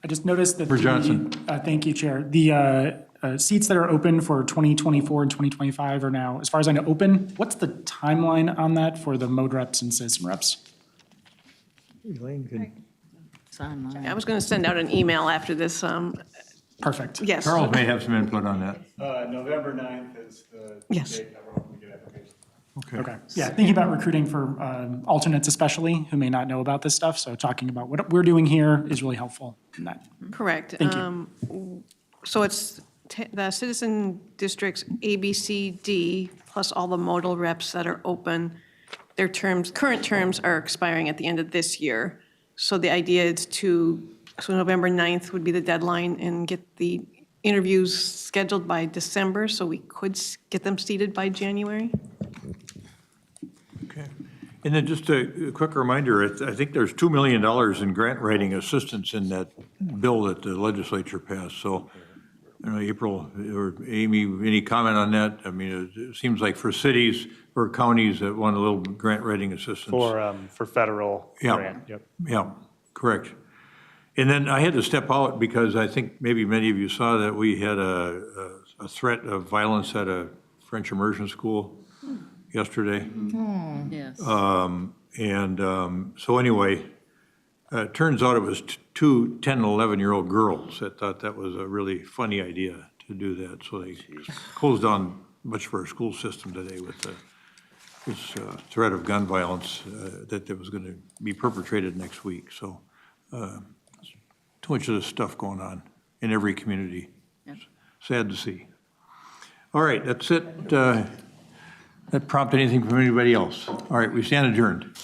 I just noticed that. For Johnson. Thank you, Chair. The seats that are open for 2024 and 2025 are now, as far as I know, open. What's the timeline on that for the mode reps and citizen reps? Elaine can. It's online. I was going to send out an email after this Perfect. Yes. Charles may have some input on that. November 9th is the Yes. date that we're hoping to get applications. Okay. Yeah, thinking about recruiting for alternates especially, who may not know about this stuff. So talking about what we're doing here is really helpful in that. Correct. Thank you. So it's the citizen districts A, B, C, D, plus all the modal reps that are open. Their terms, current terms are expiring at the end of this year. So the idea is so November 9th would be the deadline and get the interviews scheduled by December, so we could get them seated by January. Okay. And then just a quick reminder, I think there's $2 million in grant writing assistance in that bill that the legislature passed. So, I don't know, April or Amy, any comment on that? I mean, it seems like for cities or counties that want a little grant writing assistance. For federal grant, yep. Yeah, correct. And then I had to step out because I think maybe many of you saw that we had a threat of violence at a French immersion school yesterday. Yes. So anyway, it turns out it was two 10 and 11-year-old girls that thought that was a really funny idea to do that. So they closed down much of our school system today with this threat of gun violence that was going to be perpetrated next week. So too much of this stuff going on in every community. Sad to see. All right, that's it. That prompt anything from anybody else? All right, we stand adjourned.